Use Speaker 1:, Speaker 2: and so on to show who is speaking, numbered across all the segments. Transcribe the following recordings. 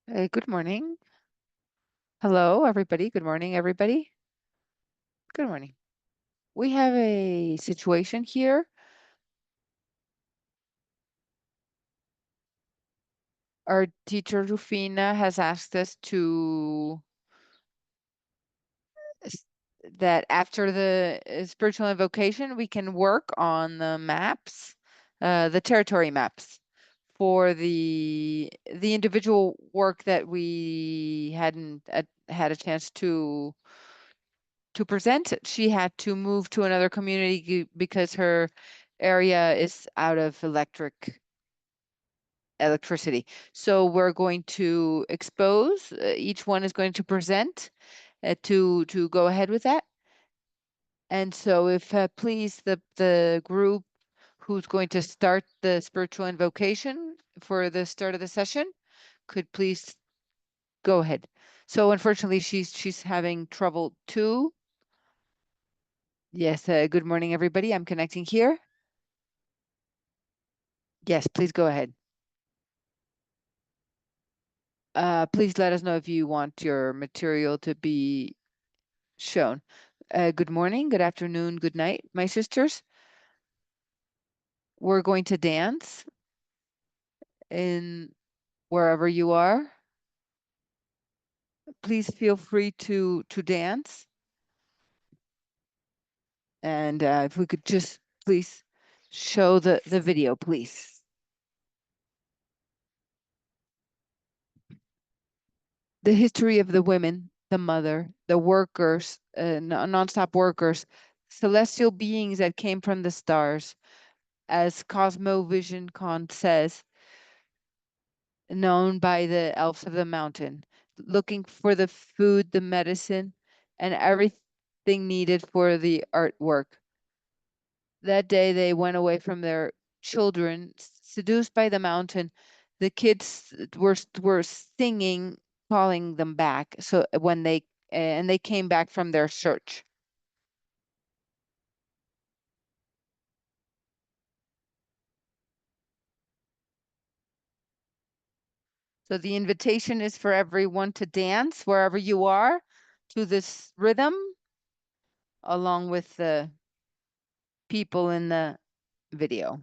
Speaker 1: Good morning. Hello, everybody. Good morning, everybody. Good morning. We have a situation here. Our teacher, Rufina, has asked us s- that after the spiritual invocation, we can work on the maps, the territory maps for the individual work that we hadn't had a chance to present. She had to move to another community because her area is out of electricity. So we're going to expose, each one is going to present to go ahead with that. And so if please the group who's going to start the spiritual invocation for the start of the session could please go ahead. So unfortunately she's having trouble too. Yes, good morning everybody. I'm connecting here. Yes, please go ahead. Please let us know if you want your material to be shown. Good morning, good afternoon, good night, my sisters. We're going to dance in wherever you are. Please feel free to dance. And if we could just please show the video, please. The history of the women, the mother, the workers, non-stop workers, celestial beings that came from the stars. As Cosmovision Con says, known by the elves of the mountain, looking for the food, the medicine, and everything needed for the artwork. That day they went away from their children, seduced by the mountain. The kids were singing, calling them back. So when they came back from their search. So the invitation is for everyone to dance wherever you are to this rhythm, along with the people in the video.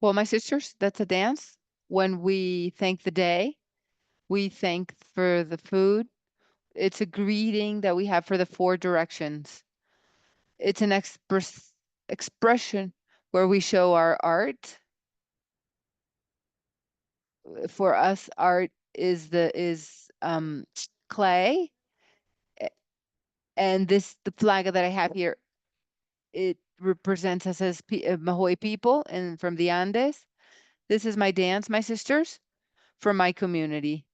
Speaker 1: Well, my sisters, that's a dance. When we thank the day, we thank for the food. It's a greeting that we have for the four directions. It's an expression where we show our art. For us, art is clay. A- And the flag that I have here, it represents us as Mahoy people and from the Andes. This is my dance, my sisters, for my community.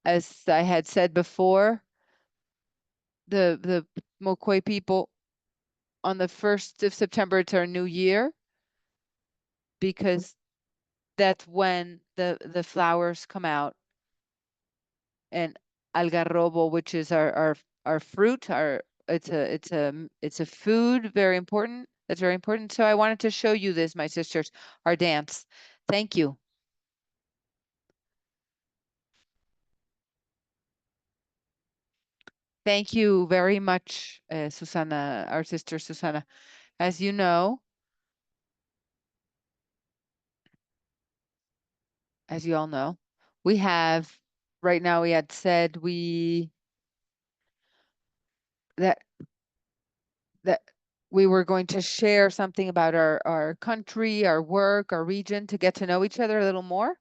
Speaker 1: As I had said before, the Mokoy people on the 1st of September, it's our new year because that's when the flowers come out, and algarrobo, which is our fruit, it's a food, very important. That's very important. So I wanted to show you this, my sisters, our dance. Thank you. Thank you very much, Susana, our sister Susana. As you know, as you all know, we have right now we had said that that we were going to share something about our country, our work, our region to get to know each other a little more.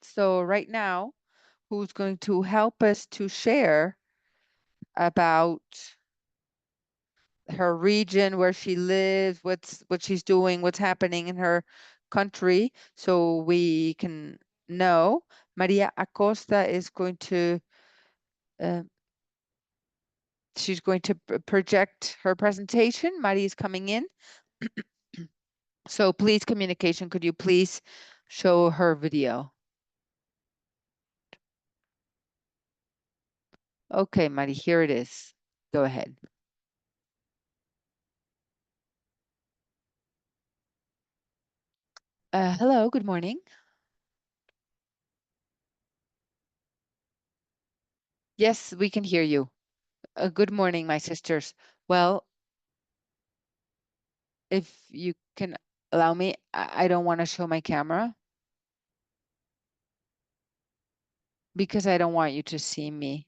Speaker 1: So right now, who's going to help us to share about her region, where she lives, what she's doing, what's happening in her country, so we can know. Maria Acosta is going to uh, she's going to project her presentation. Maria is coming in. So please, communication, could you please show her video? Okay, Mari, here it is. Go ahead. Hello, good morning. Yes, we can hear you. Good morning, my sisters. Well, if you can allow me, I don't want to show my camera because I don't want you to see me.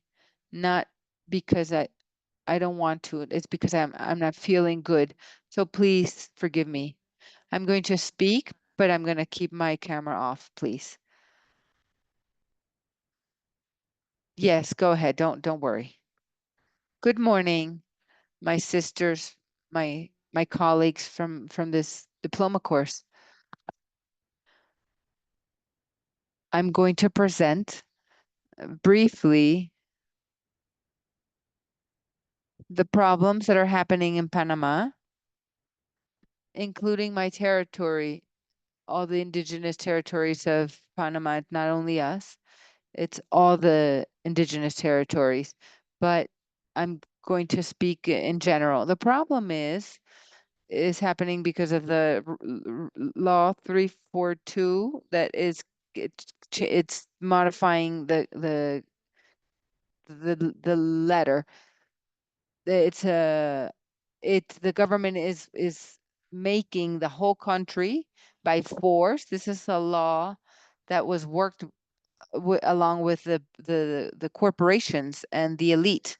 Speaker 1: Not because I don't want to. It's because I'm not feeling good. So please forgive me. I'm going to speak, but I'm going to keep my camera off, please. Yes, go ahead. Don't worry. Good morning, my sisters, my colleagues from this diploma course. I'm going to present briefly the problems that are happening in Panama, including my territory, all the indigenous territories of Panama. It's not only us, it's all the indigenous territories. But I'm going to speak in general. The problem is happening because of the law 342 that is it's modifying the letter. It's a the government is making the whole country by force. This is a law that was worked along with the corporations and the elite,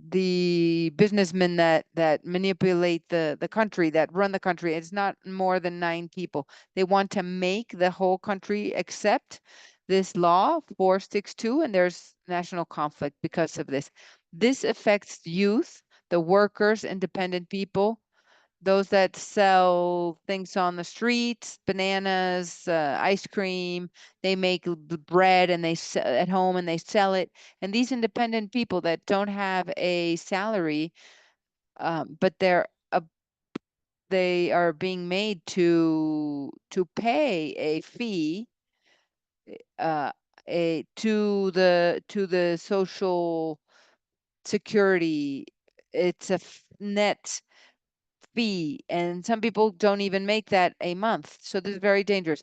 Speaker 1: the businessmen that manipulate the country, that run the country. It's not more than 9 people. They want to make the whole country accept this law 462, and there's national conflict because of this. This affects youth, the workers, independent people, those that sell things on the streets, bananas, ice cream. They make bread and they sell at home and they sell it. And these independent people that don't have a salary, but they are being made to pay a fee, uh, to the social security. It's a net fee, and some people don't even make that a month. So this is very dangerous.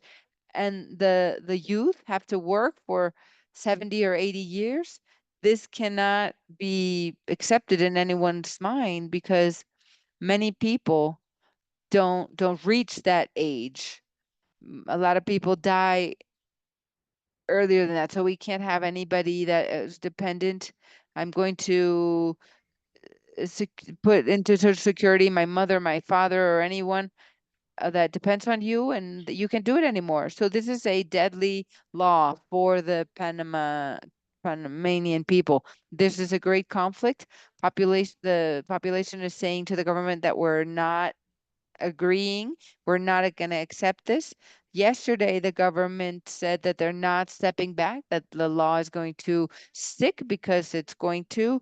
Speaker 1: And the youth have to work for 70 or 80 years. This cannot be accepted in anyone's mind because many people don't reach that age. A lot of people die earlier than that, so we can't have anybody that is dependent. I'm going to put into Social Security my mother, my father, or anyone that depends on you, and you can't do it anymore. So this is a deadly law for the Panamanian people. This is a great conflict. The population is saying to the government that we're not agreeing. We're not going to accept this. Yesterday, the government said that they're not stepping back, that the law is going to stick because it's going to,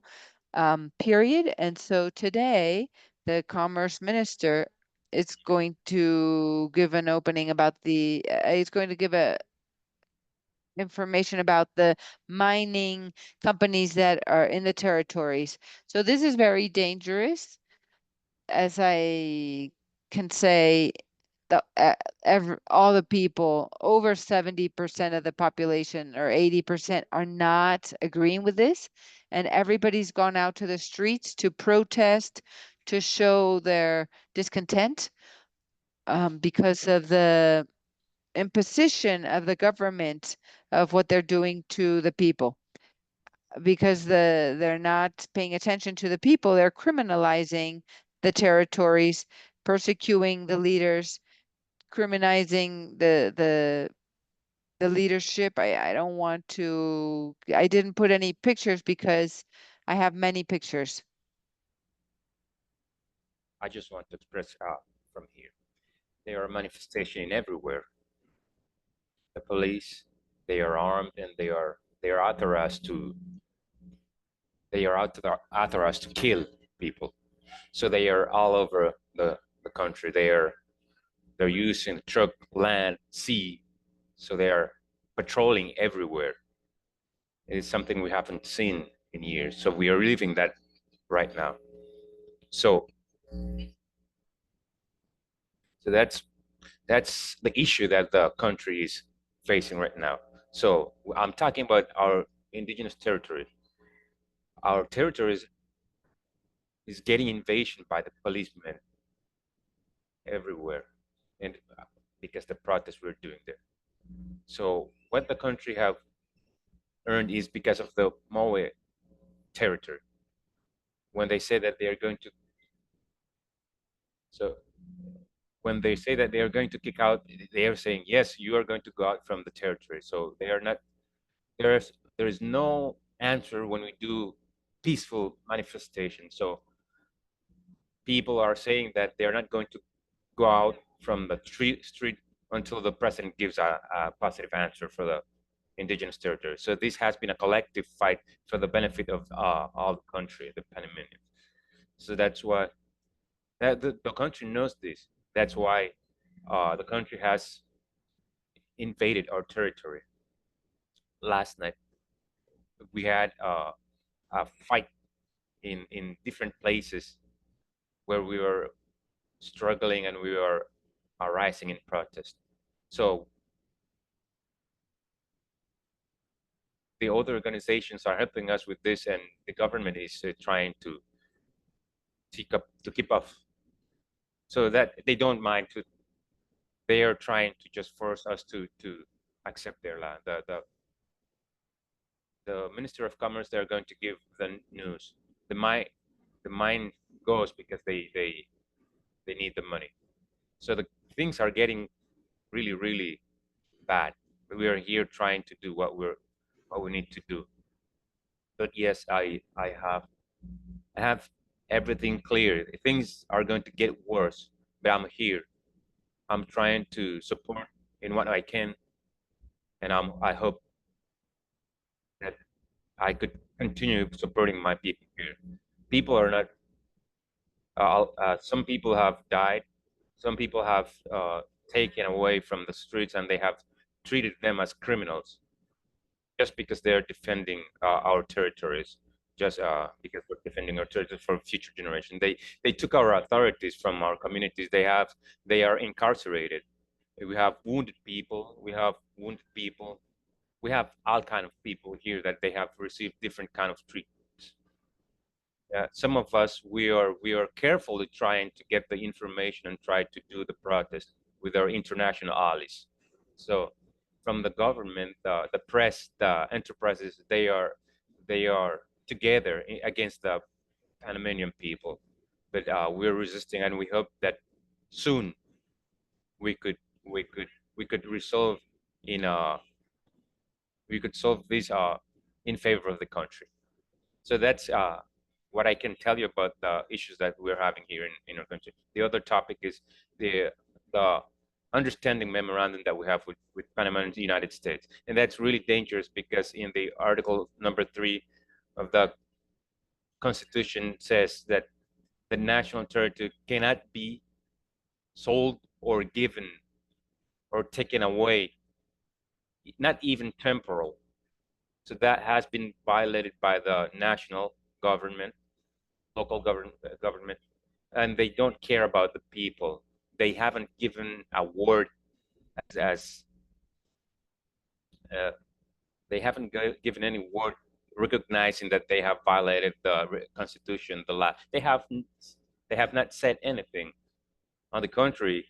Speaker 1: period. And so today, the commerce minister is going to give an opening about he's going to give a information about the mining companies that are in the territories. So this is very dangerous. As I can say, all the people, over 70% of the population or 80% are not agreeing with this. And everybody's gone out to the streets to protest, to show their discontent because of the imposition of the government of what they're doing to the people. Because they're not paying attention to the people, they're criminalizing the territories, persecuting the leaders, criminalizing the leadership. I don't want to, I didn't put any pictures because I have many pictures.
Speaker 2: I just want to express from here. There are manifestations everywhere. The police, they are armed and they are authorized to kill people. So they are all over the country. They're using truck, land, sea. So they are patrolling everywhere. It is something we haven't seen in years. So we are living that right now. So so that's the issue that the country is facing right now. So I'm talking about our indigenous territory. Our territory is getting invasion by the policemen everywhere, and because the protests we're doing there. So what the country have earned is because of the Moe territory. When they say that they are going to, so when they say that they are going to kick out, they are saying yes, you are going to go out from the territory. So they are not. There is no answer when we do peaceful manifestation. So people are saying that they are not going to go out from the street until the president gives a positive answer for the indigenous territory. So this has been a collective fight for the benefit of all the country, the Panamanians. So that's why the country knows this. That's why the country has invaded our territory. Last night we had a fight in different places where we were struggling and we were rising in protest. So the other organizations are helping us with this, and the government is trying to keep up, so that they don't mind to. They are trying to just force us to accept their land. The Minister of Commerce, they're going to give the news. The mine goes because they need the money. So the things are getting really bad. We are here trying to do what we need to do. But yes, I have everything clear. Things are going to get worse, but I'm here. I'm trying to support in what I can, and I hope that I could continue supporting my people here. People are not. Some people have died. Some people have taken away from the streets, and they have treated them as criminals just because they're defending our territories. Just because we're defending our territories for future generation. They took our authorities from our communities. They are incarcerated. We have wounded people. We have wounded people. We have all kind of people here that they have received different kind of treatments. some of us, we are carefully trying to get the information and try to do the protest with our international allies. So from the government, the press, the enterprises, they are together against the Panamanian people. But we're resisting, and we hope that soon we could we could we could resolve in we could solve this in favor of the country. So that's what I can tell you about the issues that we're having here in our country. The other topic is the understanding memorandum that we have with Panama and the United States. And that's really dangerous because in the article number 3 of the Constitution says that the national territory cannot be sold or given or taken away, not even temporal. So that has been violated by the national government, local government, and they don't care about the people. They haven't given a word as they haven't given any word recognizing that they have violated the constitution, the law. They have not said anything. On the contrary,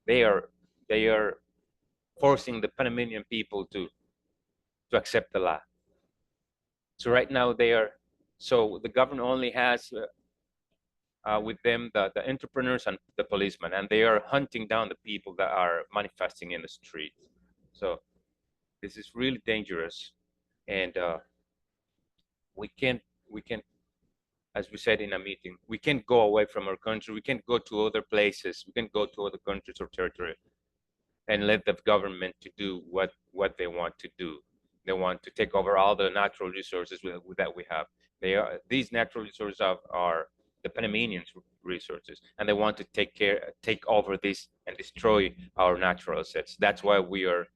Speaker 2: they are forcing the Panamanian people to accept the law. So right now so the government only has with them the entrepreneurs and the policemen, and they are hunting down the people that are manifesting in the street. So this is really dangerous, and we can't, as we said in a meeting, we can't go away from our country. We can't go to other places. We can't go to other countries or territory and let the government to do what they want to do. They want to take over all the natural resources that we have. These natural resources are the Panamanians' resources, and they want to take over this and destroy our natural assets. That's why we are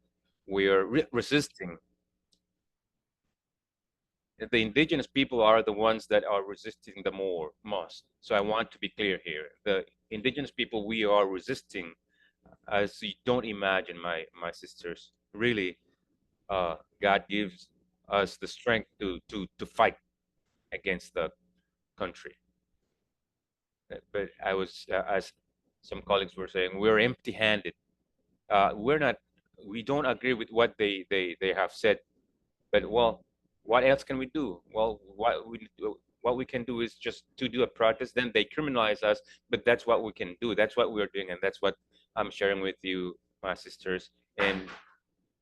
Speaker 2: resisting. The indigenous people are the ones that are resisting the most. So I want to be clear here. The indigenous people, we are resisting as you don't imagine, my sisters. Really, God gives us the strength to fight against the country. But as some colleagues were saying, we're empty-handed. We're not. We don't agree with what they have said. But well, what else can we do? Well, what we can do is just to do a protest. Then they criminalize us, but that's what we can do. That's what we're doing, and that's what I'm sharing with you, my sisters. And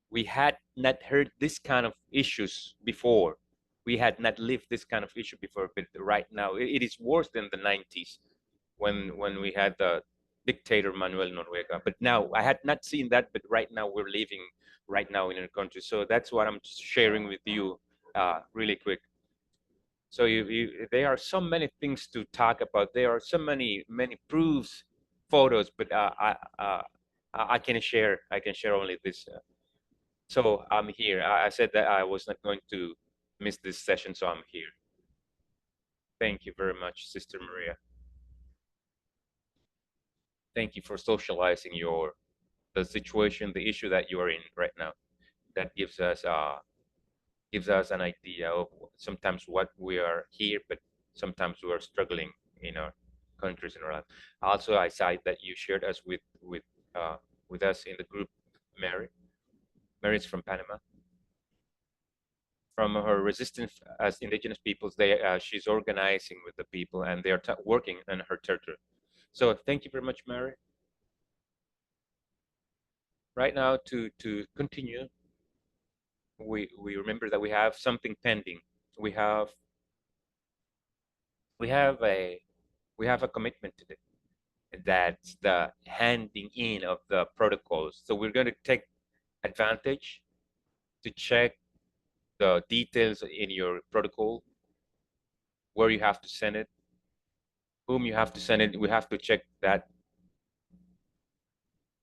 Speaker 2: we had not heard this kind of issues before. We had not lived this kind of issue before, but right now it is worse than the 90s when we had the dictator Manuel Noriega. But now I had not seen that, but right now we're living right now in our country. So that's what I'm sharing with you really quick. So there are so many things to talk about. There are so many proofs, photos, but I can share. I can share only this. So I'm here. I said that I was not going to miss this session, so I'm here. Thank you very much, Sister Maria. Thank you for socializing the situation, the issue that you are in right now. That gives us an idea of sometimes what we are here, but sometimes we are struggling in our countries and around. Also, I saw that you shared us with us in the group, Mary. Mary's from Panama. From her resistance as indigenous peoples, she's organizing with the people, and they are working in her territory. So thank you very much, Mary. Right now, to continue, we remember that we have something pending. We have a commitment today. That's the handing in of the protocols. So we're going to take advantage to check the details in your protocol, where you have to send it, whom you have to send it. We have to check that.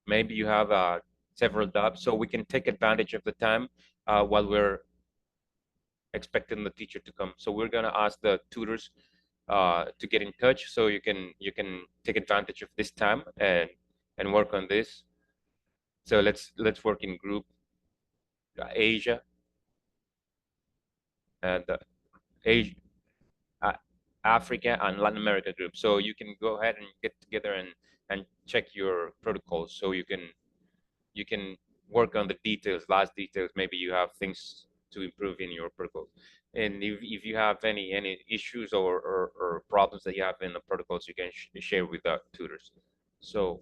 Speaker 2: Maybe you have several jobs, so we can take advantage of the time while we're expecting the teacher to come. So we're going to ask the tutors to get in touch, so you can take advantage of this time and work on this. So let's work in group. Asia and Asia. Africa and Latin America group. So you can go ahead and get together and check your protocols, so you can work on the details, last details. Maybe you have things to improve in your protocols. And if you have any issues or problems that you have in the protocols, you can share with the tutors. So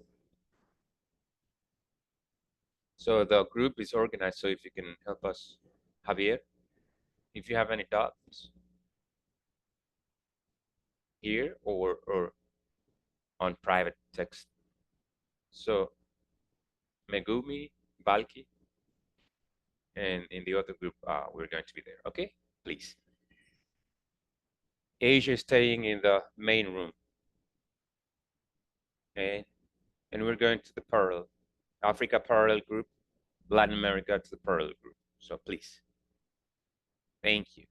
Speaker 2: the group is organized. So if you can help us, Javier, if you have any doubts here or on private text. So Megumi, Balki, and in the other group, we're going to be there. Okay, please. Asia is staying in the main room. Okay, and we're going to the parallel, Africa parallel group, Latin America to the parallel group. So please. Thank you.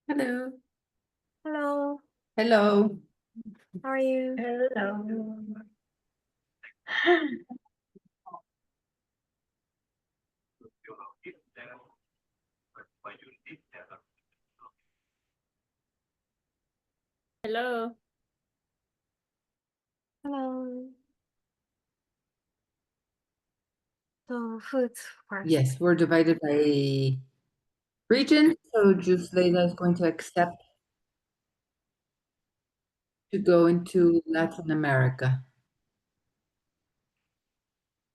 Speaker 3: Hello.
Speaker 4: Hello,
Speaker 3: Hello.
Speaker 4: how are you?
Speaker 3: Hello.
Speaker 5: Hello.
Speaker 4: Hello. So foods first.
Speaker 3: Yes, we're divided by region, so Jusleda is going to accept to go into Latin America.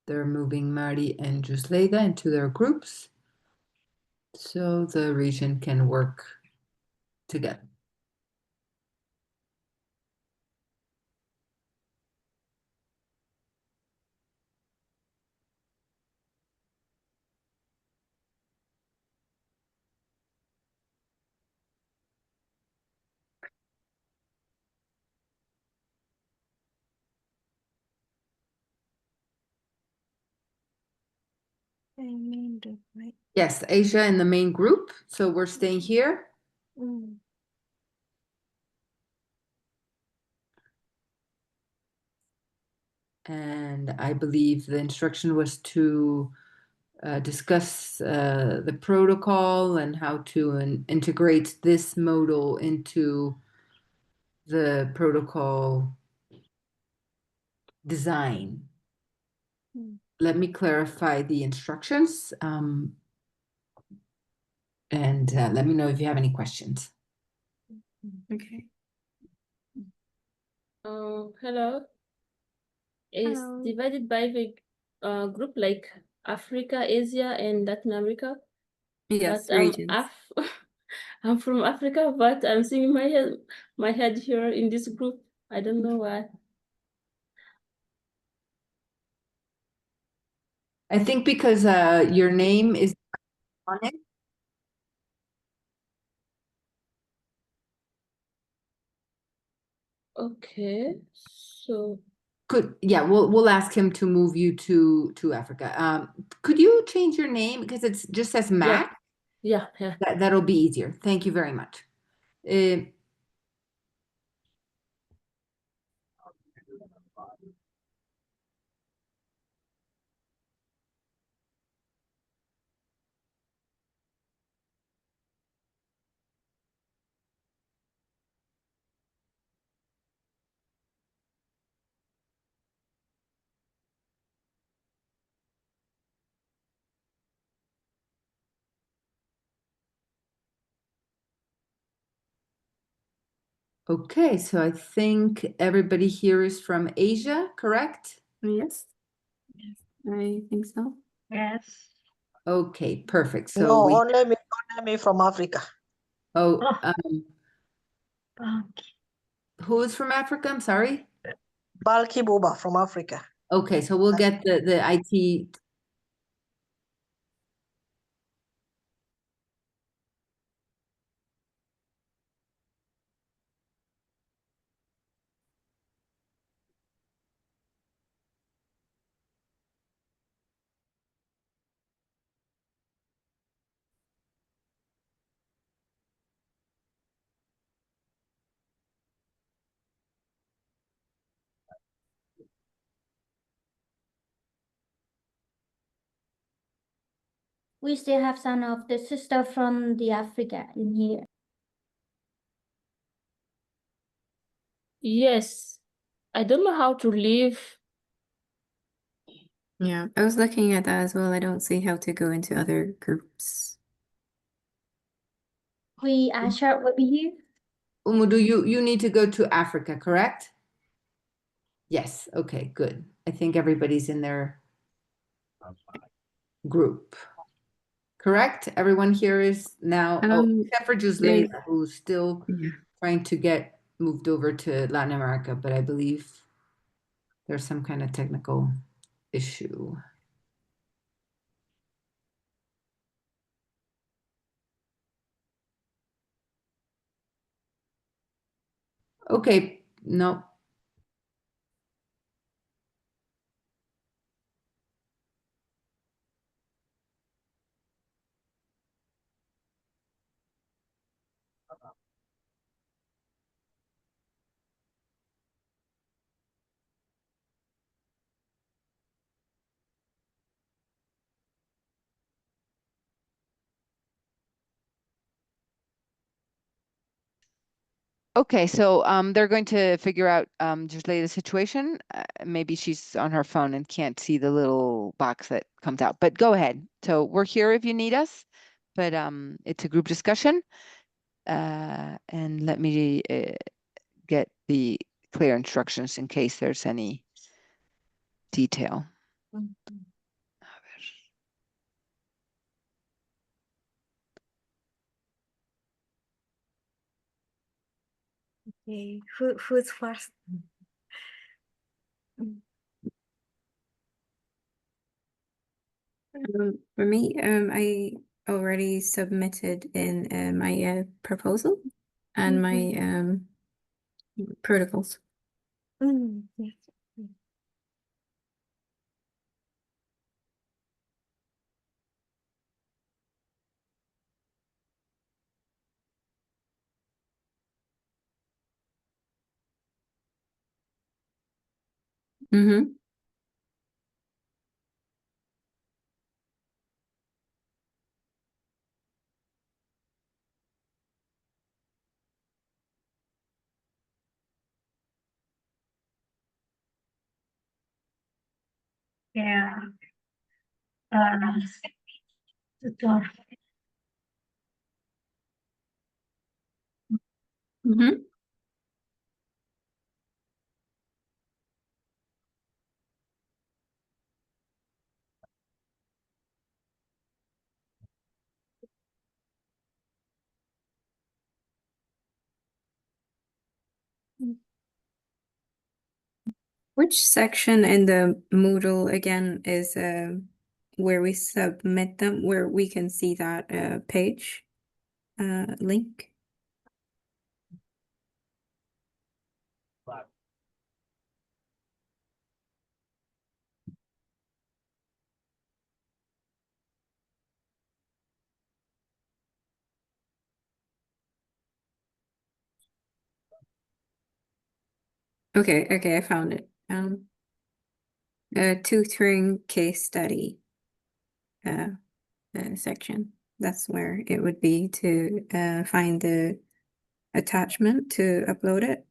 Speaker 3: They're moving Mari and Jusleda into their groups, so the region can work together.
Speaker 4: I mean, right?
Speaker 3: Yes, Asia in the main group, so we're staying here.
Speaker 4: Mm.
Speaker 3: And I believe the instruction was to discuss the protocol and how to integrate this modal into the protocol design. Let me clarify the instructions, and let me know if you have any questions.
Speaker 4: Okay.
Speaker 5: Hello. It's
Speaker 4: Hello.
Speaker 5: divided by the group like Africa, Asia, and Latin America.
Speaker 4: Yes,
Speaker 5: But
Speaker 4: regions.
Speaker 5: I'm from Africa, but I'm seeing my head here in this group. I don't know why.
Speaker 3: I think because your name is on it.
Speaker 5: Okay, so
Speaker 3: We'll ask him to move you to Africa. Could you change your name because it's just says Mac?
Speaker 5: yeah.
Speaker 3: That'll be easier. Thank you very much. Eh, okay, so I think everybody here is from Asia, correct?
Speaker 4: Yes. I think so.
Speaker 6: Yes.
Speaker 3: Okay, perfect. So
Speaker 6: No,
Speaker 3: we,
Speaker 6: only me from Africa.
Speaker 3: oh,
Speaker 6: Ah.
Speaker 3: who's from Africa? I'm sorry.
Speaker 6: Balki Boba from Africa.
Speaker 3: Okay, so we'll get the IT.
Speaker 7: We still have some of the sister from the Africa in here.
Speaker 5: Yes. I don't know how to leave.
Speaker 4: Yeah, I was looking at that as well. I don't see how to go into other groups.
Speaker 7: We Asha will be here.
Speaker 3: Umudu, you need to go to Africa, correct? Yes, okay, good. I think everybody's in their group. Correct? Everyone here is now, except for Jusley, who's still
Speaker 4: Yeah.
Speaker 3: trying to get moved over to Latin America, but I believe there's some kind of technical issue. Okay, no.
Speaker 1: Okay, so they're going to figure out just the situation. Maybe she's on her phone and can't see the little box that comes out. But go ahead. So we're here if you need us, but it's a group discussion. And let me get the clear instructions in case there's any detail. A ver.
Speaker 4: Okay, who's first? For me, I already submitted in my proposal and my protocols. Yes. Mm-hmm.
Speaker 6: Yeah.
Speaker 4: Mm-hmm. Which section in the Moodle again is where we submit them, where we can see that page link? Okay, I found it. Tutoring case study section. That's where it would be to find the attachment to upload it.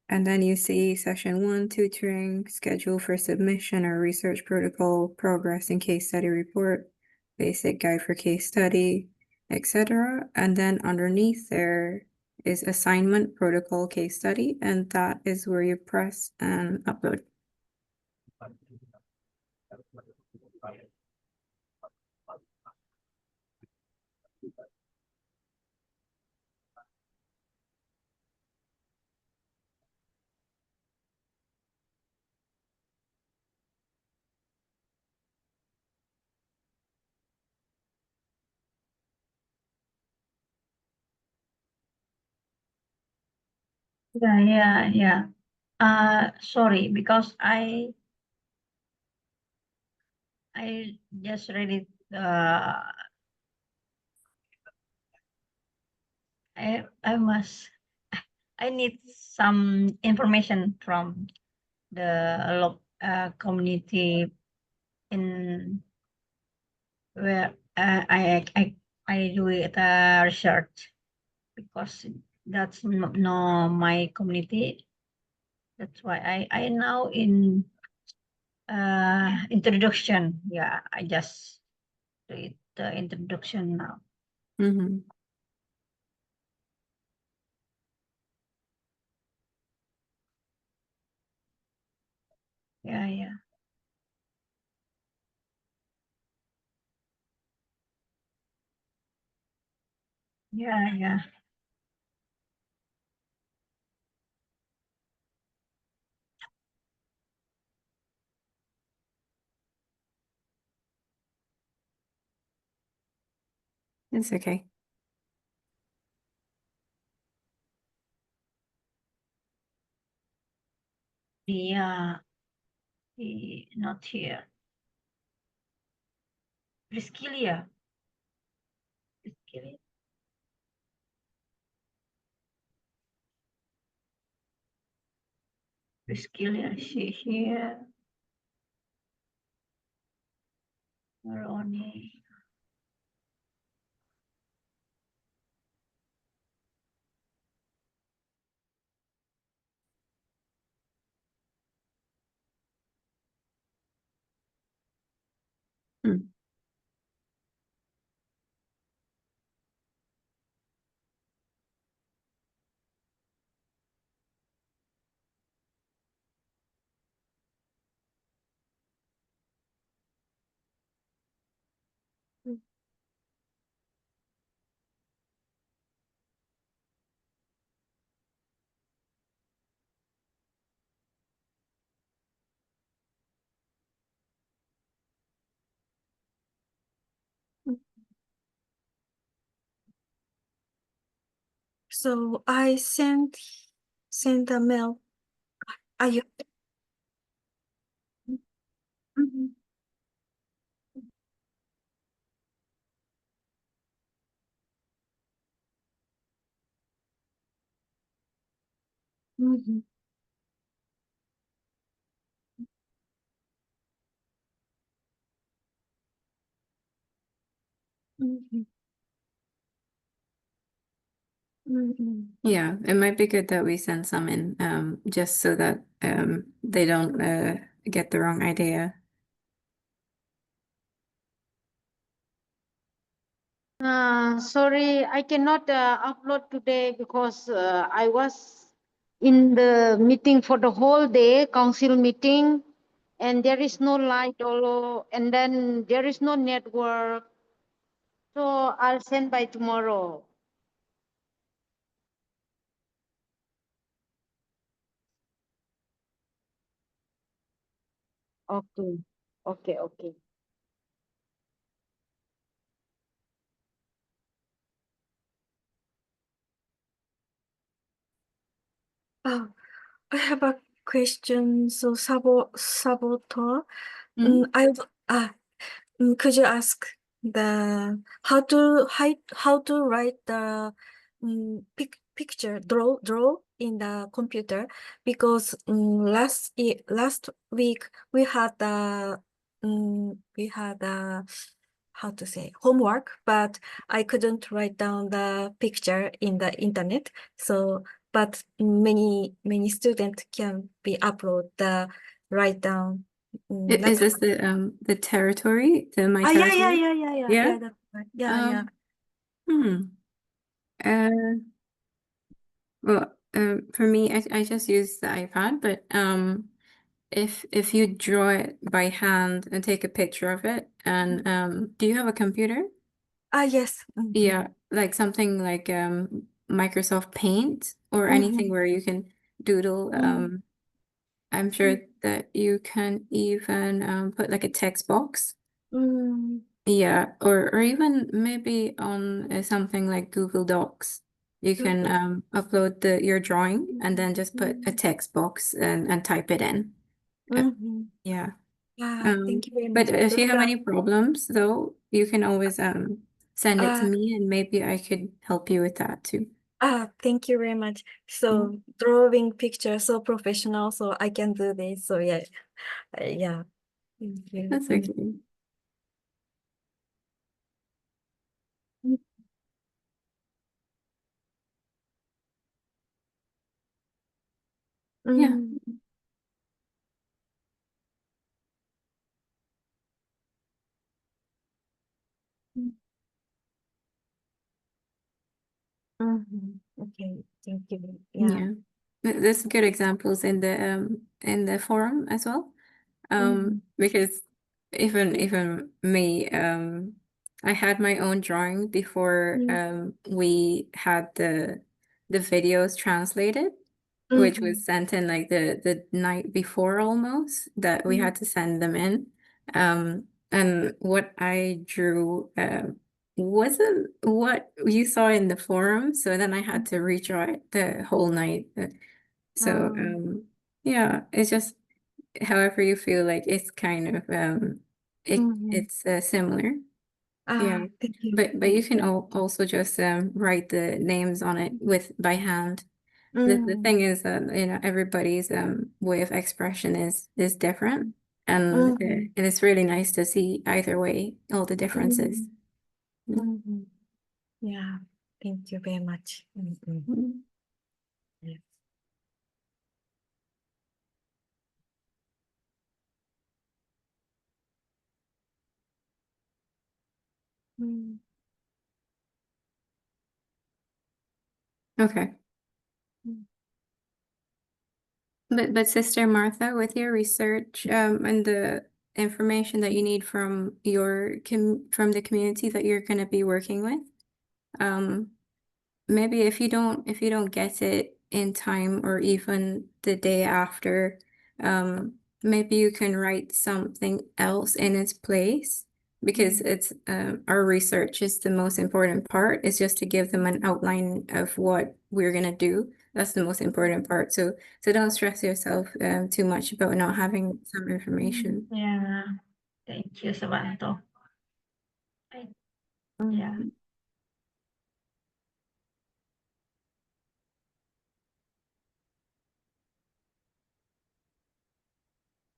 Speaker 4: And then you see session 1, tutoring, schedule for submission or research protocol, progress in case study report, basic guide for case study, etc. And then underneath there is assignment protocol case study, and that is where you press and upload.
Speaker 6: Yeah. Sorry, because I just read it. I need some information from the community in where I do it research, because that's no my community. That's why I now in introduction. Yeah, I just read the introduction now.
Speaker 4: Mm-hmm.
Speaker 6: Yeah. Yeah.
Speaker 4: It's okay.
Speaker 6: Yeah. Not here. Priscilla. Priscilla, she here. Ronnie.
Speaker 4: Mm.
Speaker 8: So I sent a mail. Are you? Mhm. Mhm. Mhm. Mhm.
Speaker 4: Yeah, it might be good that we send some in, just so that they don't get the wrong idea.
Speaker 9: Sorry, I cannot upload today because I was in the meeting for the whole day, council meeting, and there is no light, and then there is no network. So I'll send by tomorrow. Okay.
Speaker 8: Oh, I have a question. So saboteur,
Speaker 4: Mhm.
Speaker 8: could you ask the how to write the picture, draw in the computer, because last week we had how to say, homework, but I couldn't write down the picture in the internet. So, but many students can be upload the write down.
Speaker 4: Is this the territory, my
Speaker 8: yeah,
Speaker 4: territory? Yeah?
Speaker 8: that's right. Yeah.
Speaker 4: Well, for me, I just use the iPad, but if you draw it by hand and take a picture of it, and do you have a computer?
Speaker 8: Yes.
Speaker 4: Yeah, like something like Microsoft Paint or anything where you can doodle. I'm sure that you can even put like a text box. Yeah, or even maybe on something like Google Docs. You can upload your drawing and then just put a text box and type it in. Yeah.
Speaker 8: Thank you very
Speaker 4: But
Speaker 8: much.
Speaker 4: if you have any problems though, you can always send it to
Speaker 8: Uh,
Speaker 4: me and maybe I could help you with that too.
Speaker 8: Thank you very much. So drawing pictures so professional, so I can do this. So yeah, yeah. Thank you.
Speaker 4: That's okay. Yeah.
Speaker 8: Okay, thank you.
Speaker 4: Yeah. There's good examples in the forum as well. Because even me, I had my own drawing before we had the videos translated, which was sent in like the night before almost, that we had to send them in. And what I drew wasn't what you saw in the forum, so then I had to redraw it the whole night. So yeah, it's just however you feel like it's kind of it's similar. Yeah.
Speaker 8: Thank you.
Speaker 4: But you can also just write the names on it by hand. The thing is that everybody's way of expression is different, and it's really nice to see either way all the differences.
Speaker 8: Yeah, thank you very much. Yes.
Speaker 4: Okay. But Sister Martha, with your research and the information that you need from from the community that you're going to be working with, maybe if you don't get it in time or even the day after, maybe you can write something else in its place, because it's our research is the most important part. It's just to give them an outline of what we're gonna do. That's the most important part. So don't stress yourself too much about not having some information.
Speaker 6: Yeah. Thank you, Sabanto. Yeah.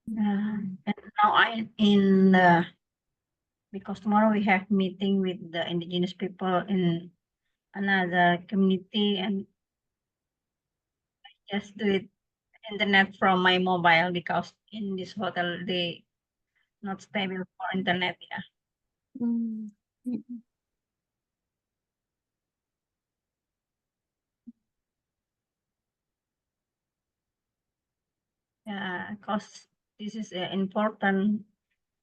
Speaker 6: And now I'm in because tomorrow we have meeting with the indigenous people in another community, and I just do it internet from my mobile because in this hotel they not stable for internet. Yeah. Yeah, because this is important.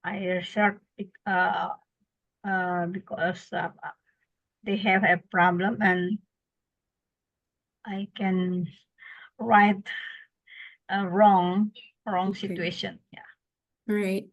Speaker 6: I research because they have a problem and I can write a wrong
Speaker 4: Okay.
Speaker 6: situation. Yeah.
Speaker 4: Right.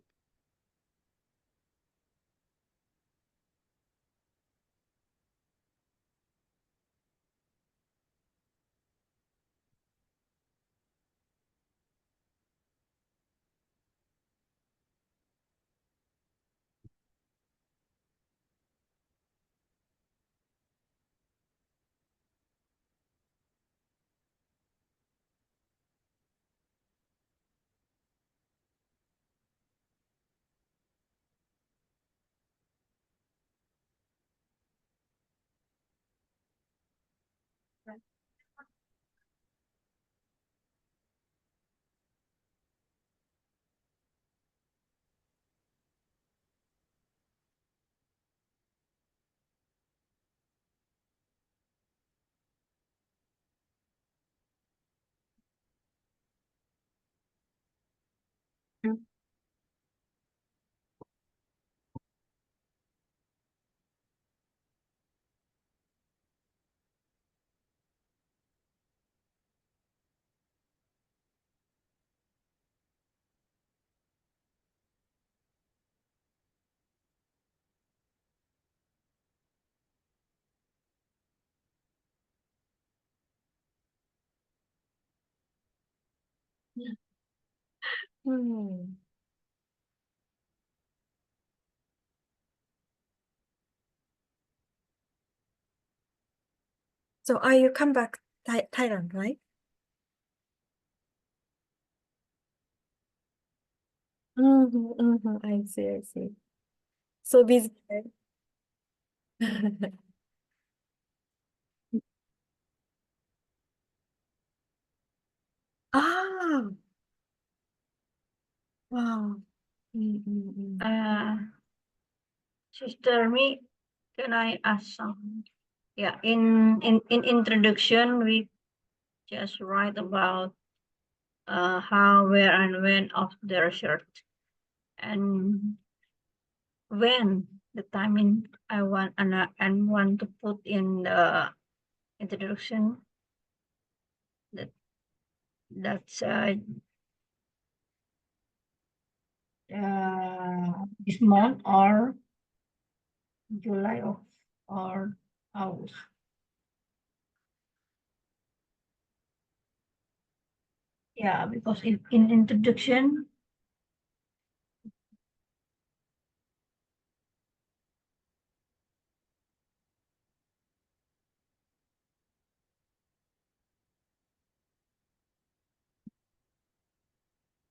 Speaker 8: Hmm. So are you come back Thailand, right? I see, I see. So busy. Right? Ah, wow.
Speaker 6: Sister Me, can I ask some? Yeah, in introduction, we just write about how, where, and when of the research, and when the timing I want and want to put in the introduction that that's this month or July or August. Yeah, because in introduction,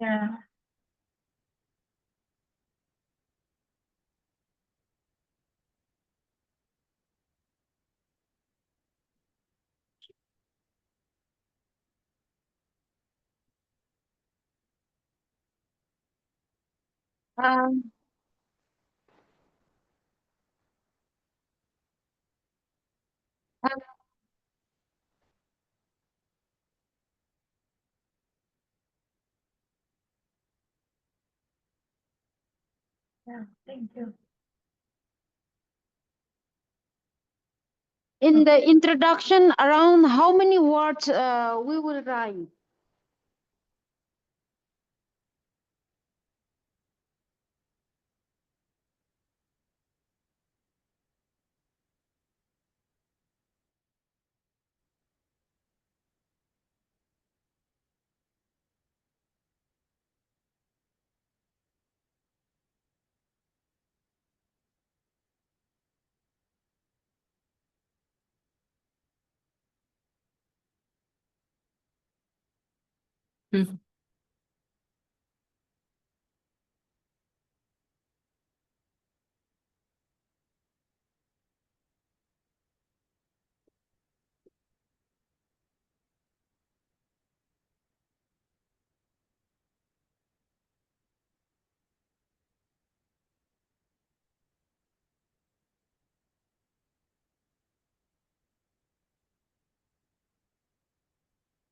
Speaker 6: yeah,
Speaker 9: Um, um,
Speaker 6: yeah, thank you.
Speaker 9: in the introduction, around how many words we will write?
Speaker 3: Mhm.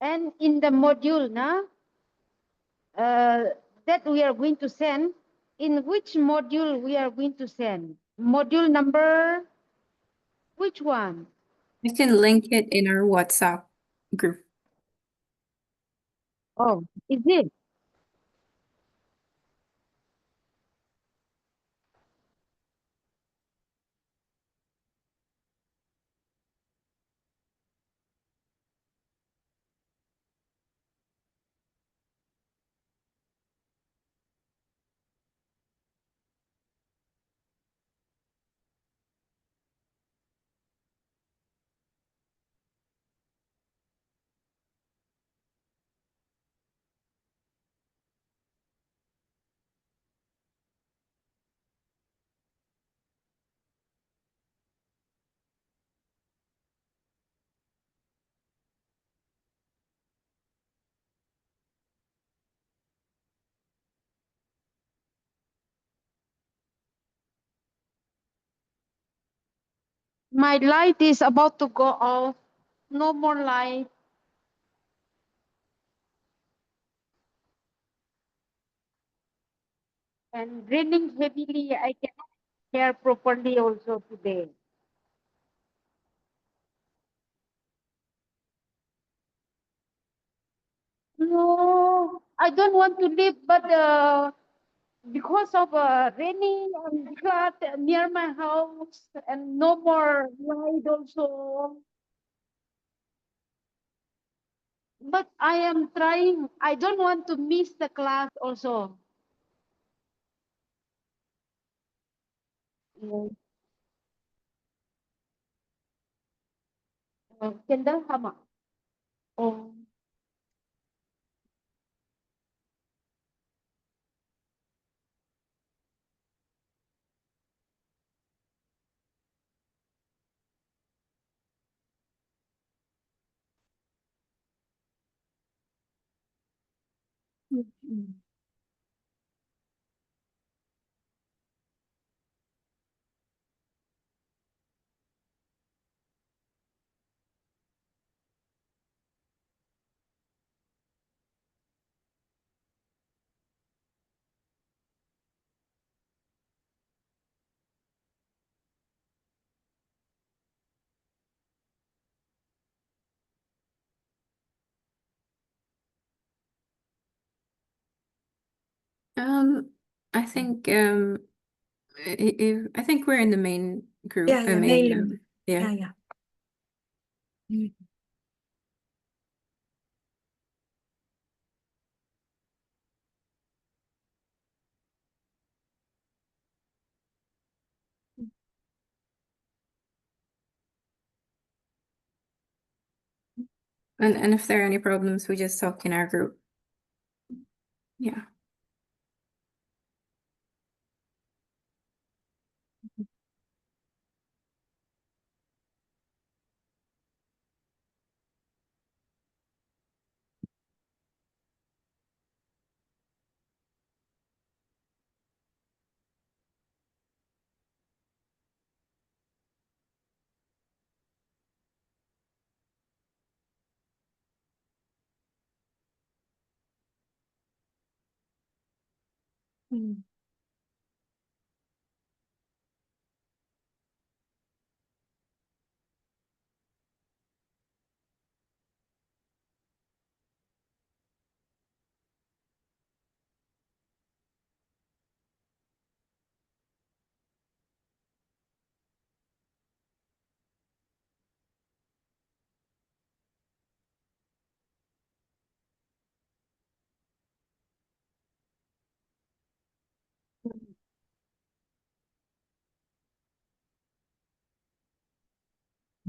Speaker 9: And in the module, that we are going to send, in which module we are going to send? Module number, which one?
Speaker 4: We can link it in our WhatsApp group.
Speaker 9: Oh, is it? My light is about to go off. No more light. And raining heavily, I cannot hear properly also today. No, I don't want to leave, but because of raining and flood near my house and no more light also. But I am trying. I don't want to miss the class also. Yes. Kendall Hama. Oh.
Speaker 4: I think I think we're in the main group.
Speaker 8: Yeah, yeah,
Speaker 4: main,
Speaker 8: main.
Speaker 4: yeah.
Speaker 8: Yeah, yeah.
Speaker 4: And if there are any problems, we just talk in our group. Yeah.
Speaker 8: Mm.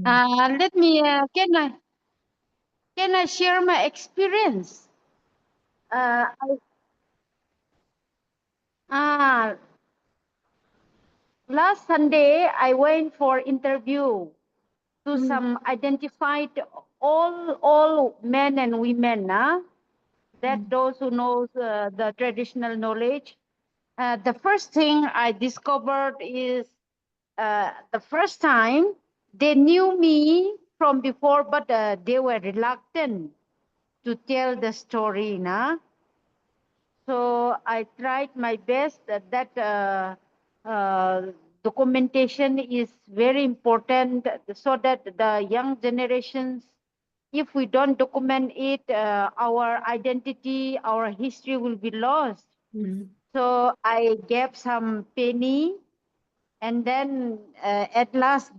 Speaker 9: Let me, can I share my experience? I, last Sunday, I went for interview to some identified all men and women, that those who knows the traditional knowledge. The first thing I discovered is the first time they knew me from before, but they were reluctant to tell the story, So I tried my best that documentation is very important so that the young generations, if we don't document it, our identity, our history will be lost. So I gave some penny, and then at last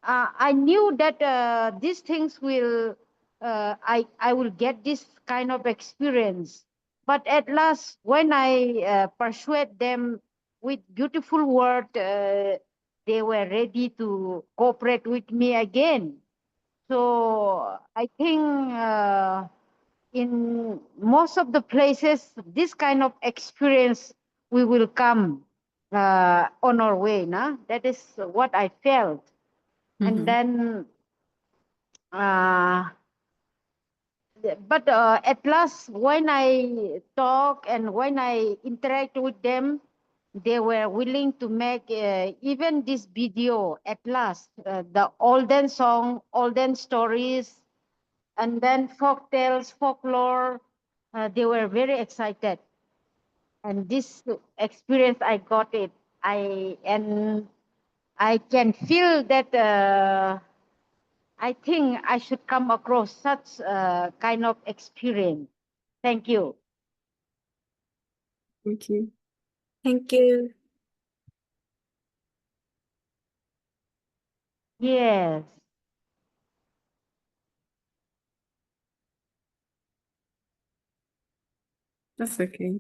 Speaker 9: I knew that these things will, I will get this kind of experience. But at last, when I persuade them with beautiful word, they were ready to cooperate with me again. So I think in most of the places, this kind of experience we will come on our way. That is what I felt. And then, but at last, when I talk and when I interact with them, they were willing to make even this video at last, the olden song, olden stories, and then folk tales, folklore. They were very excited. And this experience, I got it. I can feel that I think I should come across such kind of experience. Thank you.
Speaker 4: Thank you.
Speaker 8: Thank you.
Speaker 9: Yes.
Speaker 4: That's okay.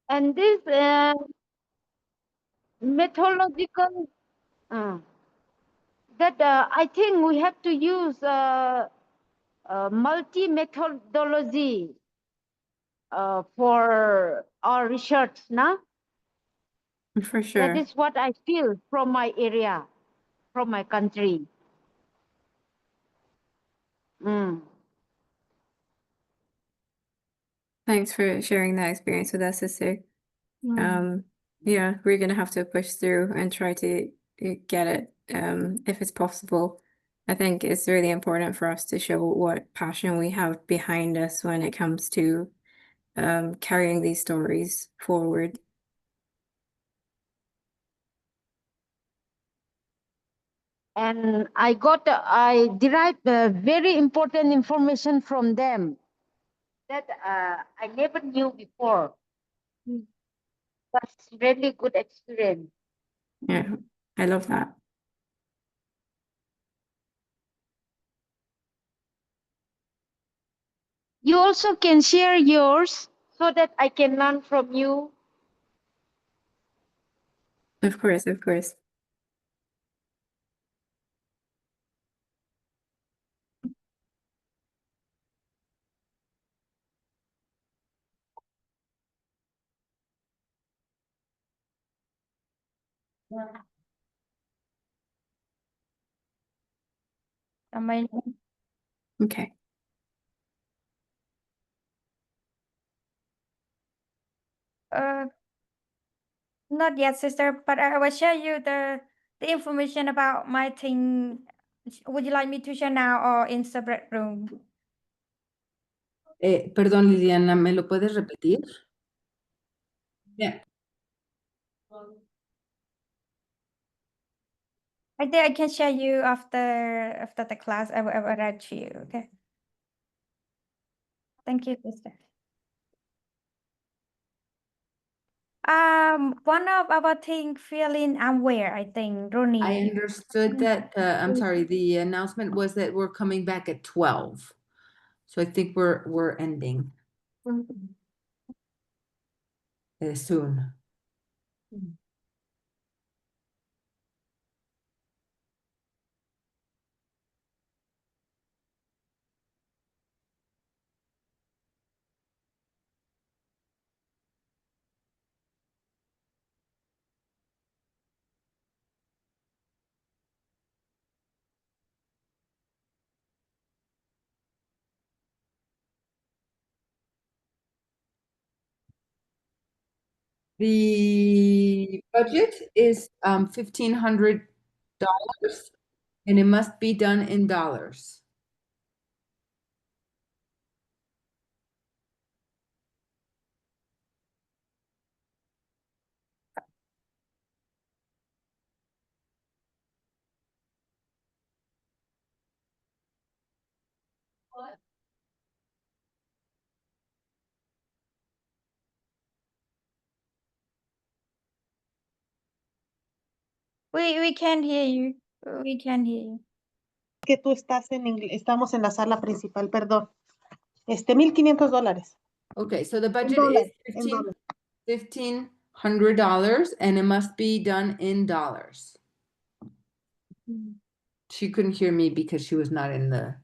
Speaker 9: And this methodological, that I think we have to use multi-methodology for our research, now.
Speaker 4: For sure.
Speaker 9: That is what I feel from my area, from my country.
Speaker 4: Thanks for sharing that experience with us, sister.
Speaker 8: Mm.
Speaker 4: Yeah, we're gonna have to push through and try to get it, if it's possible. I think it's really important for us to show what passion we have behind us when it comes to carrying these stories forward.
Speaker 9: And I derived very important information from them that I never knew before. That's really good experience.
Speaker 4: Yeah, I love that.
Speaker 9: You also can share yours so that I can learn from you.
Speaker 4: Of course, of course. Okay.
Speaker 7: Not yet, sister, but I will share you the information about my thing. Would you like me to share now or in separate room?
Speaker 3: Perdón, Liliana, ¿me lo puedes repetir? Yeah.
Speaker 7: I think I can share you after the class. I will write to you. Okay. Thank you, sister. One of our thing feeling unaware, I think, Ronnie.
Speaker 3: I understood that, I'm sorry, the announcement was that we're coming back at 12. So I think we're ending soon. The budget is $1,500 and it must be done in dollars.
Speaker 7: We can hear you. We can hear you.
Speaker 10: Que tú estás estamos en la sala principal, perdón. $1,500.
Speaker 3: Okay, so the budget
Speaker 10: dólares,
Speaker 3: is
Speaker 10: en dólares.
Speaker 3: $1,500 and it must be done in dollars. She couldn't hear me because she was not in the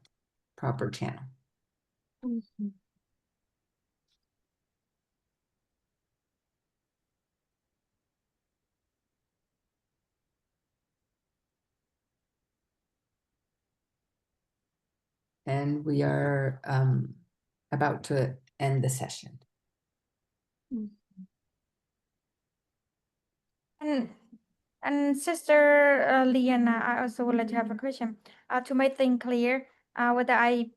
Speaker 3: proper channel. and we are about to end the session.
Speaker 7: And Sister Liana, I also would like to have a question to make things clear, whether I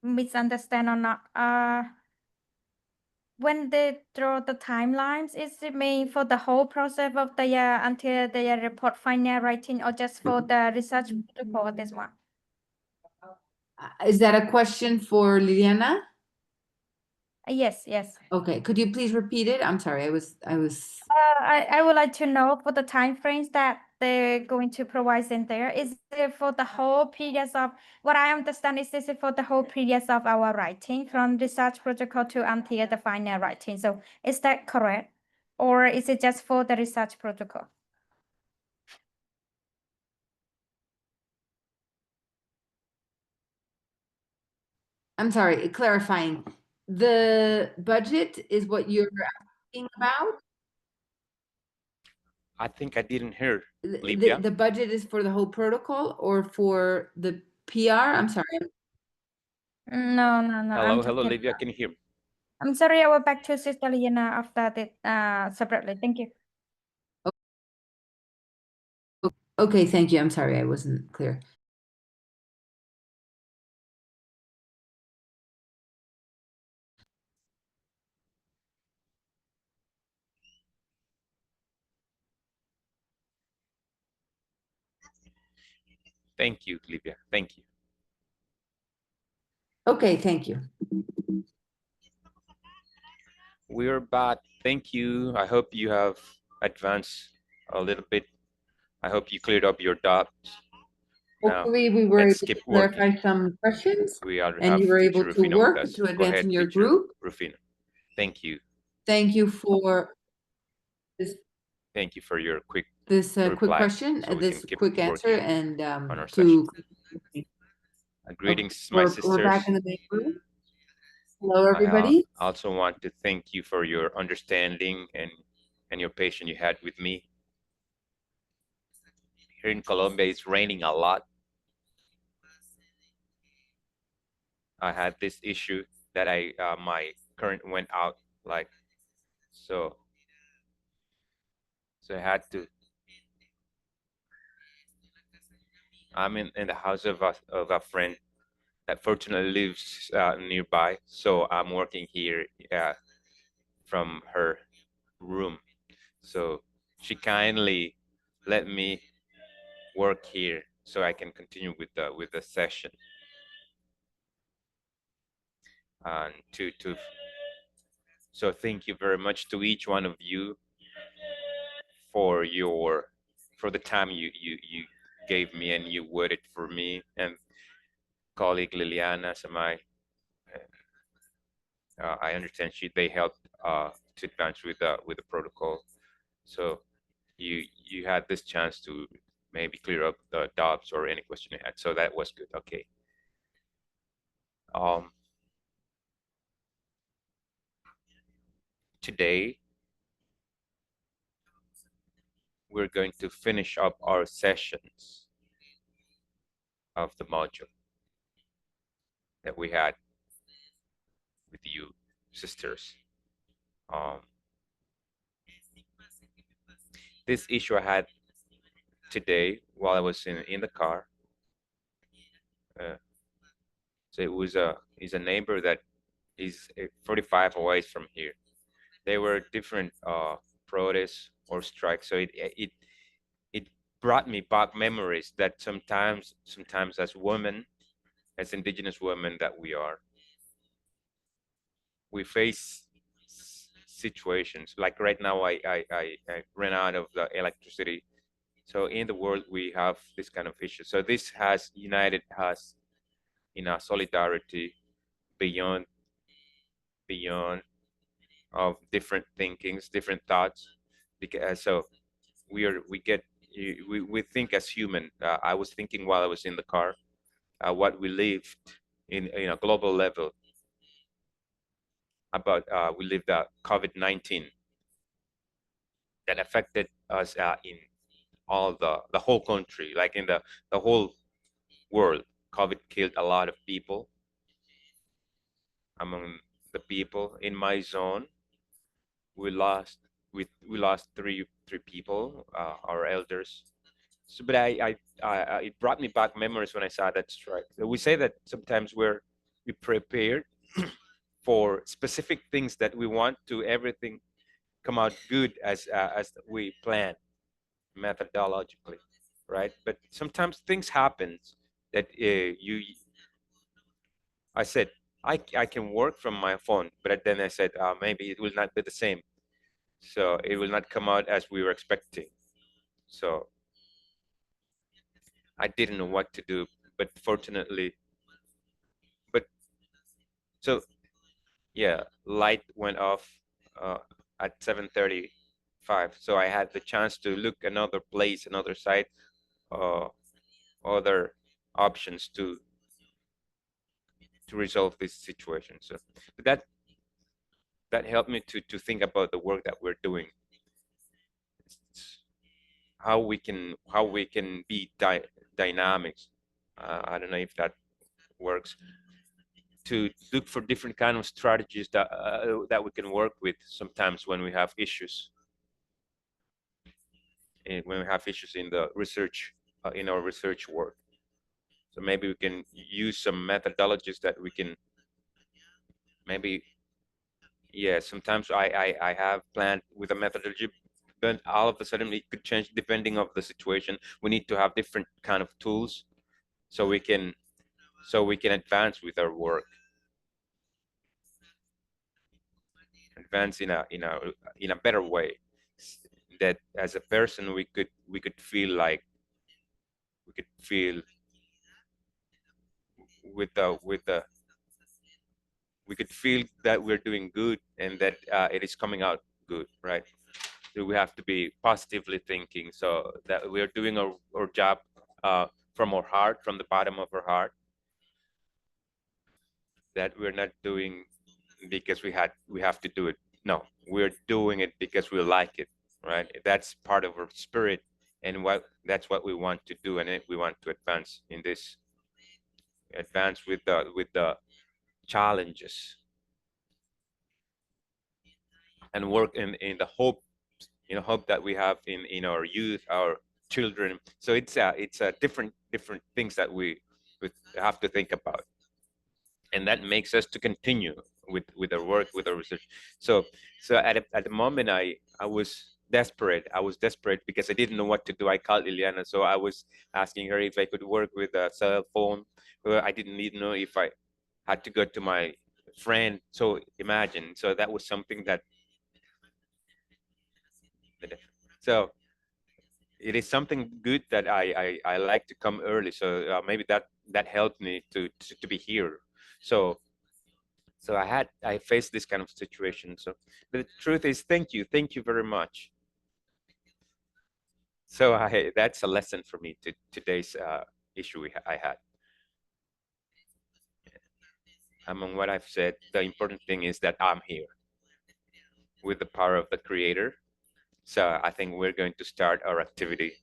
Speaker 7: misunderstand or not. When they draw the timelines, is it mean for the whole process of the until the report final writing, or just for the research protocol? This one.
Speaker 3: Is that a question for Liliana?
Speaker 7: Yes, yes.
Speaker 3: Okay, could you please repeat it? I'm sorry, I was.
Speaker 7: I would like to know for the time frames that they're going to provide in there. Is it for the whole period of what I understand is this is for the whole period of our writing from research protocol to until the final writing. So is that correct? Or is it just for the research protocol?
Speaker 3: I'm sorry, clarifying. The budget is what you're asking about?
Speaker 2: I think I didn't hear. Livia?
Speaker 3: The budget is for the whole protocol or for the PR? I'm sorry.
Speaker 7: No.
Speaker 2: Hello, Livia. Can you hear me?
Speaker 7: I'm sorry, I will back to Sister Liana after that separately. Thank you.
Speaker 3: Okay, thank you. I'm sorry, I wasn't clear.
Speaker 2: Thank you, Livia. Thank you.
Speaker 3: Okay, thank you.
Speaker 2: We're back. Thank you. I hope you have advanced a little bit. I hope you cleared up your doubts.
Speaker 3: Hopefully we were able to clarify some questions and you were able to work to advance in your group.
Speaker 2: Rufino. Thank you.
Speaker 3: Thank you for this.
Speaker 2: Thank you for your quick
Speaker 3: quick question,
Speaker 2: so
Speaker 3: this quick answer, and
Speaker 2: greetings, my sisters.
Speaker 3: We're back in the main room. Hello, everybody.
Speaker 2: I also want to thank you for your understanding and your patience you had with me. Here in Colombia, it's raining a lot. I had this issue that my current went out, like, so I had to. I'm in the house of a friend that fortunately lives nearby, so I'm working here from her room. So she kindly let me work here so I can continue with the session. And so thank you very much to each one of you for the time you gave me and you waited for me, and colleague Liliana Samai. I understand they helped to advance with the protocol. So you had this chance to maybe clear up the doubts or any question you had. So that was good. Okay. Today we're going to finish up our sessions of the module that we had with you sisters. This issue I had today while I was in the car. So it was is a neighbor that is 45 away from here. There were different protests or strikes, so it brought me back memories that sometimes as women, as indigenous women that we are, we face situations like right now. I ran out of the electricity, so in the world we have this kind of issue. So this has united us in our solidarity beyond of different thinkings, different thoughts, because so we think as human. I was thinking while I was in the car what we lived in a global level about we lived COVID-19 that affected us in all the whole country, like in the whole world. COVID killed a lot of people. Among the people in my zone, we lost three people, our elders. So, but it brought me back memories when I saw that strike. So we say that sometimes we prepared for specific things that we want to everything come out good as we plan methodologically, right? But sometimes things happen that I said I can work from my phone, but then I said maybe it will not be the same, so it will not come out as we were expecting. So I didn't know what to do, but fortunately, so yeah, light went off at 7:35, so I had the chance to look another place, another site, other options to resolve this situation. So that helped me to think about the work that we're doing, how we can be dynamics. I don't know if that works, to look for different kind of strategies that we can work with sometimes when we have issues, when we have issues in the research, in our research work. So maybe we can use some methodologies that we can maybe, yeah, sometimes I have planned with a methodology, but all of a sudden it could change depending of the situation. We need to have different kind of tools so we can advance with our work, advance in a better way, that as a person we could feel like with the we could feel that we're doing good and that it is coming out good, right? So we have to be positively thinking, so that we're doing our job from our heart, from the bottom of our heart, that we're not doing because we have to do it. No, we're doing it because we like it, right? That's part of our spirit, and that's what we want to do, and we want to advance in this, advance with the challenges, and work in the hope, hope that we have in our youth, our children. So it's a different things that we have to think about, and that makes us to continue with our work, with our research. So at the moment I was desperate. I was desperate because I didn't know what to do. I called Liliana, so I was asking her if I could work with a cell phone. I didn't even know if I had to go to my friend. So imagine, so that was something that, so it is something good that I like to come early. So maybe that helped me to be here. So I faced this kind of situation. So the truth is, thank you very much. So that's a lesson for me to today's issue I had. Among what I've said, the important thing is that I'm here with the power of the Creator. So I think we're going to start our activity,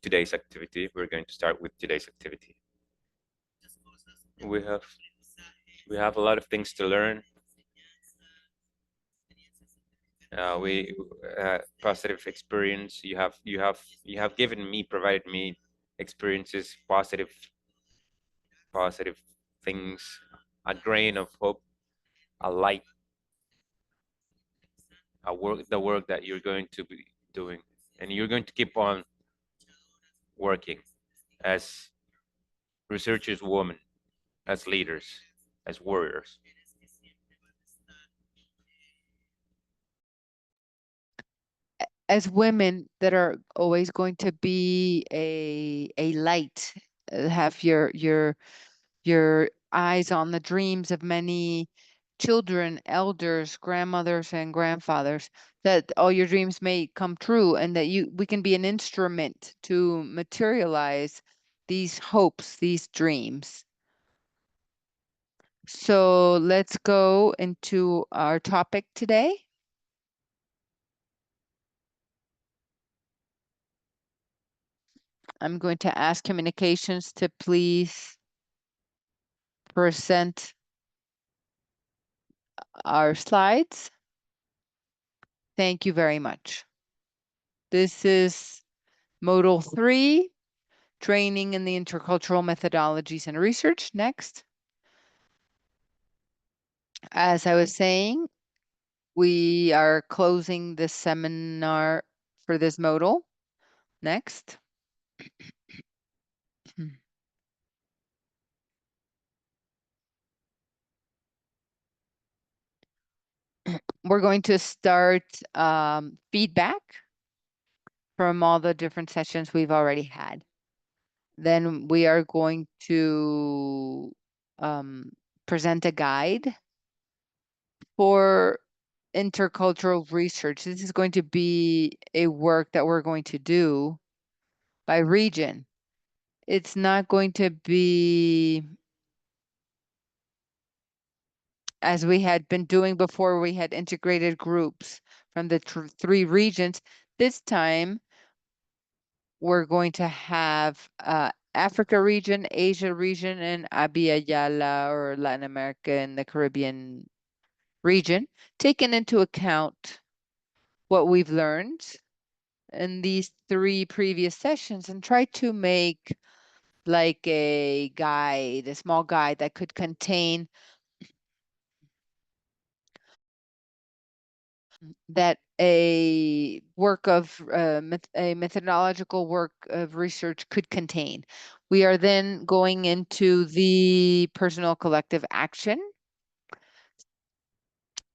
Speaker 2: today's activity. We're going to start with today's activity. We have a lot of things to learn. We positive experience. You have given me, provided me experiences, positive things, a grain of hope, a light, the work that you're going to be doing, and you're going to keep on working as researchers, women, as leaders, as warriors.
Speaker 1: As women that are always going to be a light, have your eyes on the dreams of many children, elders, grandmothers, and grandfathers, that all your dreams may come true, and that we can be an instrument to materialize these hopes, these dreams. So let's go into our topic today. I'm going to ask communications to please present our slides. Thank you very much. This is Module 3, Training in the Intercultural Methodologies and Research. Next. As I was saying, we are closing this seminar for this module. Next. We're going to start feedback from all the different sessions we've already had. Then we are going to present a guide for intercultural research. This is going to be a work that we're going to do by region. It's not going to be as we had been doing before. We had integrated groups from the 3 regions. This time, we're going to have Africa region, Asia region, and Abya Yala or Latin America and the Caribbean region, taken into account what we've learned in these 3 previous sessions and try to make like a guide, a small guide that could contain that a work of a methodological work of research could contain. We are then going into the personal collective action.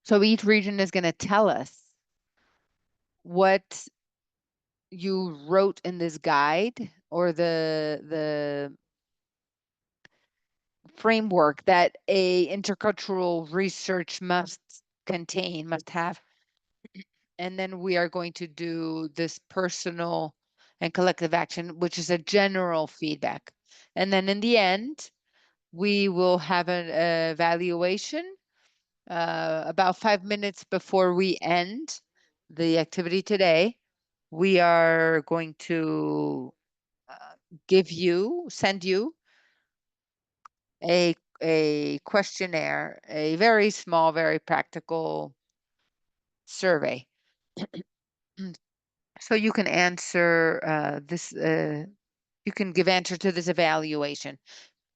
Speaker 1: So each region is going to tell us what you wrote in this guide or the framework that a intercultural research must contain, must have. And then we are going to do this personal and collective action, which is a general feedback. And then in the end, we will have an evaluation about 5 minutes before we end the activity today. We are going to send you a questionnaire, a very small, very practical survey. So you can answer this, you can give answer to this evaluation.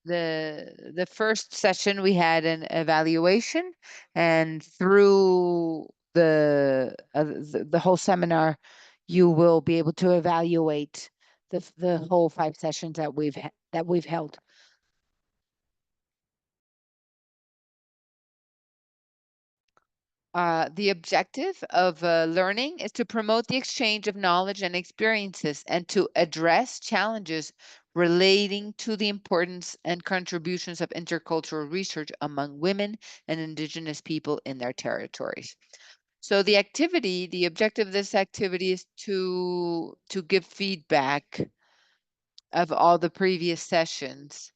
Speaker 1: The first session we had an evaluation, and through the whole seminar, you will be able to evaluate the whole 5 sessions that we've held. The objective of learning is to promote the exchange of knowledge and experiences and to address challenges relating to the importance and contributions of intercultural research among women and Indigenous people in their territories. So the objective of this activity is to give feedback of all the previous sessions.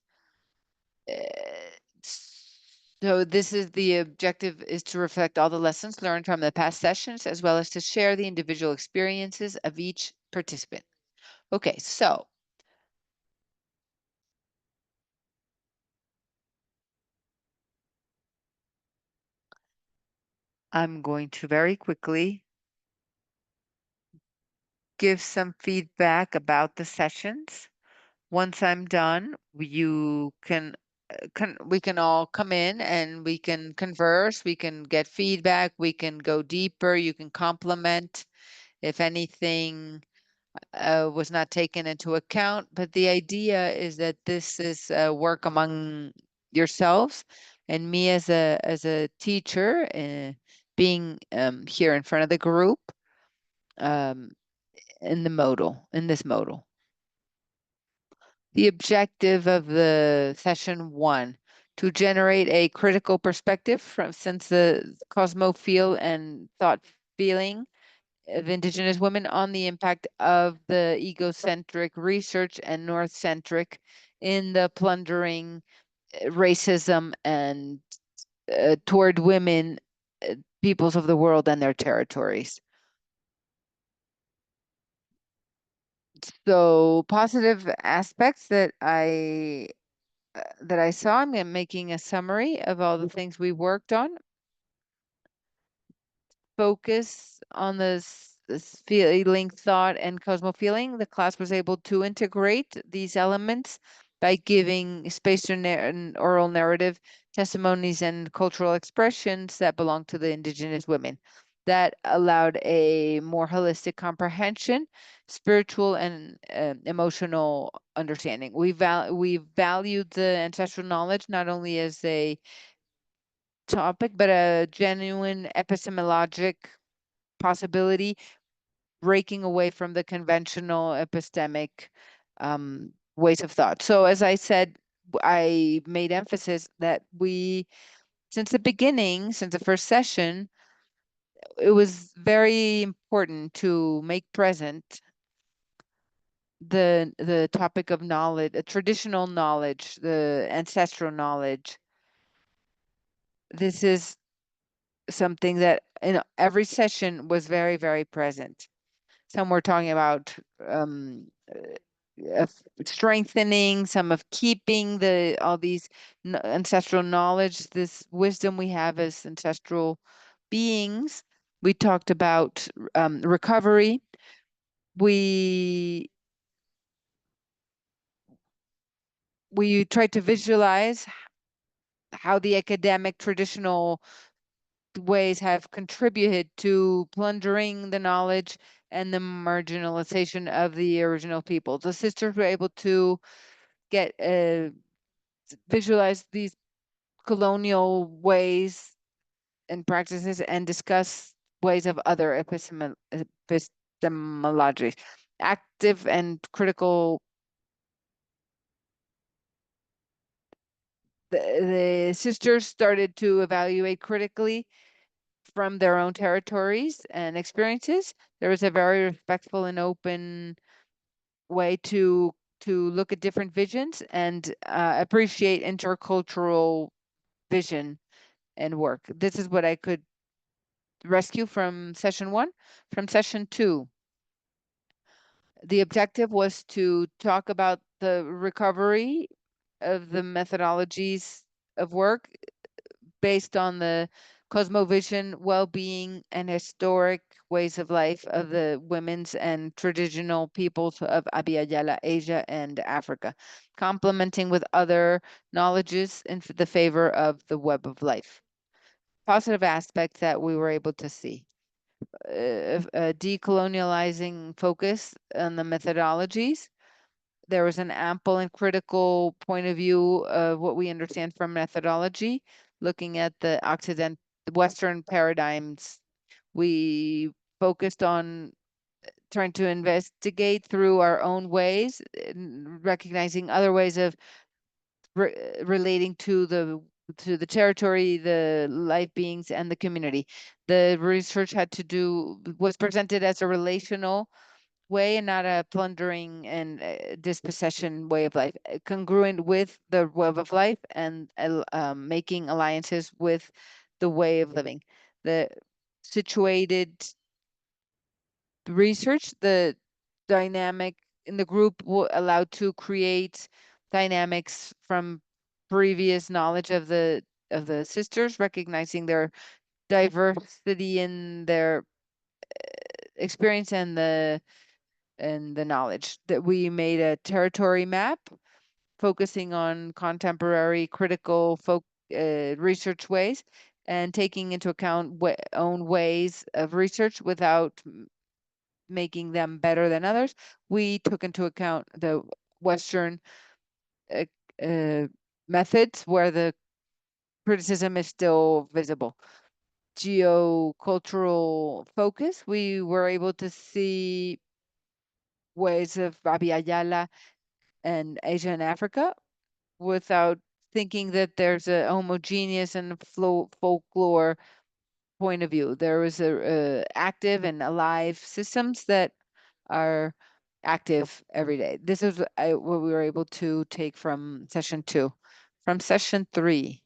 Speaker 1: So this is the objective is to reflect all the lessons learned from the past sessions, as well as to share the individual experiences of each participant. Okay, so I'm going to very quickly give some feedback about the sessions. Once I'm done, you can we can all come in and we can converse, we can get feedback, we can go deeper, you can complement if anything was not taken into account. But the idea is that this is work among yourselves and me as a teacher, being here in front of the group in this modal. The objective of the session 1, to generate a critical perspective since the cosmo-feel and thought feeling of Indigenous women on the impact of the egocentric research and North-centric in the plundering racism and toward women, peoples of the world and their territories. So positive aspects that I that I saw. I'm making a summary of all the things we worked on. Focus on this feeling, thought, and cosmo feeling. The class was able to integrate these elements by giving space to oral narrative, testimonies, and cultural expressions that belong to the Indigenous women. That allowed a more holistic comprehension, spiritual and emotional understanding. We valued the ancestral knowledge not only as a topic, but a genuine epistemologic possibility, breaking away from the conventional epistemic ways of thought. So as I said, I made emphasis that since the beginning, since the first session, it was very important to make present the topic of knowledge, traditional knowledge, the ancestral knowledge. This is something that in every session was very, very present. Some were talking about strengthening, some of keeping all these ancestral knowledge, this wisdom we have as ancestral beings. We talked about recovery. We tried to visualize how the academic traditional ways have contributed to plundering the knowledge and the marginalization of the original people. The sisters were able to get visualize these colonial ways and practices and discuss ways of other epistemologies. Active and critical. The sisters started to evaluate critically from their own territories and experiences. There was a very respectful and open way to look at different visions and appreciate intercultural vision and work. This is what I could rescue from session 1. From session 2, the objective was to talk about the recovery of the methodologies of work based on the cosmovision, well-being, and historic ways of life of the women's and traditional peoples of Abya Yala, Asia, and Africa, complementing with other knowledges in the favor of the web of life. Positive aspects that we were able to see. A decolonializing focus on the methodologies. There was an ample and critical point of view of what we understand from methodology, looking at the Western paradigms. We focused on trying to investigate through our own ways, recognizing other ways of relating to the territory, the life beings, and the community. The research was presented as a relational way and not a plundering and dispossession way of life, congruent with the web of life and making alliances with the way of living. The situated research, the dynamic in the group allowed to create dynamics from previous knowledge of the sisters, recognizing their diversity in their experience and the knowledge. That we made a territory map focusing on contemporary critical research ways and taking into account own ways of research without making them better than others. We took into account the Western methods where the criticism is still visible. Geocultural focus, we were able to see ways of Abya Yala and Asia and Africa without thinking that there's a homogeneous and folklore point of view. There was a active and alive systems that are active every day. This is what we were able to take from session 2. From session 3,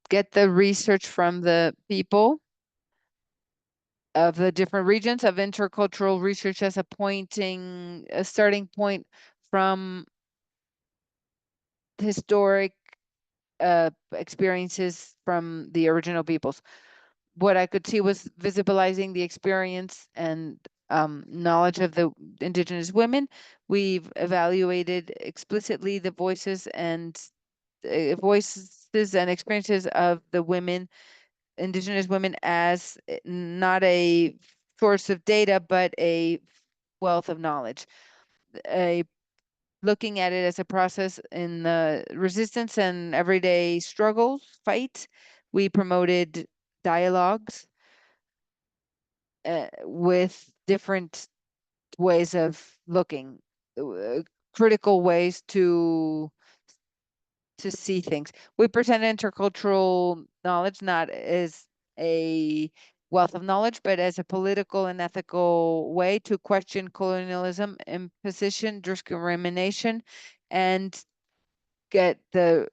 Speaker 1: get the research from the people of the different regions of intercultural research as a starting point from historic experiences from the original peoples. What I could see was visibilizing the experience and knowledge of the Indigenous women. We've evaluated explicitly the voices and experiences of the women, Indigenous women, as not a source of data, but a wealth of knowledge. Looking at it as a process in the resistance and everyday struggles, fights. We promoted dialogues with different ways of looking, critical ways to see things. We present intercultural knowledge not as a wealth of knowledge, but as a political and ethical way to question colonialism, imposition, discrimination, and get the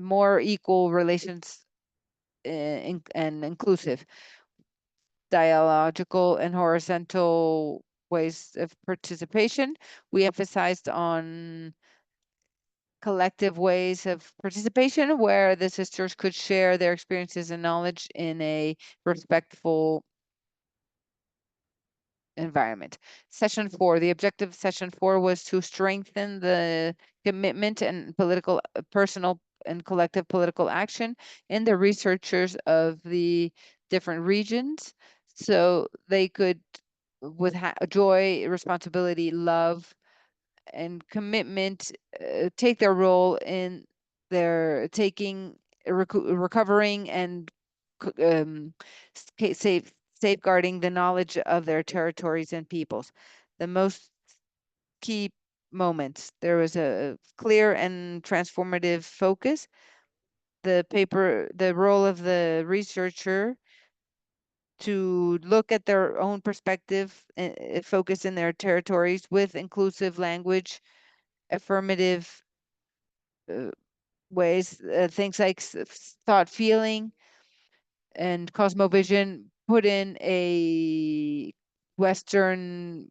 Speaker 1: more equal relations and inclusive, dialogical and horizontal ways of participation. We emphasized on collective ways of participation where the sisters could share their experiences and knowledge in a respectful environment. Session 4, the objective of session 4 was to strengthen the commitment and personal and collective political action in the researchers of the different regions, so they could, with joy, responsibility, love, and commitment, take their role in their recovering and safeguarding the knowledge of their territories and peoples. The most key moments, there was a clear and transformative focus. The role of the researcher to look at their own perspective, focus in their territories with inclusive language, affirmative ways, things like thought, feeling, and cosmovision, put in a Western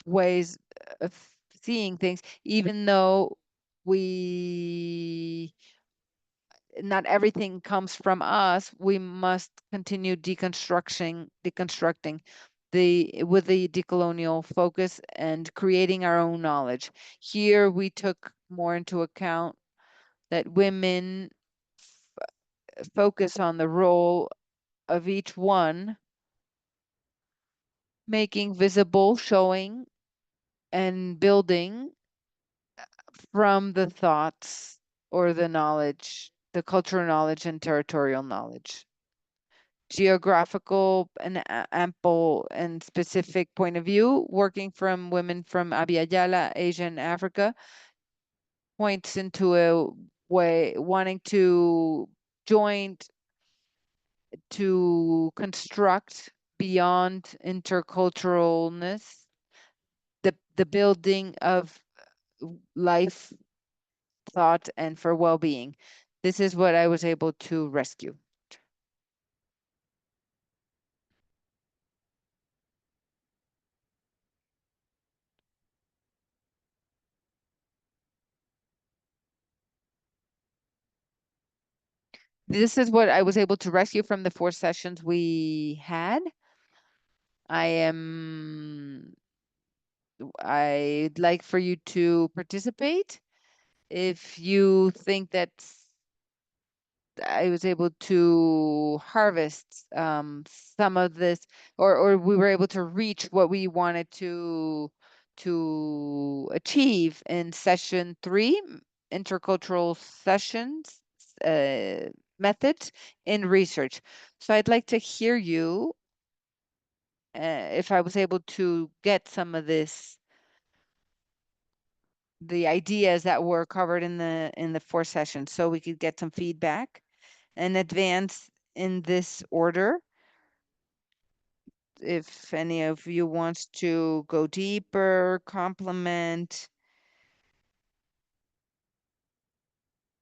Speaker 1: ways of seeing things, even though not everything comes from us, we must continue deconstructing with the decolonial focus and creating our own knowledge. Here we took more into account that women focus on the role of each one, making visible, showing, and building from the thoughts or the knowledge, the cultural knowledge and territorial knowledge. Geographical and ample and specific point of view, working from women from Abya Yala, Asia and Africa, points into a way wanting to join to construct beyond interculturalness, the building of life, thought, and for well-being. This is what I was able to rescue. This is what I was able to rescue from the 4 sessions we had. I'd like for you to participate. If you think that I was able to harvest some of this, or we were able to reach what we wanted to achieve in session 3, intercultural sessions, methods in research. So I'd like to hear you if I was able to get some of the ideas that were covered in the 4 sessions, so we could get some feedback and advance in this order. If any of you wants to go deeper, complement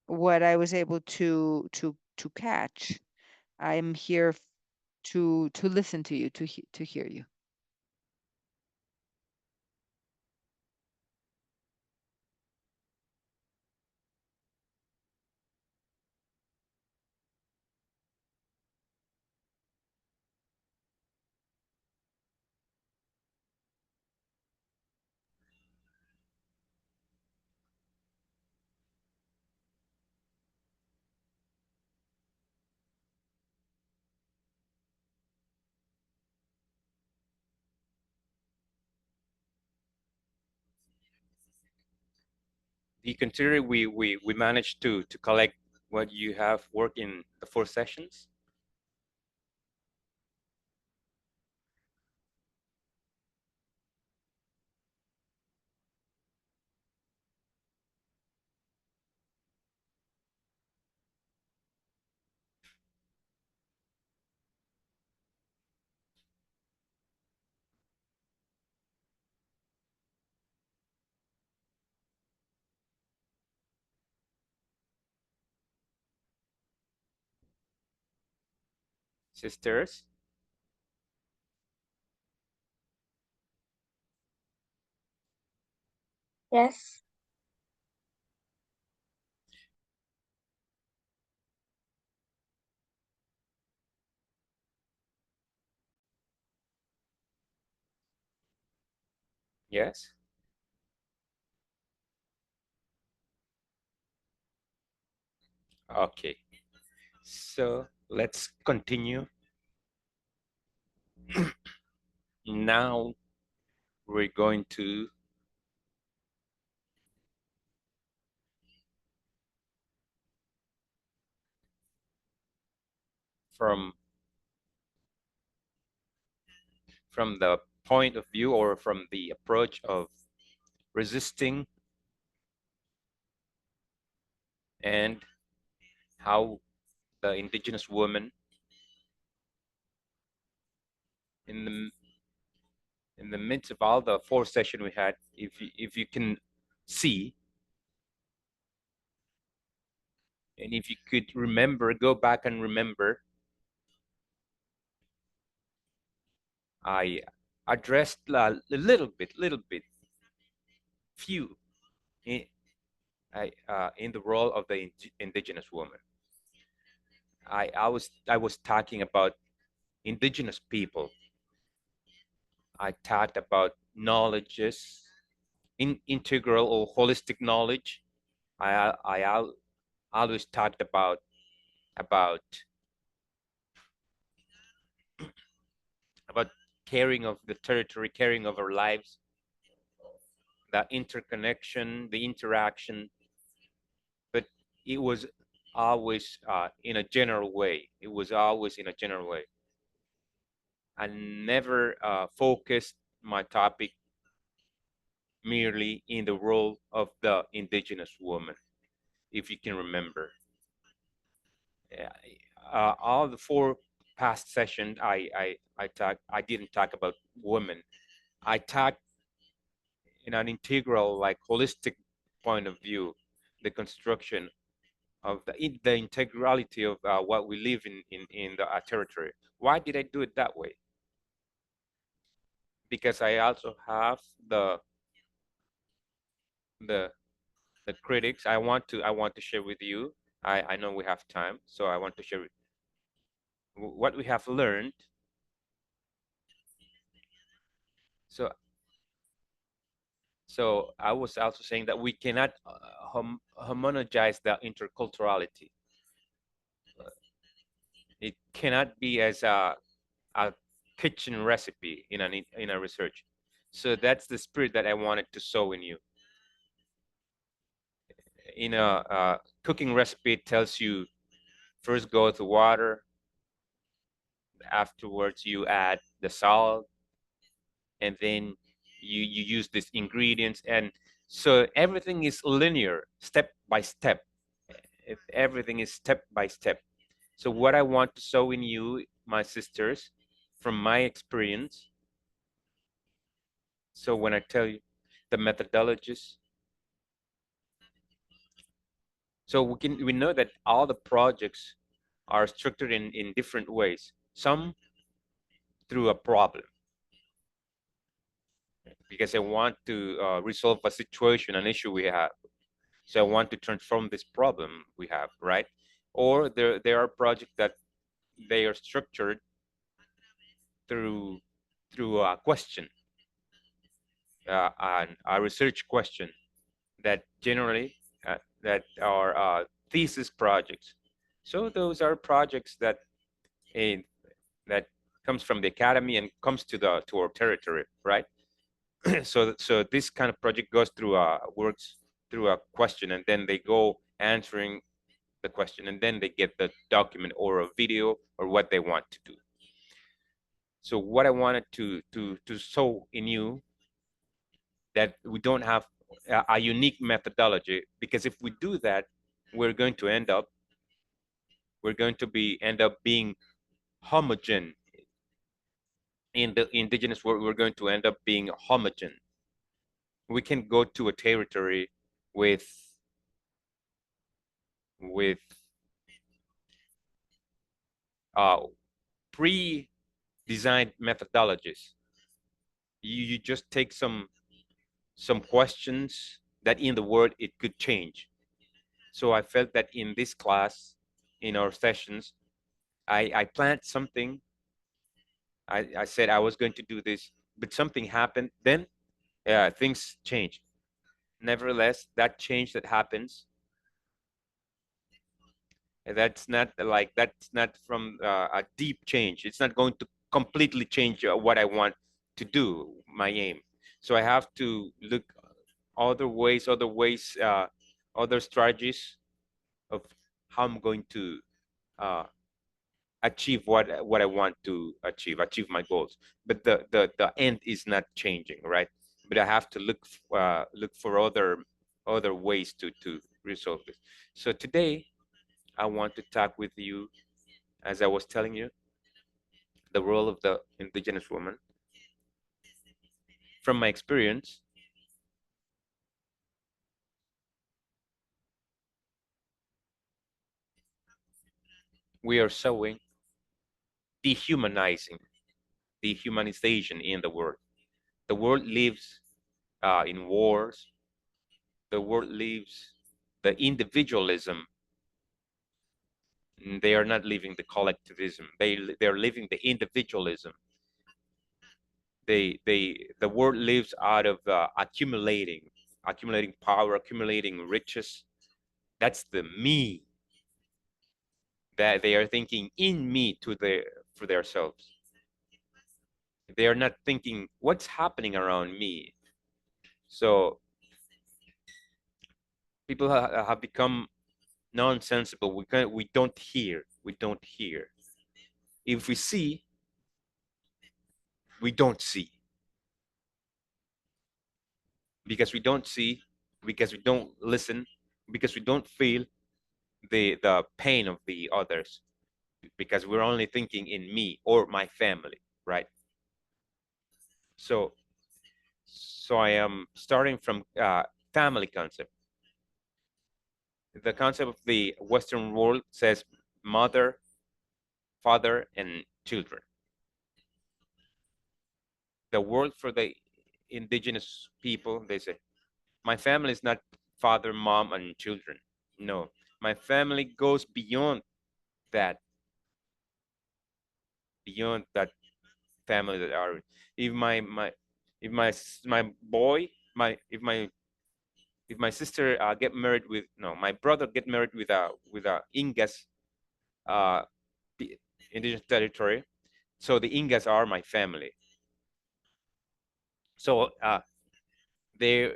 Speaker 1: what I was able to catch, I'm here to listen to you, to hear you.
Speaker 2: Do you consider we managed to collect what you have worked in the 4 sessions? Sisters?
Speaker 11: Yes.
Speaker 2: Yes. Okay. So let's continue. Now we're going to from the point of view or from the approach of resisting and how the indigenous woman in the midst of all the 4 sessions we had, if you can see and if you could remember, go back and remember, I addressed a little bit, few in the role of the indigenous woman. I was talking about indigenous people. I talked about knowledges, integral or holistic knowledge. I always talked about caring of the territory, caring of our lives, the interconnection, the interaction, but it was always in a general way. It was always in a general way. I never focused my topic merely in the role of the indigenous woman, if you can remember. All the 4 past sessions, I didn't talk about women. I talked in an integral, like holistic point of view, the construction of the integrality of what we live in the territory. Why did I do it that way? Because I also have the critics. I want to share with you. I know we have time, so I want to share what we have learned. So I was also saying that we cannot homogenize the interculturality. It cannot be as a kitchen recipe in a research. So that's the spirit that I wanted to sow in you. In a cooking recipe, it tells you first go to water, afterwards you add the salt, and then you use these ingredients, and so everything is linear, step by step. Everything is step by step. So what I want to sow in you, my sisters, from my experience, so when I tell you the methodologies, so we know that all the projects are structured in different ways. Some through a problem, because I want to resolve a situation, an issue we have. So I want to transform this problem we have, right? Or there are projects that they are structured through a question, and a research question that generally that are thesis projects. So those are projects that that comes from the academy and comes to our territory, right? So this kind of project goes through works through a question, and then they go answering the question, and then they get the document or a video or what they want to do. So what I wanted to show in you, that we don't have a unique methodology, because if we do that, we're going to end up being homogen. In the indigenous world, we're going to end up being homogen. We can go to a territory with pre-designed methodologies. You just take some questions that in the world it could change. So I felt that in this class, in our sessions, I planned something. I said I was going to do this, but something happened. Then things changed. Nevertheless, that change that happens, that's not from a deep change. It's not going to completely change what I want to do, my aim. So I have to look other ways, other strategies of how I'm going to achieve what I want to achieve my goals. But the end is not changing, right? But I have to look for other ways to resolve this. So today I want to talk with you, as I was telling you, the role of the indigenous woman. From my experience, we are showing dehumanization in the world. The world lives in wars. The world lives the individualism. They are not living the collectivism. They're living the individualism. The world lives out of accumulating power, accumulating riches. That's the me, that they are thinking in me for themselves. They are not thinking what's happening around me. So people have become nonsensical. We don't hear. If we see, we don't see. Because we don't see, because we don't listen, because we don't feel the pain of the others, because we're only thinking in me or my family, right? So I am starting from family concept. The concept of the Western world says mother, father, and children. The world for the indigenous people, they say, my family is not father, mom, and children. No, my family goes beyond that family that are. If my boy, if my sister get married with, no, my brother get married with a Ingas indigenous territory, so the Ingas are my family. So they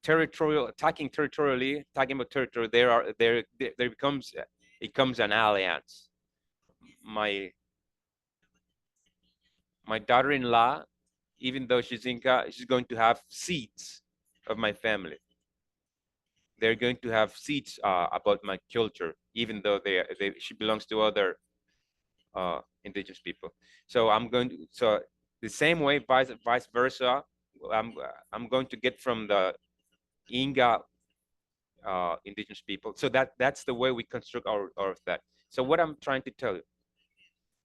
Speaker 2: talking about territory, there becomes an alliance. My daughter-in-law, even though she's Inca, she's going to have seeds of my family. They're going to have seeds about my culture, even though she belongs to other indigenous people. So so the same way, vice versa, I'm going to get from the Inga indigenous people. So that's the way we construct our that. So what I'm trying to tell you,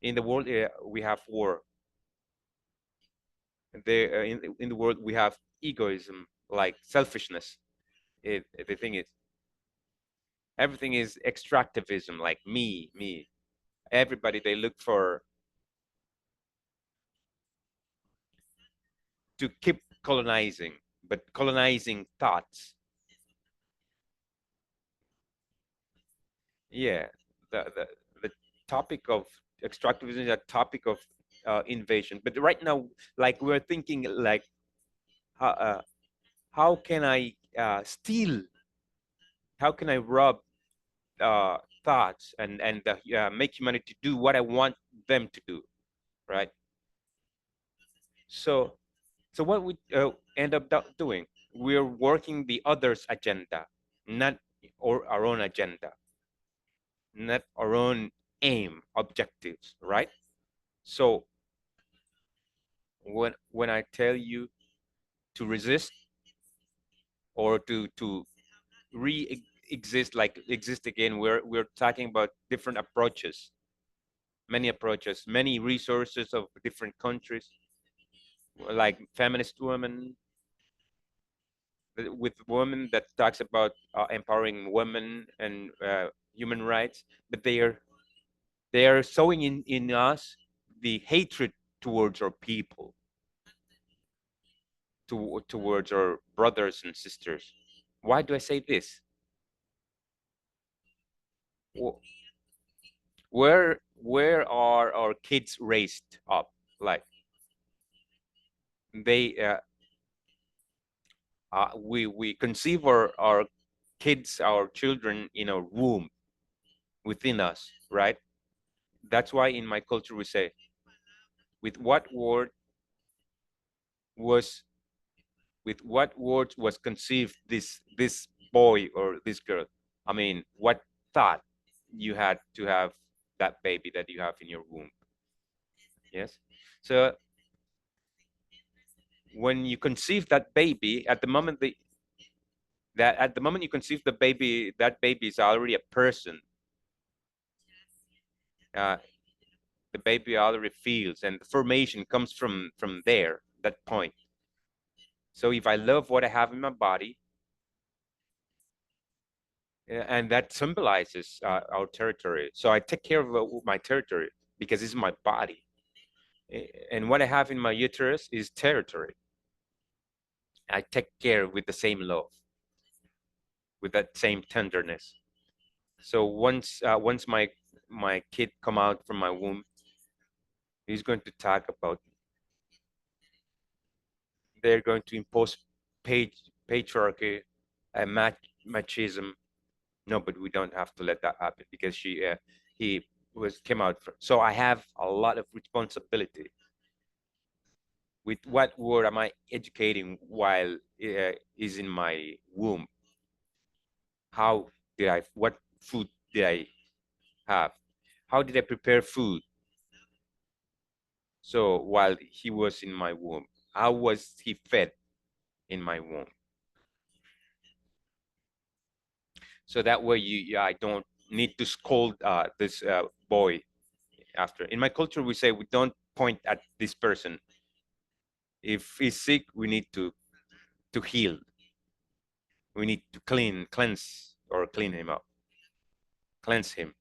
Speaker 2: in the world we have war. in the world we have egoism, like selfishness. The thing is, everything is extractivism, like me. Everybody, they look for to keep colonizing, but colonizing thoughts. Yeah, the topic of extractivism is a topic of invasion. But right now, like we're thinking, like how can I steal? How can I rob thoughts and make humanity do what I want them to do, right? So what we end up doing, we're working the other's agenda, not our own agenda, not our own aim, objectives, right? So when I tell you to resist or to re-exist, like exist again, we're talking about different approaches, many resources of different countries, like feminist women, with women that talks about empowering women and human rights, but they are sowing in us the hatred towards our people, towards our brothers and sisters. Why do I say this? Where are our kids raised up? Like they we conceive our kids, our children in a womb within us, right? That's why in my culture we say, with what word was conceived this boy or this girl? I mean, what thought you had to have that baby that you have in your womb? Yes. So when you conceive that baby, at the moment you conceive the baby, that baby is already a person. The baby already feels, and the formation comes from there, that point. So if I love what I have in my body, and that symbolizes our territory, so I take care of my territory because it's my body, and what I have in my uterus is territory. I take care with the same love, with that same tenderness. So once my kid come out from my womb, he's going to talk about, they're going to impose patriarchy and machism. No, but we don't have to let that happen, because he came out from, so I have a lot of responsibility. With what word am I educating while is in my womb? How did I, what food did I have? How did I prepare food? So while he was in my womb, how was he fed in my womb? So that way I don't need to scold this boy after. In my culture, we say we don't point at this person. If he's sick, we need to heal. We need to cleanse him up, cleanse him.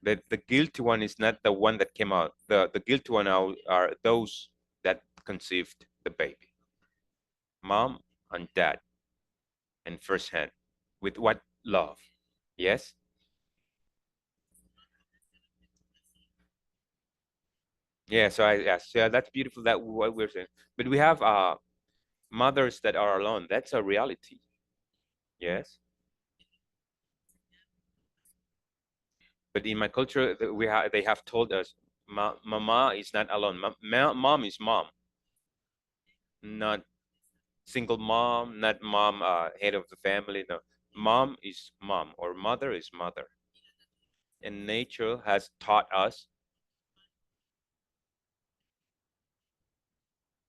Speaker 2: The guilty one is not the one that came out. The guilty one are those that conceived the baby, mom and dad, and first hand. With what love? Yes. Yeah. So that's beautiful. That what we're saying. But we have mothers that are alone. That's a reality. Yes. But in my culture, they have told us, mama is not alone. Mom is mom, not single mom, not mom head of the family. No, mom is mom, or mother is mother. And nature has taught us.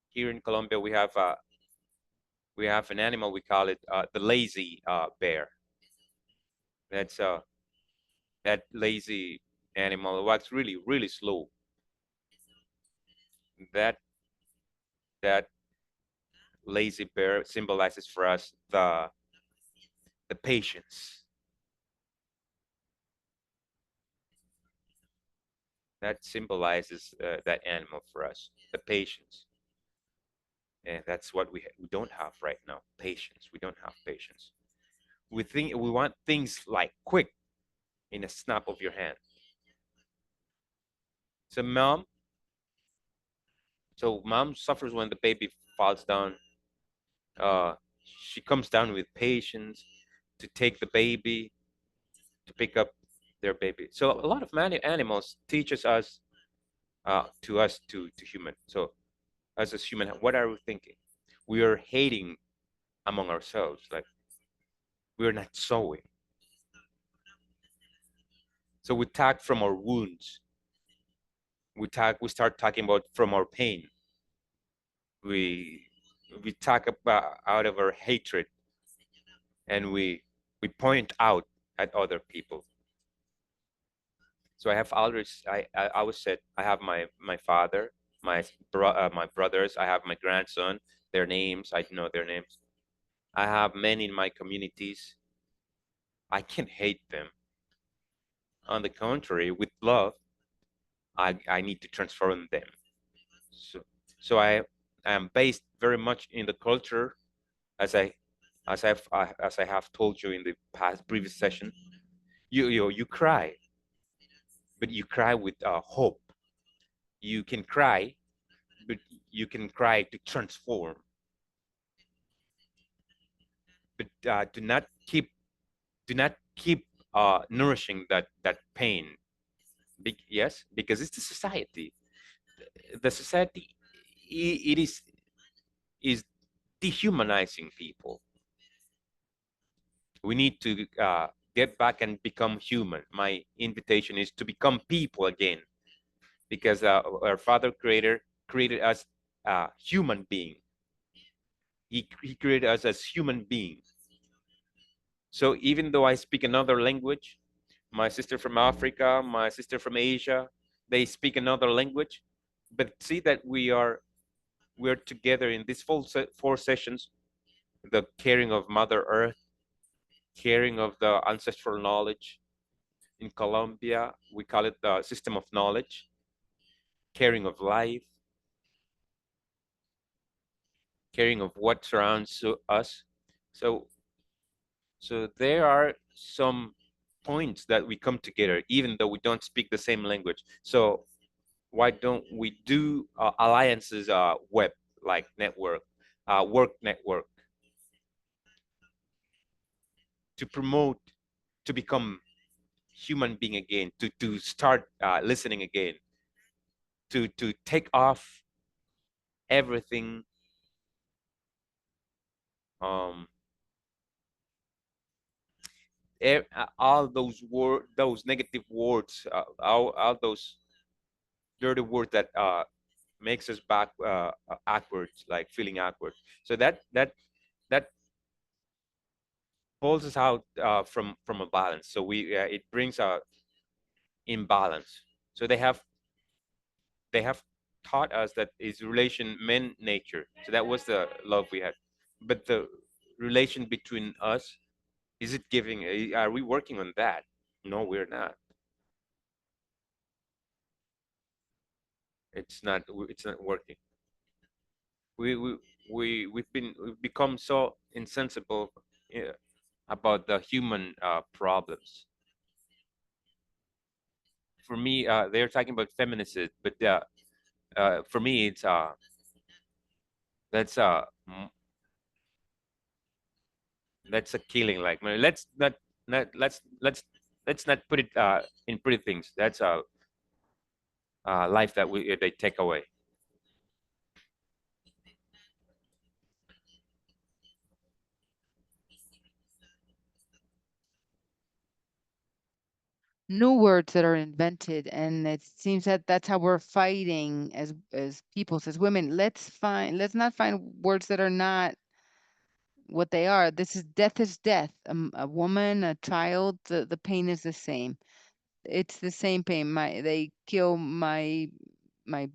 Speaker 2: Here in Colombia, we have an animal, we call it the lazy bear. That's that lazy animal walks really, really slow. That That lazy bear symbolizes for us the patience. That symbolizes that animal for us, the patience. And that's what we don't have right now, patience. We don't have patience. We want things like quick, in a snap of your hand. So mom suffers when the baby falls down. She comes down with patience to take the baby, to pick up their baby. So a lot of animals teaches us to human. So as a human, what are we thinking? We are hating among ourselves, like we are not sewing. So we talk from our wounds. We start talking about from our pain. We talk about out of our hatred, and we point out at other people. So I have always I always said I have my father, my brothers, I have my grandson, their names, I know their names. I have many in my communities. I can't hate them. On the contrary, with love, I need to transform them. So I am based very much in the culture, as I have told you in the previous session. You cry, but you cry with hope. You can cry, but you can cry to transform. But do not keep nourishing that pain. Yes, because it's the society. The society, it is dehumanizing people. We need to get back and become human. My invitation is to become people again, because our Father Creator created us human being. He created us as human beings. So even though I speak another language, my sister from Africa, my sister from Asia, they speak another language, but see that we're together in these 4 sessions. The caring of Mother Earth, caring of the ancestral knowledge. In Colombia, we call it the system of knowledge, caring of life, caring of what surrounds us. So there are some points that we come together, even though we don't speak the same language. So why don't we do alliances, web like network, work network, to promote, to become human being again, to start listening again, to take off everything, all those negative words, all those dirty words that makes us backwards, like feeling awkward. So that pulls us out from a balance. So it brings out imbalance. So they have taught us that is relation men nature. So that was the love we had. But the relation between us, is it giving? Are we working on that? No, we're not. It's not working. We've become so insensible about the human problems. For me, they're talking about feminicide, but for me, it's that's a killing. Like, let's not put it in pretty things. That's a life that they take away.
Speaker 1: New words that are invented, and it seems that that's how we're fighting as peoples, as women. Let's not find words that are not what they are. This is death is death. A woman, a child, the pain is the same. It's the same pain. They kill my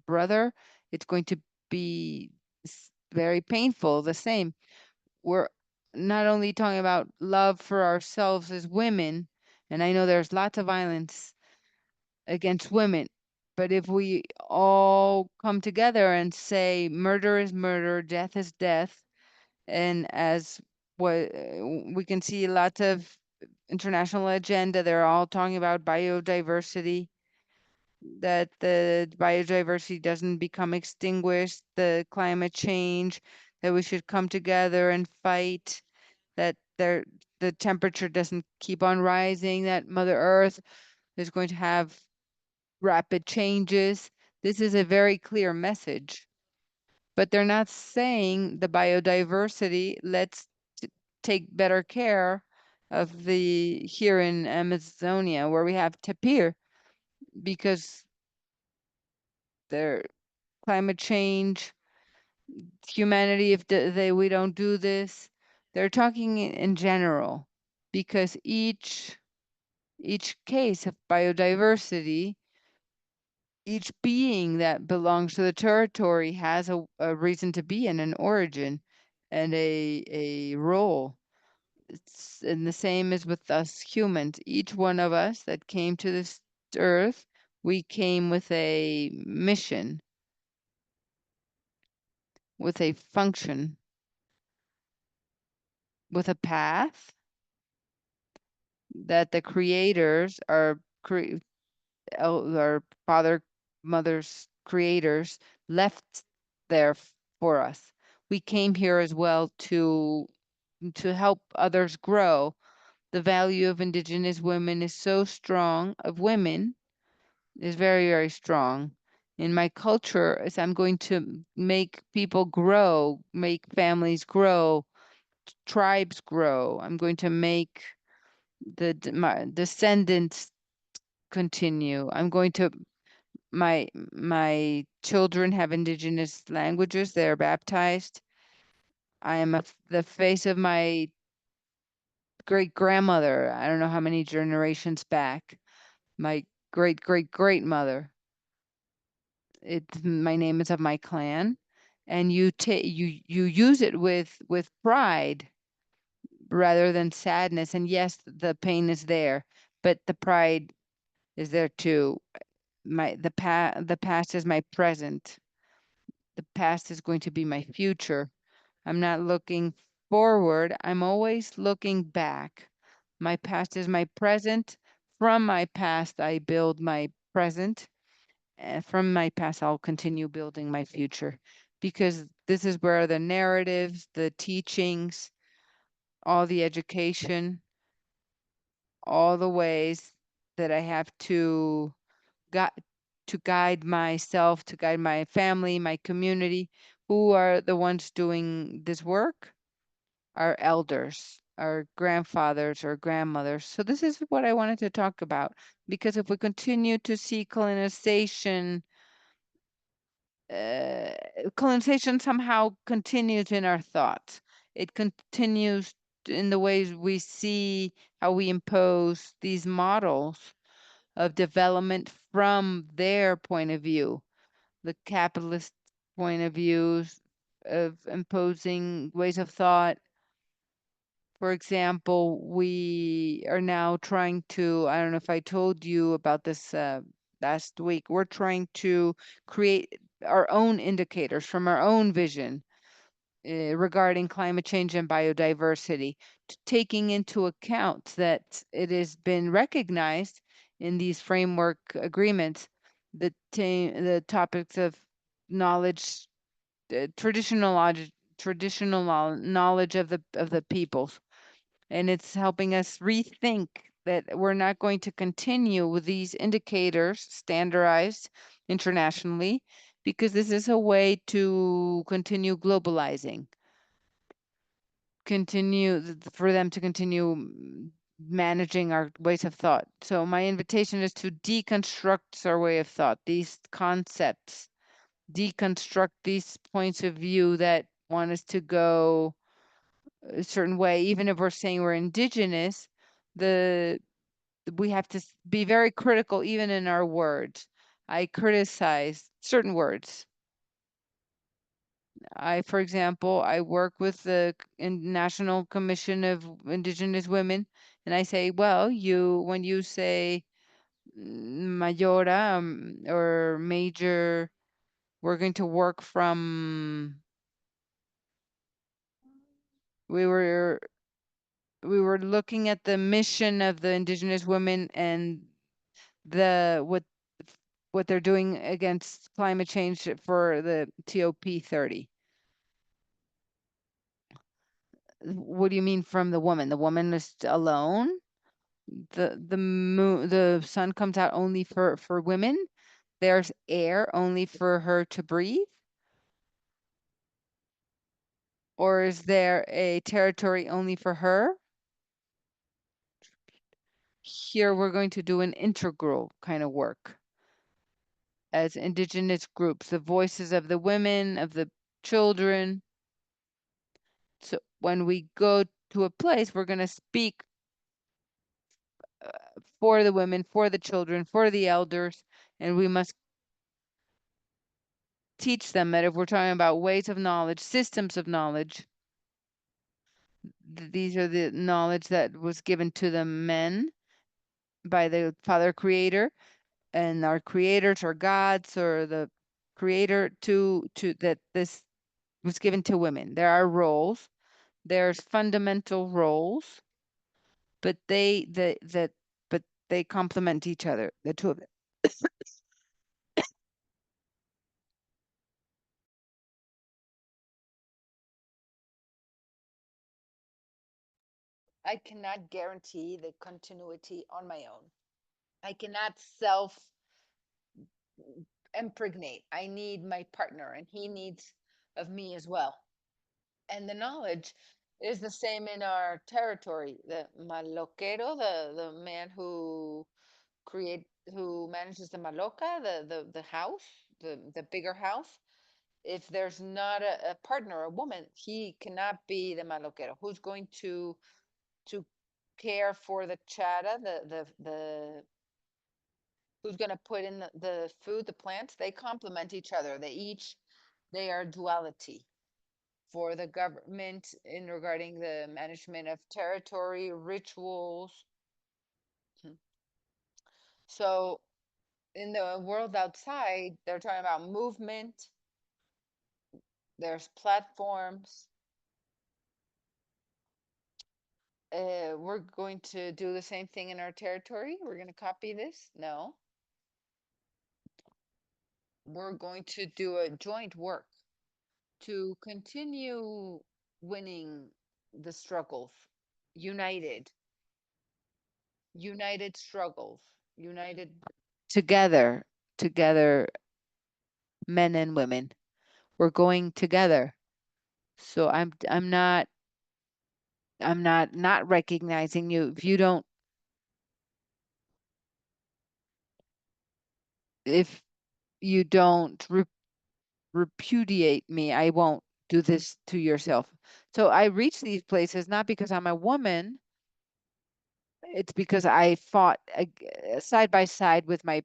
Speaker 1: brother. It's going to be very painful. The same. We're not only talking about love for ourselves as women, and I know there's lots of violence against women, but if we all come together and say murder is murder, death is death, and as what we can see lots of international agenda, they're all talking about biodiversity, that the biodiversity doesn't become extinguished, the climate change, that we should come together and fight, that the temperature doesn't keep on rising, that Mother Earth is going to have rapid changes. This is a very clear message, but they're not saying the biodiversity, let's take better care of the here in Amazonia where we have tapir, because their climate change, humanity, if we don't do this, they're talking in general, because each case of biodiversity, each being that belongs to the territory has a reason to be and an origin and a role. And the same is with us humans. Each one of us that came to this earth, we came with a mission, with a function, with a path that the creators, our father, mothers, creators left there for us. We came here as well to help others grow. The value of Indigenous women is so strong, of women is very, very strong. In my culture, as I'm going to make people grow, make families grow, tribes grow. I'm going to make my descendants continue. I'm going to my children have Indigenous languages. They're baptized. I am the face of my great grandmother. I don't know how many generations back. My great great great mother. My name is of my clan, and you use it with pride rather than sadness. And yes, the pain is there, but the pride is there too. The past is my present. The past is going to be my future. I'm not looking forward. I'm always looking back. My past is my present. From my past, I build my present. And from my past, I'll continue building my future, because this is where the narratives, the teachings, all the education, all the ways that I have to guide myself, to guide my family, my community, who are the ones doing this work, our elders, our grandfathers or grandmothers. So this is what I wanted to talk about, because if we continue to see colonization somehow continues in our thoughts. It continues in the ways we see how we impose these models of development from their point of view, the capitalist point of views of imposing ways of thought. For example, we are now trying to, I don't know if I told you about this last week, we're trying to create our own indicators from our own vision regarding climate change and biodiversity, taking into account that it has been recognized in these framework agreements, the topics of knowledge, traditional knowledge of the peoples. And it's helping us rethink that we're not going to continue with these indicators standardized internationally, because this is a way to continue globalizing, for them to continue managing our ways of thought. So my invitation is to deconstruct our way of thought, these concepts, deconstruct these points of view that want us to go a certain way. Even if we're saying we're indigenous, we have to be very critical even in our words. I criticize certain words. for example, I work with the National Commission of Indigenous Women, and I say, well, when you say mayora or major, we're going to work from, we were looking at the mission of the Indigenous women and what they're doing against climate change for the TOP 30. What do you mean from the woman? The woman is alone? The sun comes out only for women? There's air only for her to breathe? Or is there a territory only for her? Here we're going to do an integral kind of work as Indigenous groups, the voices of the women, of the children. So when we go to a place, we're going to speak for the women, for the children, for the elders, and we must teach them that if we're talking about ways of knowledge, systems of knowledge, these are the knowledge that was given to the men by the Father Creator, and our creators or gods or the creator to that this was given to women. There are roles. There's fundamental roles, but they complement each other, the two of them. I cannot guarantee the continuity on my own. I cannot self impregnate. I need my partner and he needs of me as well. And the knowledge is the same in our territory. The maloquero, the man who manages the maloca, the house, the bigger house. If there's not a partner, a woman, he cannot be the maloquero. Who's going to care for the chara, the who's going to put in the food, the plants? They complement each other. They are duality. For the government in regarding the management of territory, rituals. So in the world outside, they're talking about movement. There's platforms. We're going to do the same thing in our territory. We're going to copy this? No. We're going to do a joint work to continue winning the struggles, united struggles, united together, men and women. We're going together. So I'm not recognizing you. If you don't repudiate me, I won't do this to yourself. So I reach these places not because I'm a woman. It's because I fought side by side with my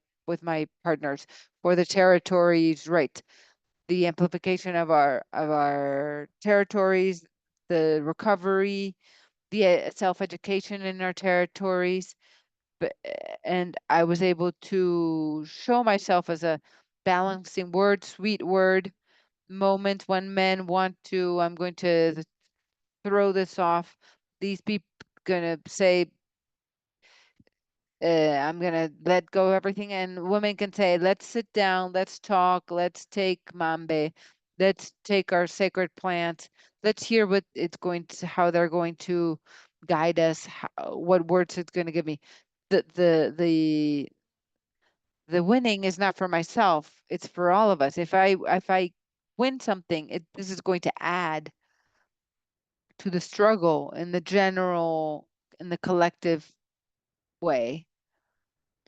Speaker 1: partners for the territories, right? The amplification of our territories, the recovery, the self-education in our territories. And I was able to show myself as a balancing word, sweet word moment when men want to, I'm going to throw this off. These people gonna say, I'm gonna let go of everything, and women can say, let's sit down, let's talk, let's take mambe, let's take our sacred plants, let's hear what it's going to, how they're going to guide us, what words it's going to give me. The winning is not for myself, it's for all of us. If I win something, this is going to add to the struggle in the general, in the collective way.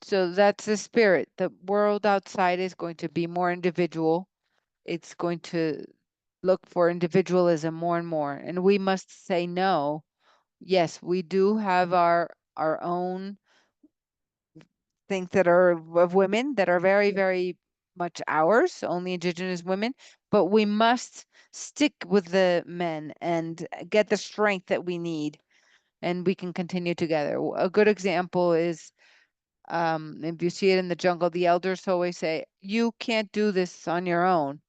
Speaker 1: So that's the spirit. The world outside is going to be more individual. It's going to look for individualism more and more. And we must say no. Yes, we do have our own things that are of women that are very, very much ours, only Indigenous women. but we must stick with the men and get the strength that we need, and we can continue together. A good example is, if you see it in the jungle, the elders always say, you can't do this on your own.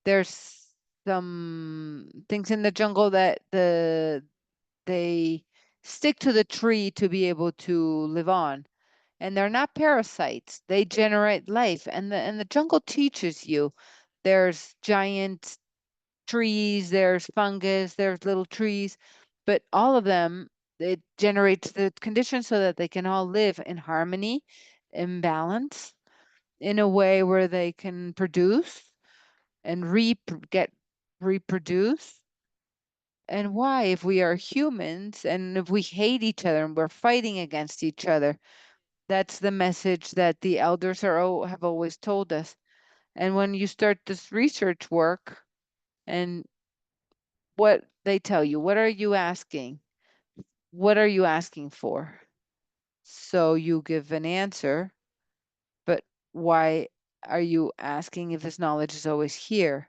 Speaker 1: There's some things in the jungle that they stick to the tree to be able to live on. And they're not parasites. They generate life. And the jungle teaches you. There's giant trees, there's fungus, there's little trees, but all of them, it generates the conditions so that they can all live in harmony, in balance, in a way where they can produce and reproduce. And why, if we are humans and if we hate each other and we're fighting against each other, that's the message that the elders have always told us. And when you start this research work, and what they tell you, what are you asking? What are you asking for? So you give an answer, but why are you asking if this knowledge is always here?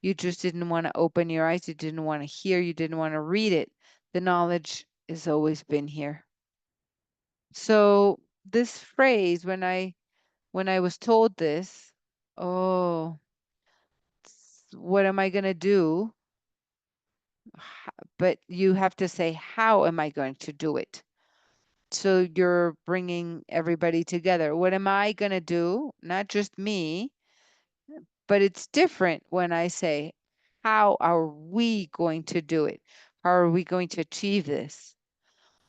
Speaker 1: You just didn't want to open your eyes. You didn't want to hear. You didn't want to read it. The knowledge has always been here. So this phrase, when I was told this, oh, what am I going to do? But you have to say, how am I going to do it? So you're bringing everybody together. What am I going to do? Not just me, but it's different when I say, how are we going to do it? How are we going to achieve this?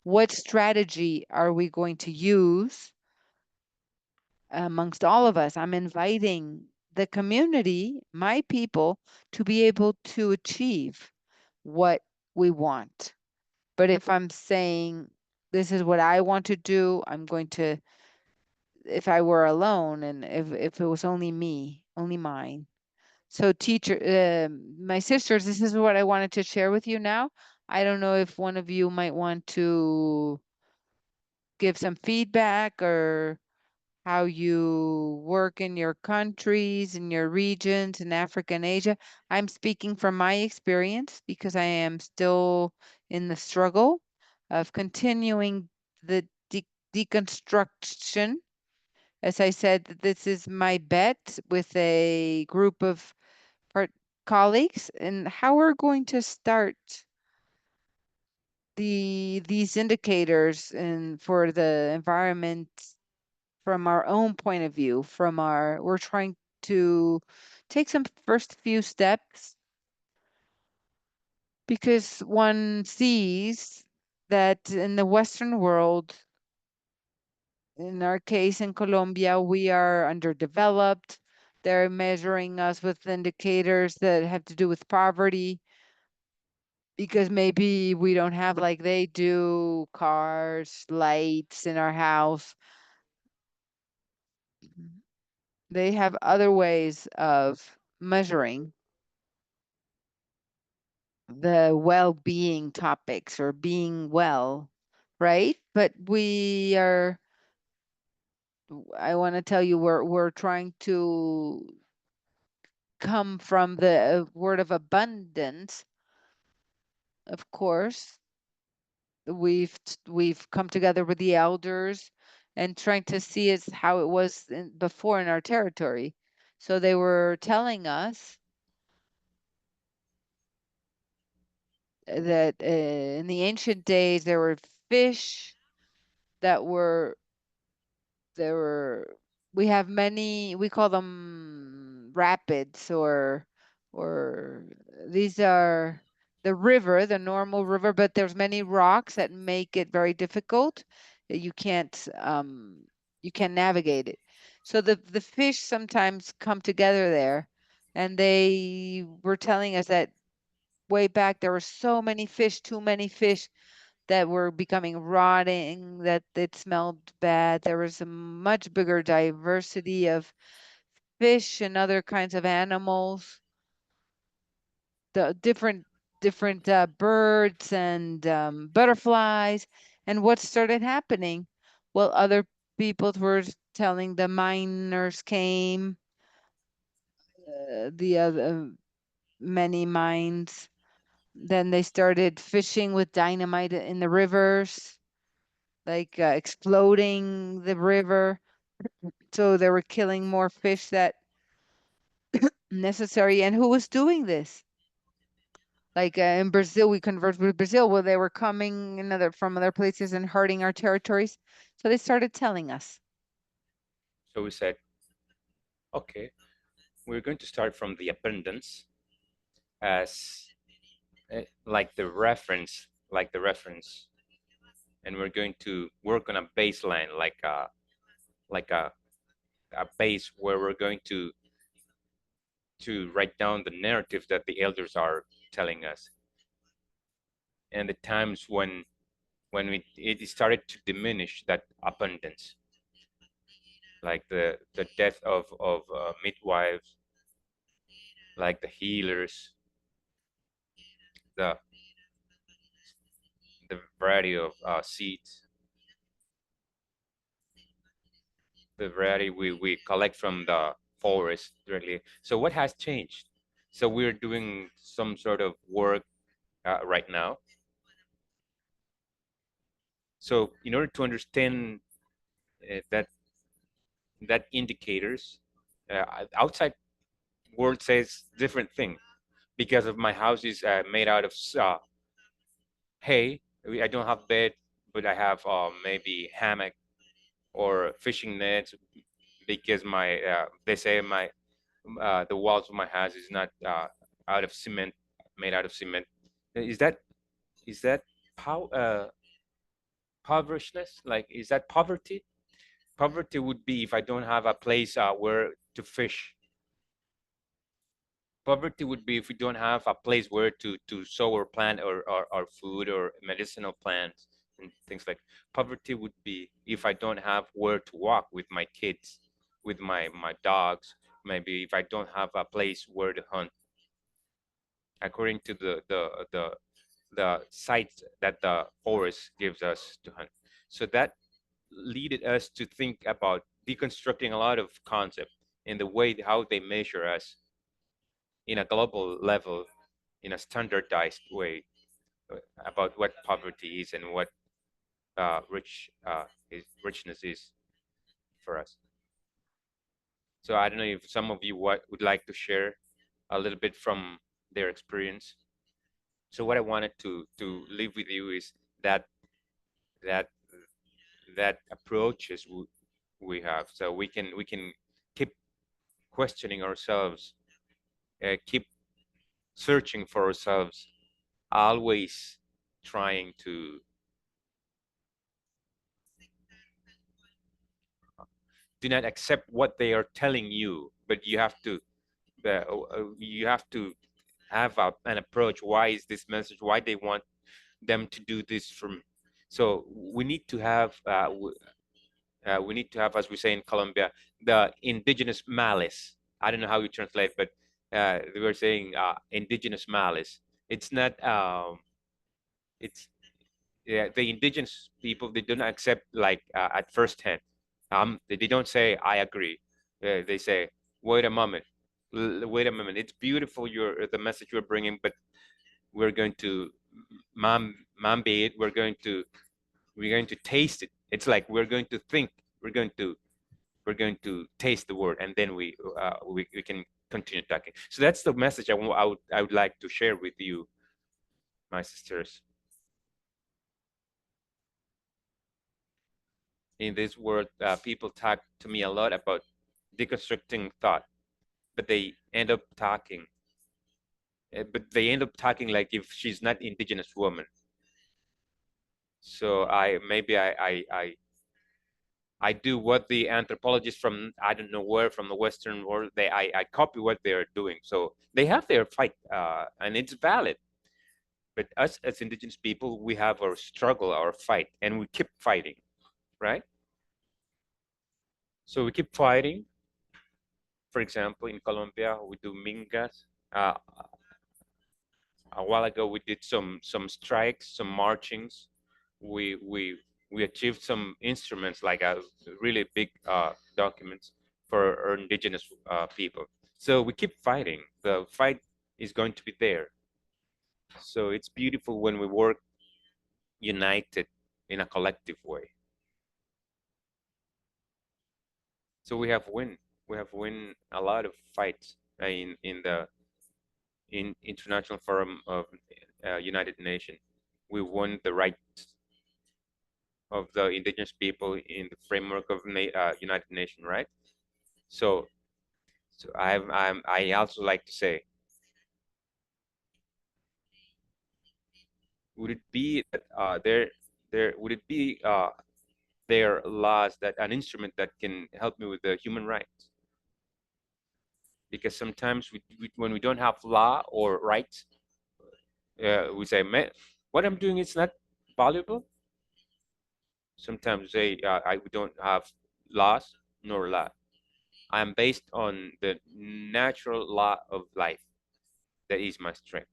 Speaker 1: What strategy are we going to use amongst all of us? I'm inviting the community, my people, to be able to achieve what we want. But if I'm saying, this is what I want to do, I'm going to, if I were alone and if it was only me, only mine. So my sisters, this is what I wanted to share with you now. I don't know if one of you might want to give some feedback or how you work in your countries, in your regions, in Africa and Asia. I'm speaking from my experience because I am still in the struggle of continuing the deconstruction. As I said, this is my bet with a group of colleagues, and how we're going to start these indicators and for the environment from our own point of view, we're trying to take some first few steps, because one sees that in the Western world, in our case in Colombia, we are underdeveloped. They're measuring us with indicators that have to do with poverty, because maybe we don't have, like they do, cars, lights in our house. They have other ways of measuring the well-being topics or being well, right? But I want to tell you, we're trying to come from the word of abundance. Of course, we've come together with the elders and trying to see how it was before in our territory. So they were telling us that in the ancient days there were fish that we have many, we call them rapids, or these are the river, the normal river, but there's many rocks that make it very difficult. You can't navigate it. So the fish sometimes come together there, and they were telling us that way back there were so many fish, too many fish, that were becoming rotting, that it smelled bad. There was a much bigger diversity of fish and other kinds of animals, the different birds and butterflies. And what started happening? Well, other people were telling, the miners came, the other many mines. Then they started fishing with dynamite in the rivers, like exploding the river. So they were killing more fish that necessary. And who was doing this? Like in Brazil, we conversed with Brazil, where they were coming from other places and hurting our territories. So they started telling us.
Speaker 2: So we said, okay, we're going to start from the abundance as like the reference, and we're going to work on a baseline, like a base where we're going to write down the narrative that the elders are telling us, and the times when it started to diminish that abundance, like the death of midwives, like the healers, the variety of seeds, the variety we collect from the forest directly. So what has changed? So we're doing some sort of work right now. So in order to understand that indicators, outside world says different thing. Because of my house is made out of hay. I don't have bed, but I have maybe hammock or fishing nets, because my they say my the walls of my house is not out of cement, made out of cement. Is that impoverishness? Like, is that poverty? Poverty would be if I don't have a place where to fish. Poverty would be if we don't have a place where to sow or plant or food or medicinal plants and things like. Poverty would be if I don't have where to walk with my kids, with my dogs. Maybe if I don't have a place where to hunt, according to the sites that the forest gives us to hunt. So that led us to think about deconstructing a lot of concepts in the way how they measure us in a global level, in a standardized way, about what poverty is and what richness is for us. So I don't know if some of you would like to share a little bit from their experience. So what I wanted to leave with you is that approaches we have, so we can keep questioning ourselves, keep searching for ourselves, always trying to do not accept what they are telling you, but you have to have an approach. Why is this message? Why they want them to do this from? So we need to have as we say in Colombia, the indigenous malice. I don't know how you translate, but they were saying indigenous malice. It's not it's the indigenous people, they don't accept like at first hand. They don't say I agree. They say wait a moment, wait a moment. It's beautiful the message you're bringing, but we're going to mambe it. We're going to taste it. It's like we're going to think. We're going to taste the word, and then we can continue talking. So that's the message I would like to share with you, my sisters. In this world, people talk to me a lot about deconstructing thought, but they end up talking. But they end up talking like if she's not indigenous woman. So I do what the anthropologists from I don't know where from the Western world, I copy what they're doing. So they have their fight, and it's valid. But us as indigenous people, we have our struggle, our fight, and we keep fighting, right? So we keep fighting. For example, in Colombia, we do mingas. A while ago, we did some strikes, some marchings. We achieved some instruments, like a really big documents for our indigenous people. So we keep fighting. The fight is going to be there. So it's beautiful when we work united in a collective way. So we have win a lot of fights in the International Forum of United Nations. We won the rights of the indigenous people in the framework of United Nations, right? So I also like to say, would it be that there would it be there laws that an instrument that can help me with the human rights? Because sometimes when we don't have law or rights, we say, man, what I'm doing is not valuable. Sometimes we say, we don't have laws nor law. I'm based on the natural law of life. That is my strength.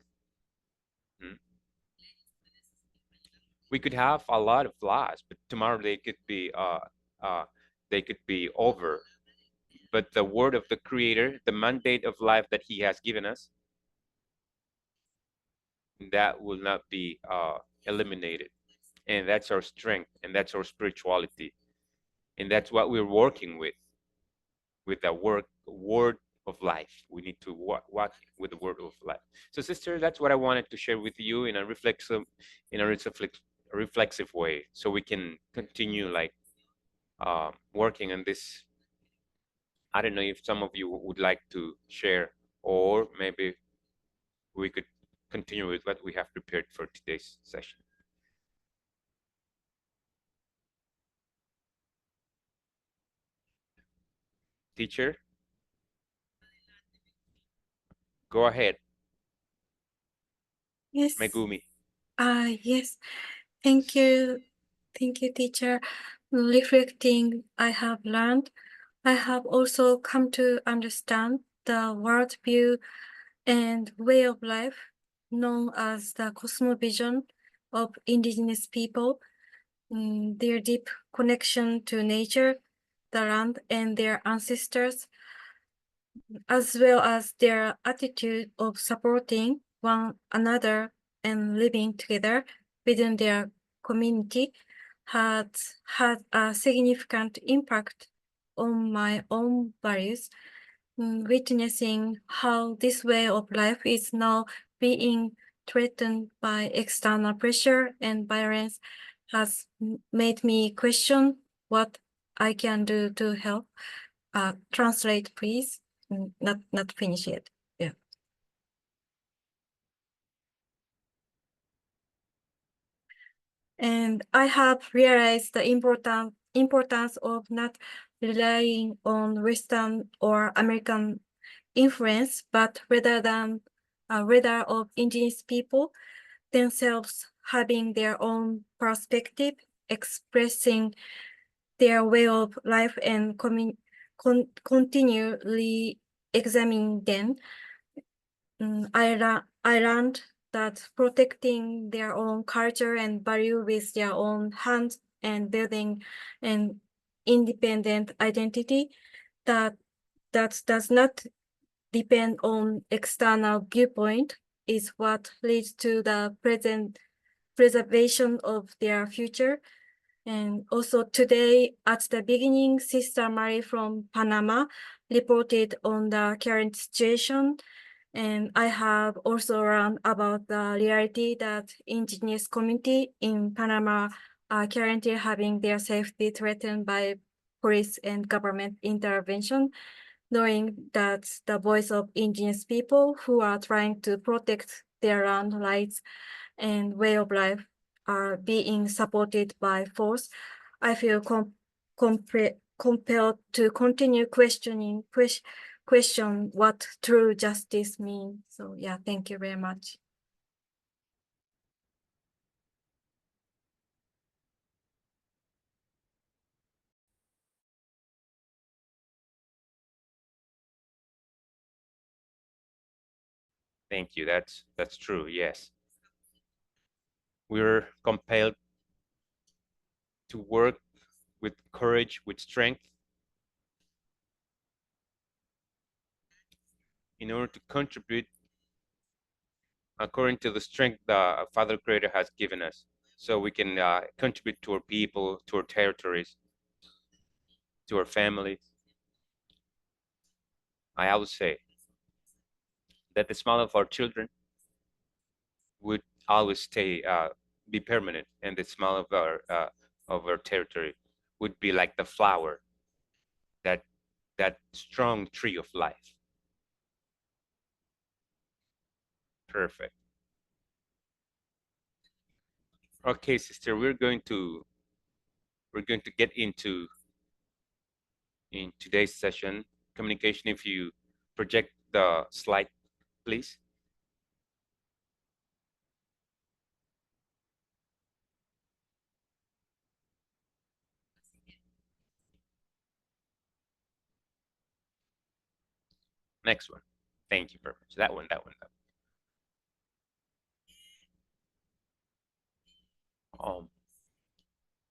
Speaker 2: We could have a lot of laws, but tomorrow they could be over. But the word of the Creator, the mandate of life that He has given us, that will not be eliminated. And that's our strength, and that's our spirituality, and that's what we're working with the word of life. We need to walk with the word of life. So, sister, that's what I wanted to share with you in a reflexive way, so we can continue like working on this. I don't know if some of you would like to share, or maybe we could continue with what we have prepared for today's session. Teacher, go ahead.
Speaker 8: Yes.
Speaker 2: Megumi.
Speaker 8: Yes. Thank you. Thank you, teacher. Reflecting, I have learned. I have also come to understand the worldview and way of life known as the cosmovision of indigenous people, their deep connection to nature, the land, and their ancestors, as well as their attitude of supporting one another and living together within their community had had a significant impact on my own values. Witnessing how this way of life is now being threatened by external pressure and violence has made me question what I can do to help. Translate, please. Not finish yet. Yeah. And I have realized the importance of not relying on Western or American influence, but rather of indigenous people themselves having their own perspective, expressing their way of life and continually examining them. I learned that protecting their own culture and value with their own hands and building an independent identity that does not depend on external viewpoint is what leads to the present preservation of their future. And also today at the beginning, Sister Mary from Panama reported on the current situation. And I have also learned about the reality that indigenous community in Panama are currently having their safety threatened by police and government intervention, knowing that the voice of indigenous people who are trying to protect their land rights and way of life are being supported by force. I feel compelled to continue question what true justice means. So yeah, thank you very much.
Speaker 2: Thank you. That's true. Yes. We're compelled to work with courage, with strength, in order to contribute according to the strength the Father Creator has given us, so we can contribute to our people, to our territories, to our families. I always say that the smile of our children would always stay, be permanent, and the smile of our territory would be like the flower, that strong tree of life. Perfect. Okay, sister, we're going to get into in today's session communication. If you project the slide, please. Next one. Thank you very much. That one.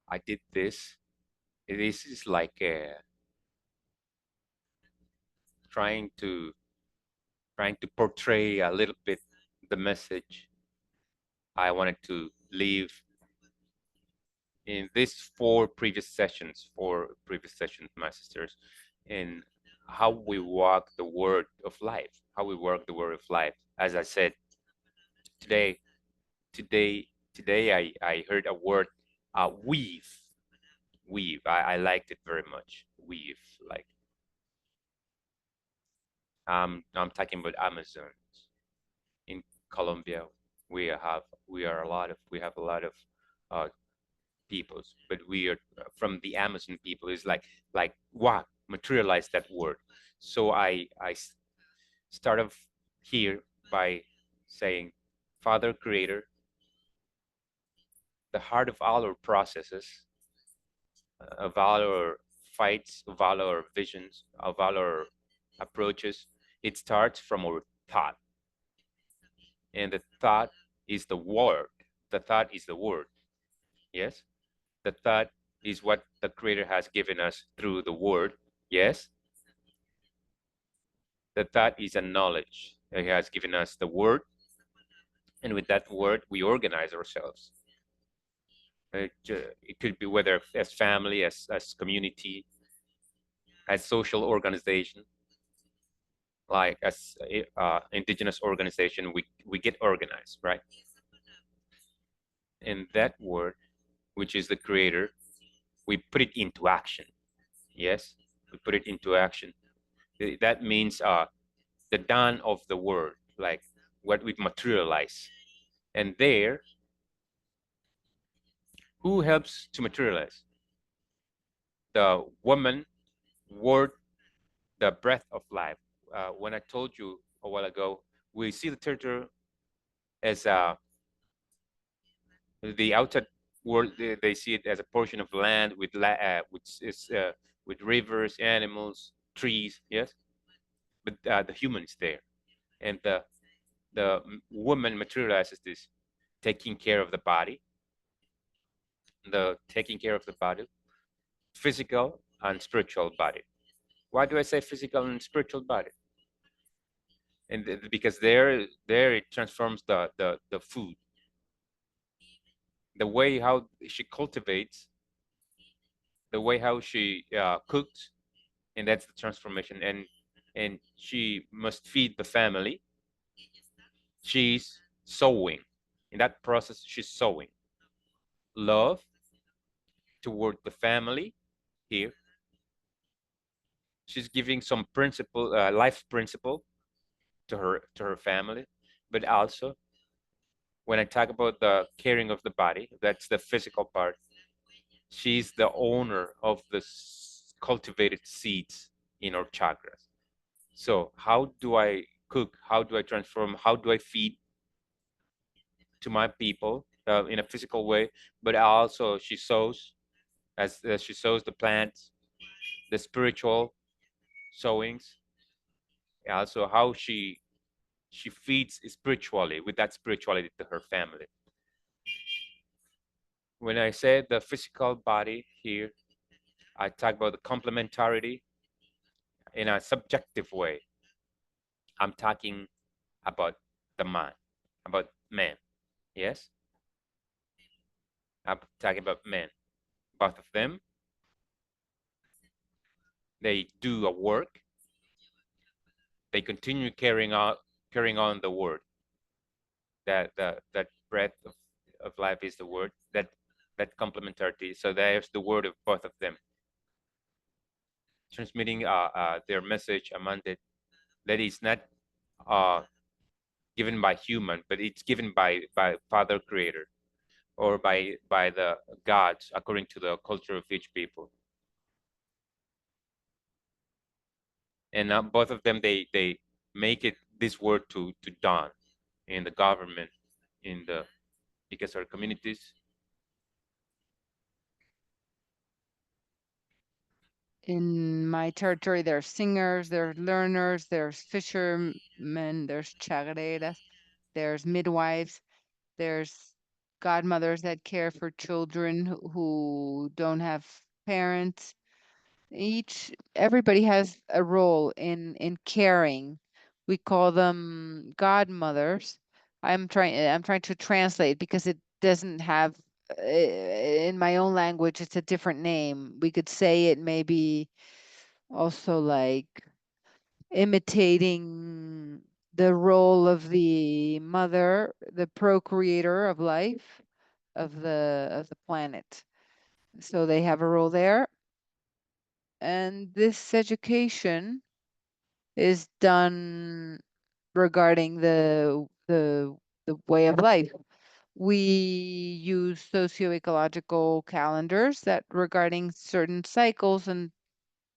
Speaker 2: I did this. This is like trying to portray a little bit the message I wanted to leave in these four previous sessions, my sisters, in how we walk the word of life, As I said, today I heard a word, weave. I liked it very much. Weave, like I'm talking about Amazon. In Colombia, we have a lot of peoples, but we are from the Amazon people. Is like wow, materialize that word. So I start off here by saying, Father Creator, the heart of all our processes, of all our fights, of all our visions, of all our approaches, it starts from our thought. And the thought is the word. The thought is the word. Yes? The thought is what the Creator has given us through the word. Yes? The thought is a knowledge. He has given us the word. And with that word, we organize ourselves. It could be whether as family, as community, as social organization, like as indigenous organization, we get organized, right? And that word, which is the Creator, we put it into action. Yes, we put it into action. That means the dawn of the word, like what we materialize. And there, who helps to materialize? The woman, word, the breath of life. When I told you a while ago, we see the territory as the outside world. They see it as a portion of land with with rivers, animals, trees. Yes, but the human is there, and the woman materializes this, taking care of the body, physical and spiritual body. Why do I say physical and spiritual body? And because there it transforms the food, the way how she cultivates, the way how she cooks, and that's the transformation. And she must feed the family. She's sowing. In that process, she's sowing love toward the family here. She's giving some principle, life principle to her family. But also, when I talk about the caring of the body, that's the physical part. She's the owner of the cultivated seeds in our chakras. So how do I cook? How do I transform? How do I feed to my people in a physical way? But also she sows, as she sows the plants, the spiritual sowings. Also how she feeds spiritually, with that spirituality, to her family. When I say the physical body here, I talk about the complementarity in a subjective way. I'm talking about the man, about men. Yes, I'm talking about men. Both of them, they do a work. They continue carrying on the word. That breath of life is the word. That complementarity. So there's the word of both of them, transmitting their message, a mandate that is not given by human, but it's given by Father Creator, or by the gods according to the culture of each people. And both of them, they make it this word to dawn in the government, in the because our communities.
Speaker 1: In my territory, there's singers, there's learners, there's fishermen, there's chagreras, there's midwives, there's godmothers that care for children who don't have parents. Everybody has a role in caring. We call them godmothers. I'm trying to translate because it doesn't have in my own language, it's a different name. We could say it maybe also like imitating the role of the mother, the procreator of life of the planet. So they have a role there. And this education is done regarding the way of life. We use socio-ecological calendars that regarding certain cycles and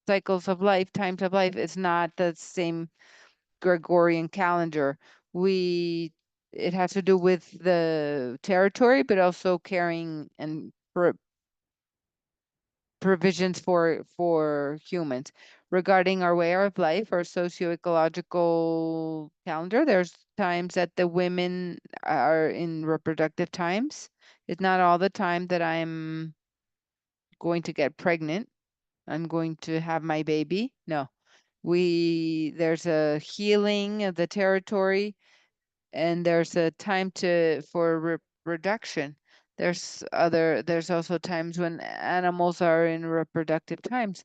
Speaker 1: cycles of life, times of life. It's not the same Gregorian calendar. It has to do with the territory, but also caring and provisions for humans. Regarding our way of life, our socio-ecological calendar, there's times that the women are in reproductive times. It's not all the time that I'm going to get pregnant. I'm going to have my baby. No. There's a healing of the territory, and there's a time for reduction. There's also times when animals are in reproductive times.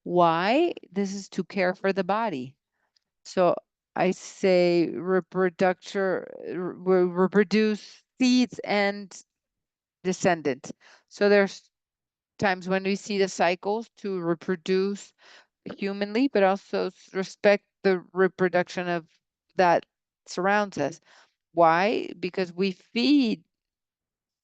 Speaker 1: Why? This is to care for the body. So I say reproduce seeds and descendants. So there's times when we see the cycles to reproduce humanly, but also respect the reproduction of that surrounds us. Why? Because we feed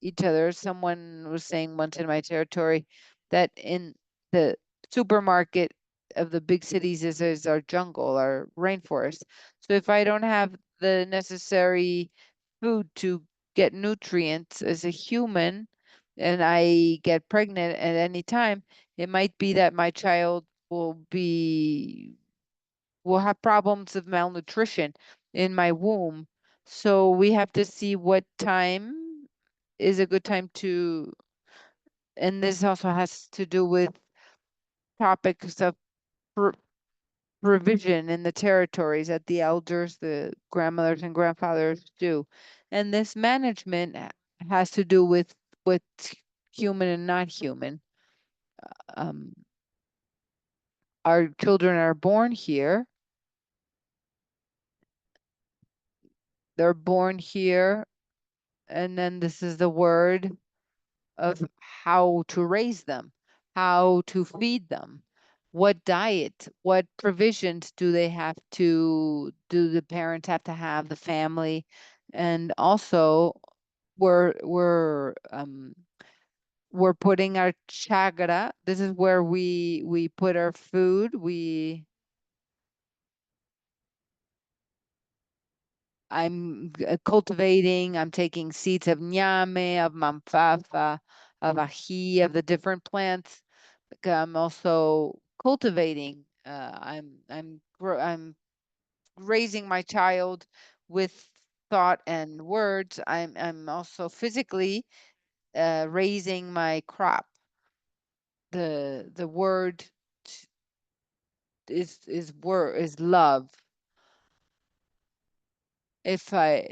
Speaker 1: each other. Someone was saying once in my territory that in the supermarket of the big cities is our jungle, our rainforest. So if I don't have the necessary food to get nutrients as a human, and I get pregnant at any time, it might be that my child will have problems of malnutrition in my womb. So we have to see what time is a good time and this also has to do with topics of provision in the territories that the elders, the grandmothers and grandfathers do. And this management has to do with what's human and not human. Our children are born here. They're born here, and then this is the word of how to raise them, how to feed them, what diet, what provisions do the parents have to have, the family, and also we're putting our chagra. This is where we put our food. I'm cultivating, I'm taking seeds of ñame, of manfafa, of ají, of the different plants. I'm also cultivating. I'm raising my child with thought and words. I'm also physically raising my crop. The word is love. If I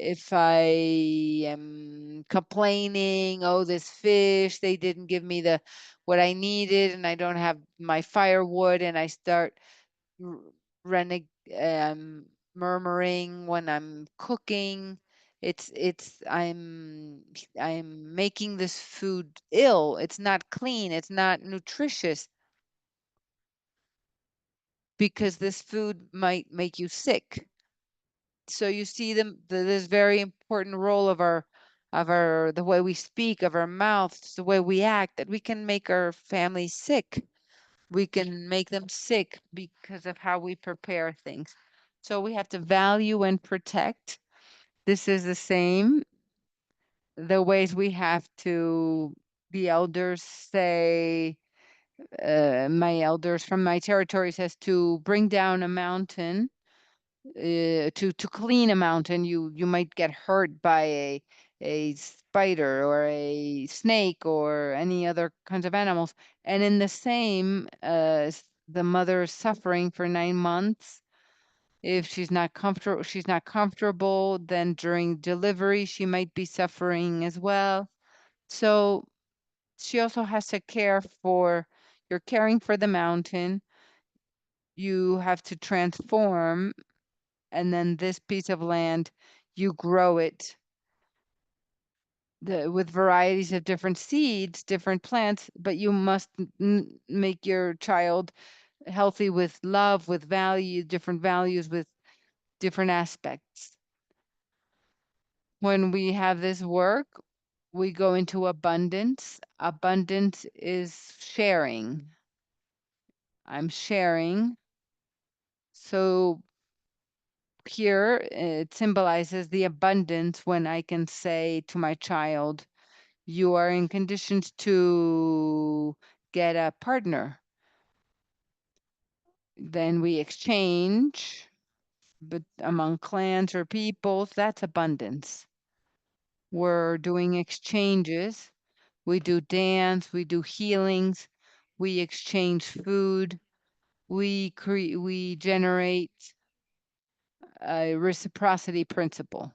Speaker 1: am complaining, oh, this fish, they didn't give me what I needed, and I don't have my firewood, and I start reneg murmuring when I'm cooking, I'm making this food ill. It's not clean, it's not nutritious, because this food might make you sick. So you see this very important role of the way we speak, of our mouths, the way we act, that we can make our family sick. We can make them sick because of how we prepare things. So we have to value and protect. This is the same. The ways we have to, the elders say, my elders from my territory says, to bring down a mountain, to clean a mountain, you might get hurt by a spider or a snake or any other kinds of animals. And in the same, the mother is suffering for 9 months. If she's not comfortable, then during delivery, she might be suffering as well. So she also has to care for, you're caring for the mountain. You have to transform, and then this piece of land, you grow it with varieties of different seeds, different plants, but you must make your child healthy with love, with value, different values, with different aspects. When we have this work, we go into abundance. Abundance is sharing. I'm sharing. So here it symbolizes the abundance when I can say to my child, you are in conditions to get a partner. Then we exchange, but among clans or peoples, that's abundance. We're doing exchanges. We do dance, we do healings, we exchange food, we generate a reciprocity principle.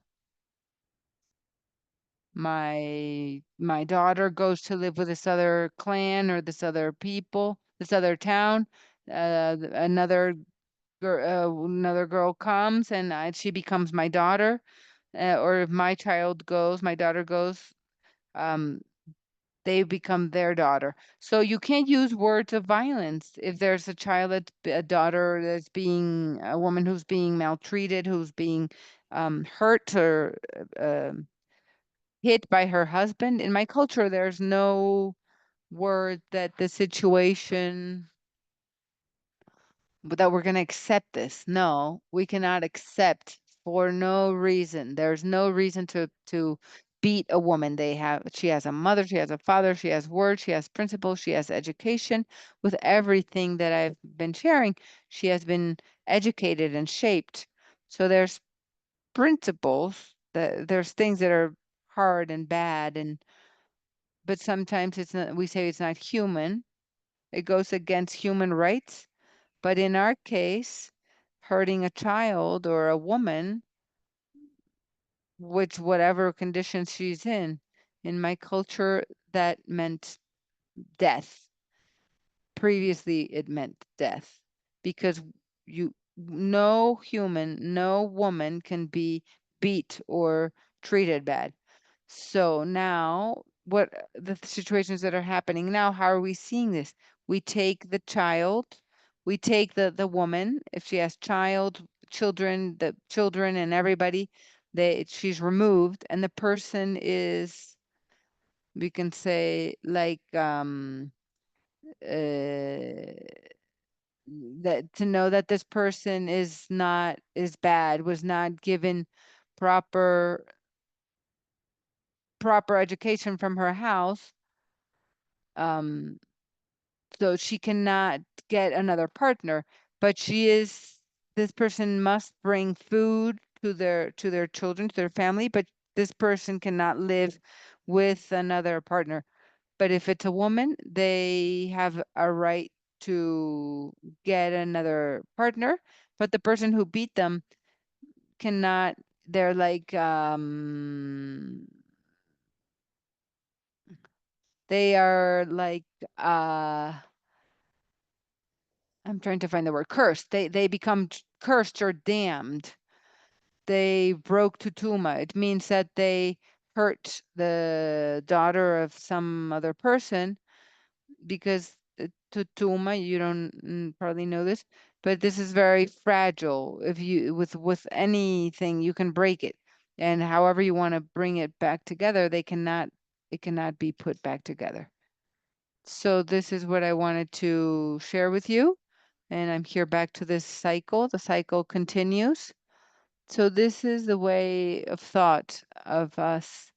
Speaker 1: My daughter goes to live with this other clan or this other people, this other town. Another girl comes and she becomes my daughter. Or if my daughter goes, they become their daughter. So you can't use words of violence. If there's a daughter a woman who's being maltreated, who's being hurt or hit by her husband, in my culture, there's no word that the situation, that we're going to accept this. No, we cannot accept for no reason. There's no reason to beat a woman. She has a mother, she has a father, she has words, she has principles, she has education. With everything that I've been sharing, she has been educated and shaped. So there's principles, there's things that are hard and bad, but sometimes we say it's not human. It goes against human rights. But in our case, hurting a child or a woman, whatever condition she's in my culture, that meant death. Previously, it meant death, because no human, no woman can be beat or treated bad. So now, what the situations that are happening now, how are we seeing this? We take the child, we take the woman, if she has children, the children and everybody, she's removed, and the person is, we can say, like, that to know that this person is bad, was not given proper education from her house, so she cannot get another partner. But this person must bring food to their children, to their family, but this person cannot live with another partner. But if it's a woman, they have a right to get another partner, but the person who beat them cannot they're like they are like I'm trying to find the word cursed. They become cursed or damned. They broke Tutuma. It means that they hurt the daughter of some other person, because Tutuma, you don't probably know this, but this is very fragile. If you with anything, you can break it, and however you want to bring it back together, it cannot be put back together. So this is what I wanted to share with you. And I'm here back to this cycle. The cycle continues. So this is the way of thought of us.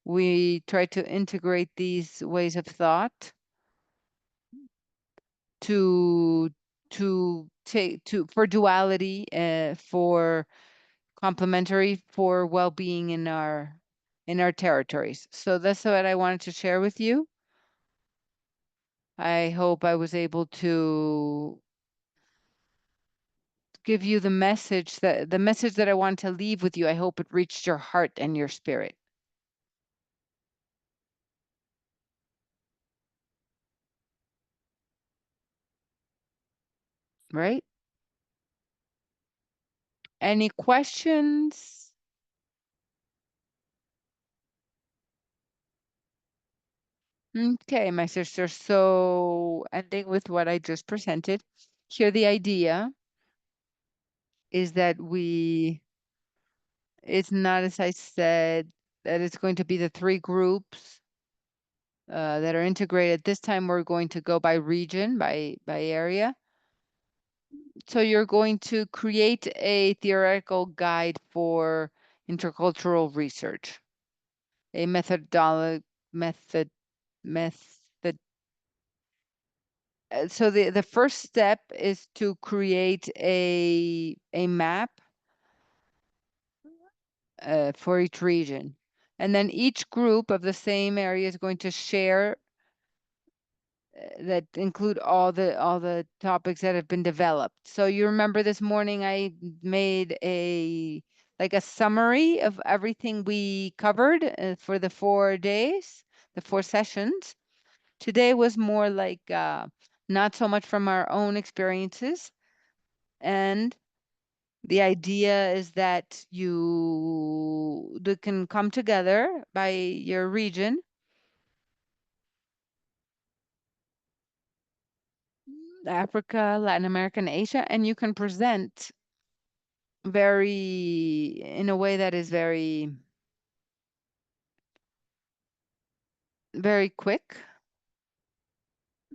Speaker 1: We try to integrate these ways of thought to for duality, for complementary, for well-being in our territories. So that's what I wanted to share with you. I hope I was able to give you the message that I want to leave with you. I hope it reached your heart and your spirit. Right? Any questions? Okay, my sister. So ending with what I just presented, here the idea is that it's not, as I said, that it's going to be the 3 groups that are integrated. This time we're going to go by region, by area. So you're going to create a theoretical guide for intercultural research, a methodology, so the first step is to create a map for each region. And then each group of the same area is going to share that include all the topics that have been developed. So you remember this morning I made a summary of everything we covered for the 4 days, the 4 sessions. Today was more like not so much from our own experiences, and the idea is that they can come together by your region, Africa, Latin America, and Asia, and you can present in a way that is very, very quick,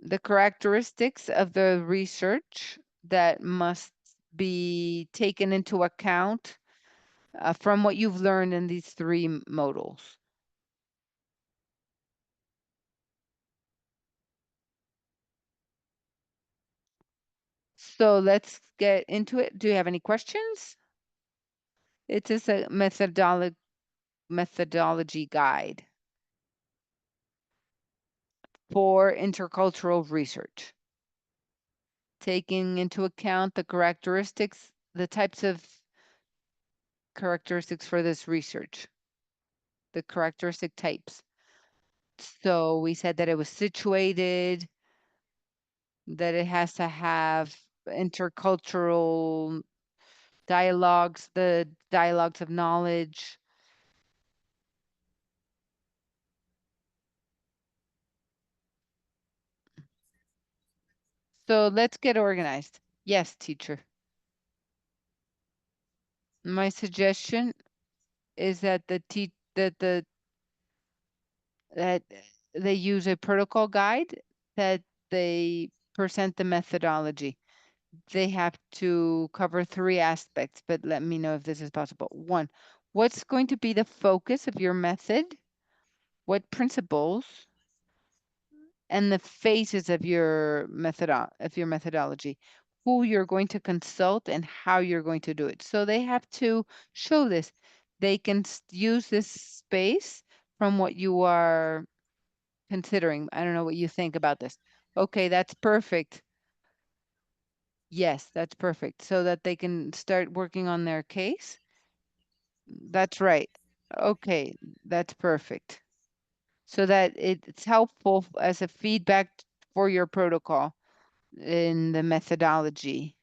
Speaker 1: the characteristics of the research that must be taken into account from what you've learned in these 3 modals. So let's get into it. Do you have any questions? It is a methodology guide for intercultural research, taking into account the characteristics, the types of characteristics for this research, the characteristic types. So we said that it was situated, that it has to have intercultural dialogues, the dialogues of knowledge. So let's get organized. Yes, teacher. My suggestion is that that they use a protocol guide, that they present the methodology. They have to cover 3 aspects, but let me know if this is possible. 1, what's going to be the focus of your method? What principles and the phases of your methodology? Who you're going to consult and how you're going to do it. So they have to show this. They can use this space from what you are considering. I don't know what you think about this. Okay, that's perfect. Yes, that's perfect. So that they can start working on their case. That's right. Okay, that's perfect. So that it's helpful as a feedback for your protocol in the methodology.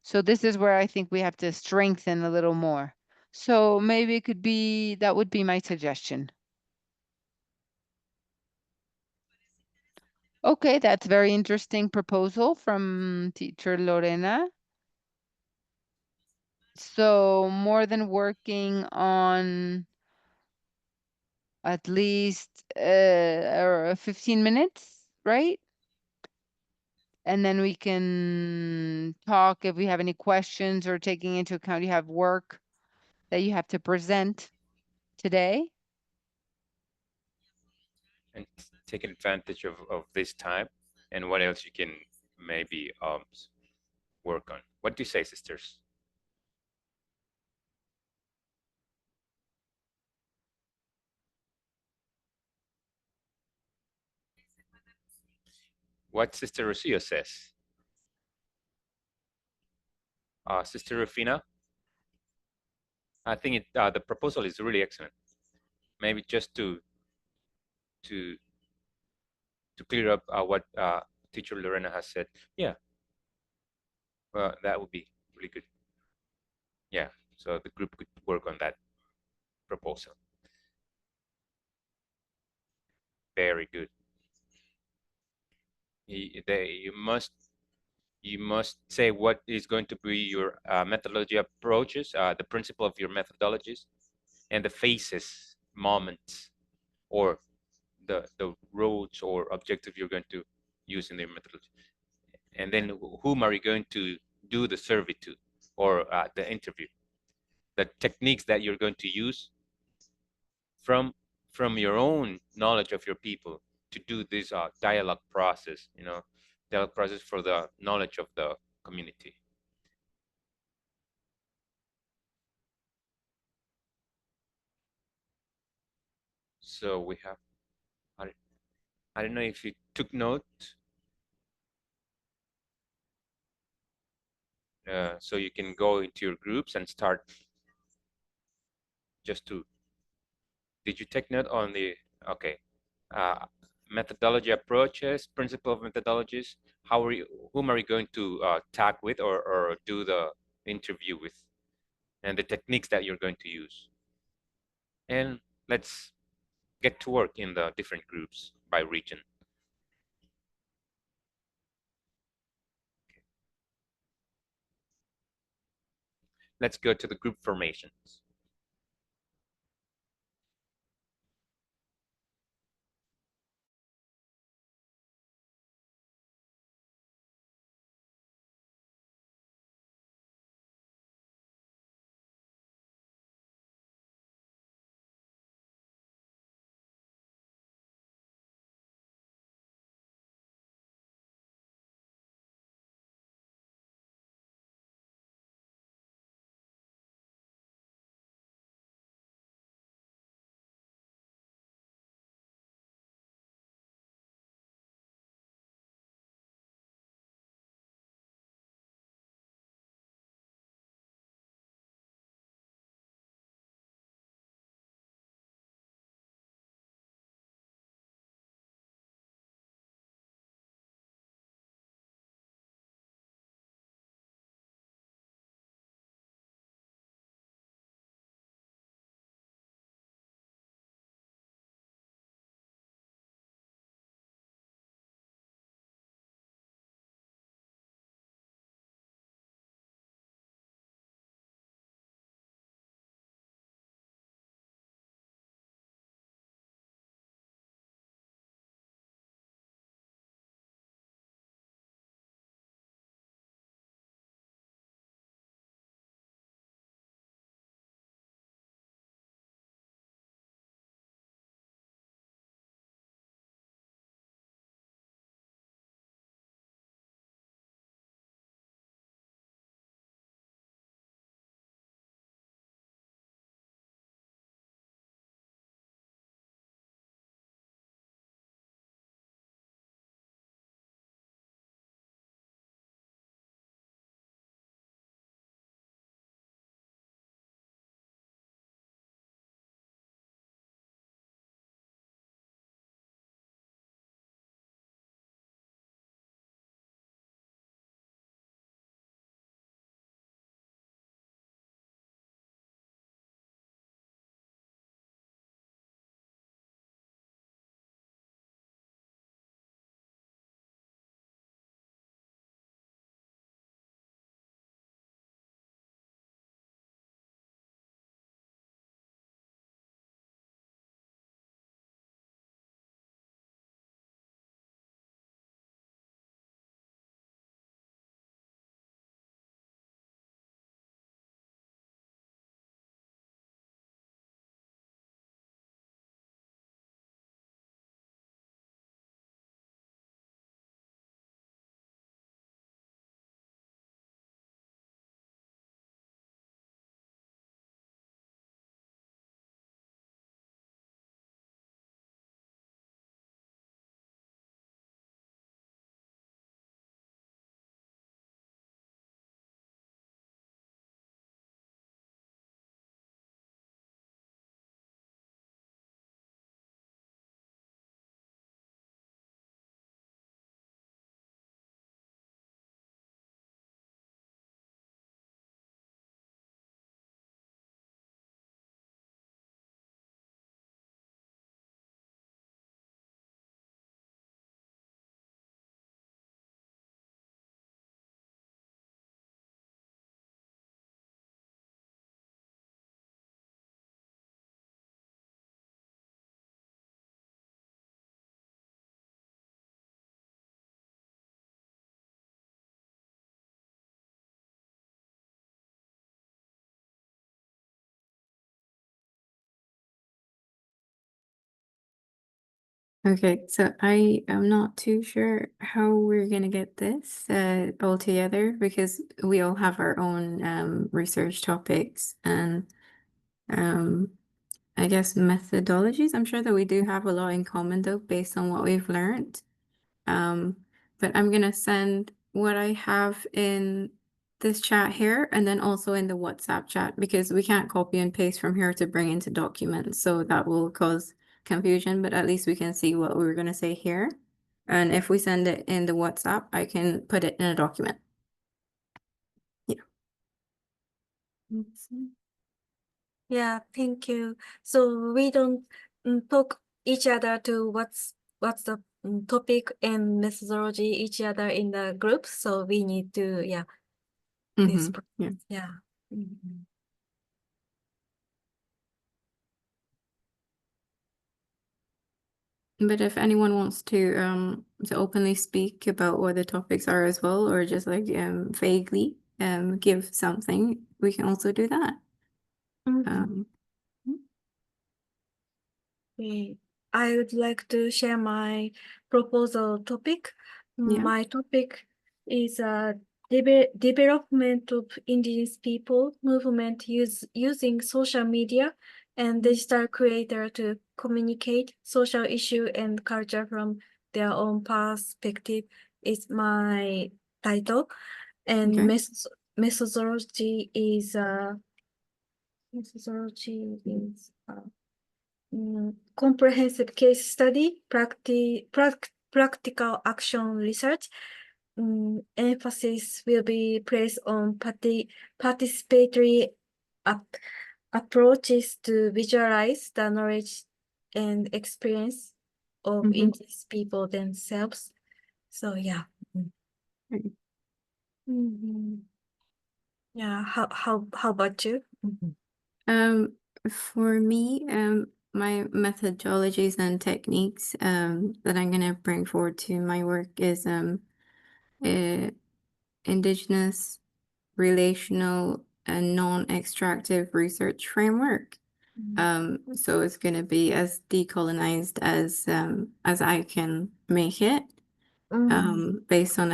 Speaker 1: So this is where I think we have to strengthen a little more. So maybe it could be, that would be my suggestion. Okay, that's very interesting proposal from teacher Lorena. So more than working on at least 15 minutes, right? And then we can talk if we have any questions, or taking into account you have work that you have to present today.
Speaker 2: And taking advantage of this time, and what else you can maybe work on. What do you say, sisters? What Sister Rocio says. Sister Rufina, I think the proposal is really excellent. Maybe just to clear up what teacher Lorena has said. Yeah, well, that would be really good. Yeah, so the group could work on that proposal. Very good. You must say what is going to be your methodology approaches, the principle of your methodologies, and the phases, moments, or the roads or objective you're going to use in the methodology. And then whom are you going to do the survey to, or the interview? The techniques that you're going to use from your own knowledge of your people to do this dialogue process, dialogue process for the knowledge of the community. So we have, I don't know if you took note. So you can go into your groups and start just to, did you take note on the, okay, methodology approaches, principle of methodologies, whom are you going to tag with or do the interview with, and the techniques that you're going to use. And let's get to work in the different groups by region. Let's go to the group formations.
Speaker 4: Okay, so I am not too sure how we're gonna get this all together because we all have our own research topics and I guess methodologies. I'm sure that we do have a lot in common though, based on what we've learned. But I'm gonna send what I have in this chat here and then also in the WhatsApp chat because we can't copy and paste from here to bring into documents. So that will cause confusion, but at least we can see what we were gonna say here. And if we send it in the WhatsApp, I can put it in a document. Yeah.
Speaker 8: Yeah, thank you. So we don't talk each other to what's the topic and methodology each other in the group. So we need to this
Speaker 4: Yeah.
Speaker 8: yeah. Mhm.
Speaker 4: But if anyone wants to openly speak about what the topics are as well, or just like vaguely give something, we can also do that.
Speaker 8: Mhm. Okay. I would like to share my proposal topic.
Speaker 4: Yeah.
Speaker 8: My topic is development of indigenous people movement using social media and digital creator to communicate social issue and culture from their own perspective is my title. And
Speaker 4: Okay.
Speaker 8: methodology is methodology is comprehensive case study, practical action research. Emphasis will be placed on participatory approaches to visualize the knowledge and experience of
Speaker 4: Mhm.
Speaker 8: indigenous people themselves. So yeah.
Speaker 4: Okay.
Speaker 8: Yeah. How about you?
Speaker 4: For me, my methodologies and techniques that I'm gonna bring forward to my work is Indigenous, relational, and non-extractive research framework. So it's gonna be as decolonized as I can make it, based on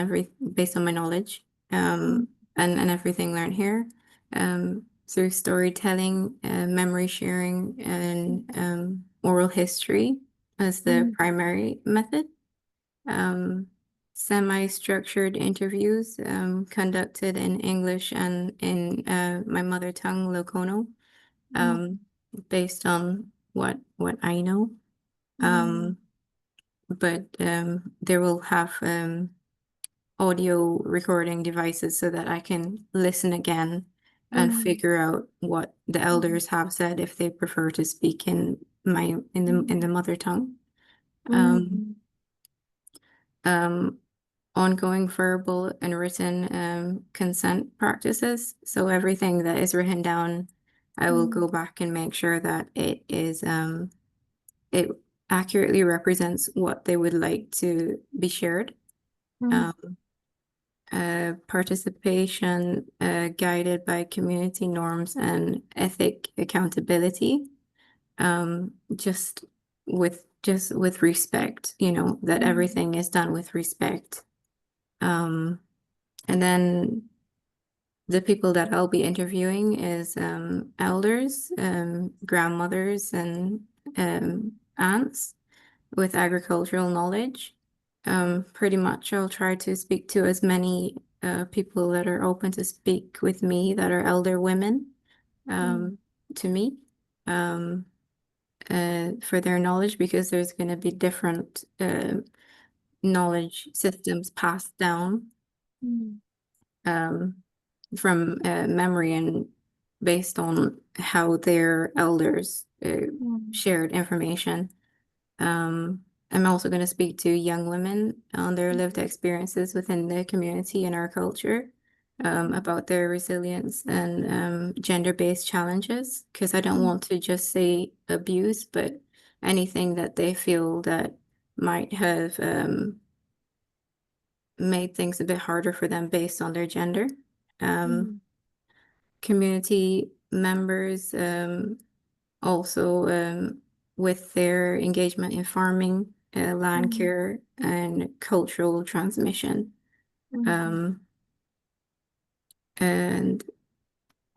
Speaker 4: my knowledge, and everything learned here, through storytelling, memory sharing, and oral history as the primary method. Semi-structured interviews conducted in English and in my mother tongue, Lokono, based on what I know. But there will have audio recording devices so that I can listen again and figure out what the elders have said if they prefer to speak in the mother tongue. Ongoing verbal and written consent practices. So everything that is written down, I will go back and make sure that it is it accurately represents what they would like to be shared. Participation guided by community norms and ethic accountability. Just with respect, that everything is done with respect. And then the people that I'll be interviewing is elders, grandmothers, and aunts with agricultural knowledge. Pretty much I'll try to speak to as many people that are open to speak with me that are elder women to me for their knowledge, because there's going to be different knowledge systems passed down from memory and based on how their elders shared information. I'm also going to speak to young women on their lived experiences within the community and our culture, about their resilience and gender-based challenges, because I don't want to just say abuse, but anything that they feel that might have made things a bit harder for them based on their gender. Community members also with their engagement in farming, land care, and cultural transmission. And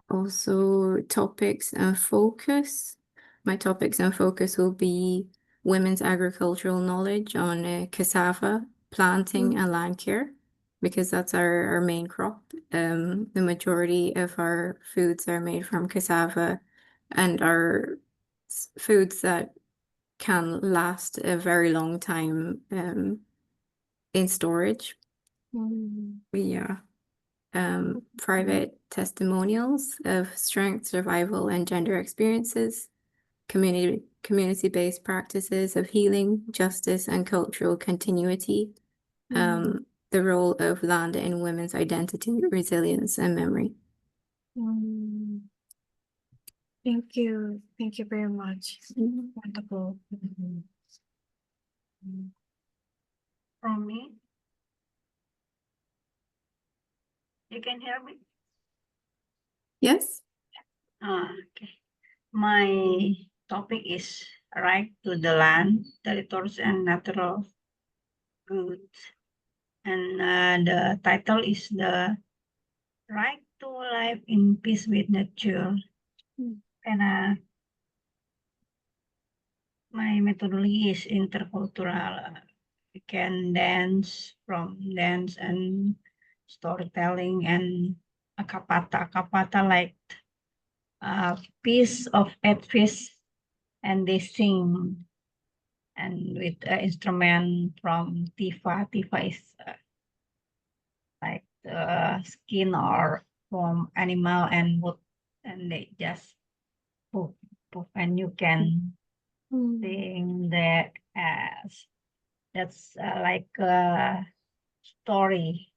Speaker 4: also topics and focus. My topics and focus will be women's agricultural knowledge on cassava, planting, and land care, because that's our main crop. The majority of our foods are made from cassava and are foods that can last a very long time in storage. Yeah. Private testimonials of strength, survival, and gender experiences, community-based practices of healing, justice, and cultural continuity, the role of land in women's identity, resilience, and memory.
Speaker 6: Thank you. Thank you very much. Wonderful. From me? You can hear me?
Speaker 4: Yes?
Speaker 6: Okay. My topic is right to the land, territories, and natural goods. And the title is the right to life in peace with nature. And my methodology is intercultural. We can dance and storytelling and akapata like a piece of fish, and they sing and with an instrument from Tifa. Tifa is like the skin or from animal and wood, and they just poof, poof, and you can sing that as that's like a story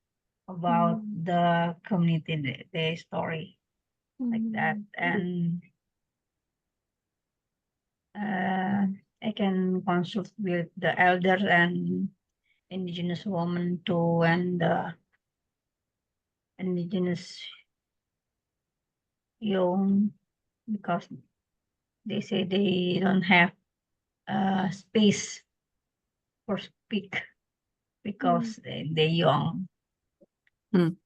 Speaker 6: about the community, the story like that. And I can consult with the elders and Indigenous women too, and the Indigenous young, because they say they don't have space for speak because they young. And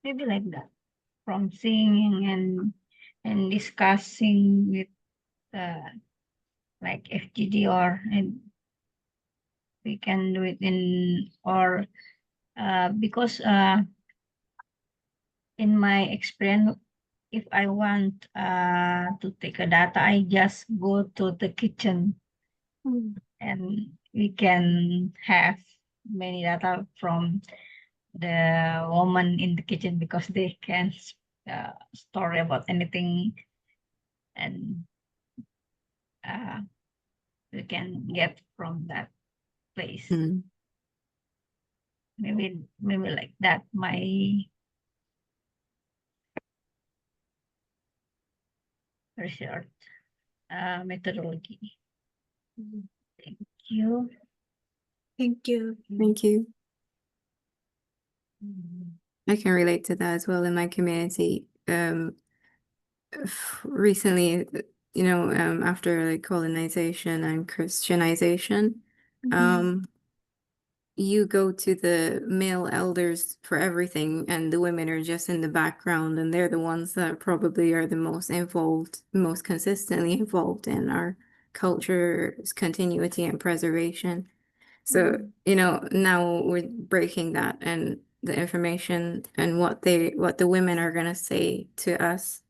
Speaker 6: maybe like that, from singing and discussing with like FGD, or and we can do it in, or because in my experience, if I want to take a data, I just go to the kitchen and we can have many data from the woman in the kitchen, because they can story about anything, and we can get from that place. Maybe like that, my research methodology. Thank you.
Speaker 4: Thank you. Thank you. I can relate to that as well in my community. Recently, after like colonization and Christianization, you go to the male elders for everything, and the women are just in the background, and they're the ones that probably are the most involved, most consistently involved in our culture's continuity and preservation. So, now we're breaking that, and the information and what the women are gonna say to us,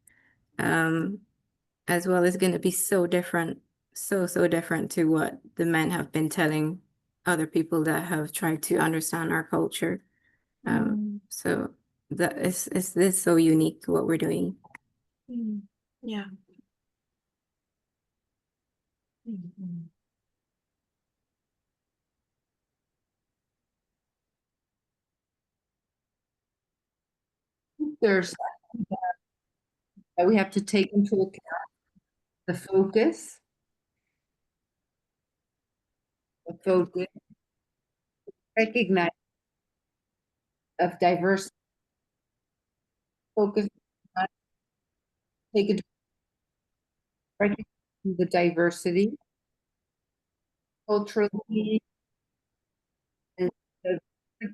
Speaker 4: as well, is gonna be so different, so different to what the men have been telling other people that have tried to understand our culture. So that is so unique what we're doing.
Speaker 6: Yeah.
Speaker 3: There's that we have to take into account the focus, recognize of diverse focus, take it recognizing the diversity culturally and the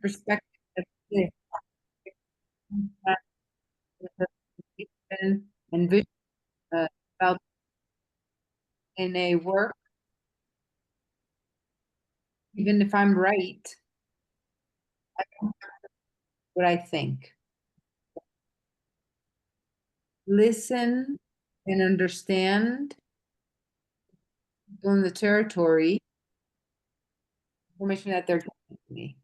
Speaker 3: perspective of the and vision about in a work, even if I'm right, I don't have what I think. Listen and understand people in the territory, information that they're giving me.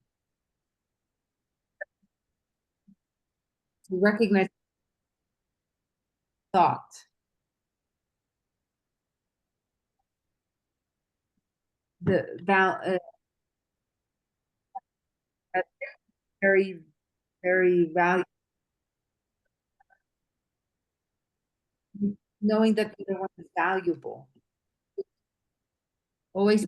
Speaker 3: To recognize thought. The that's very, very valuable. Knowing that the other one is valuable. Always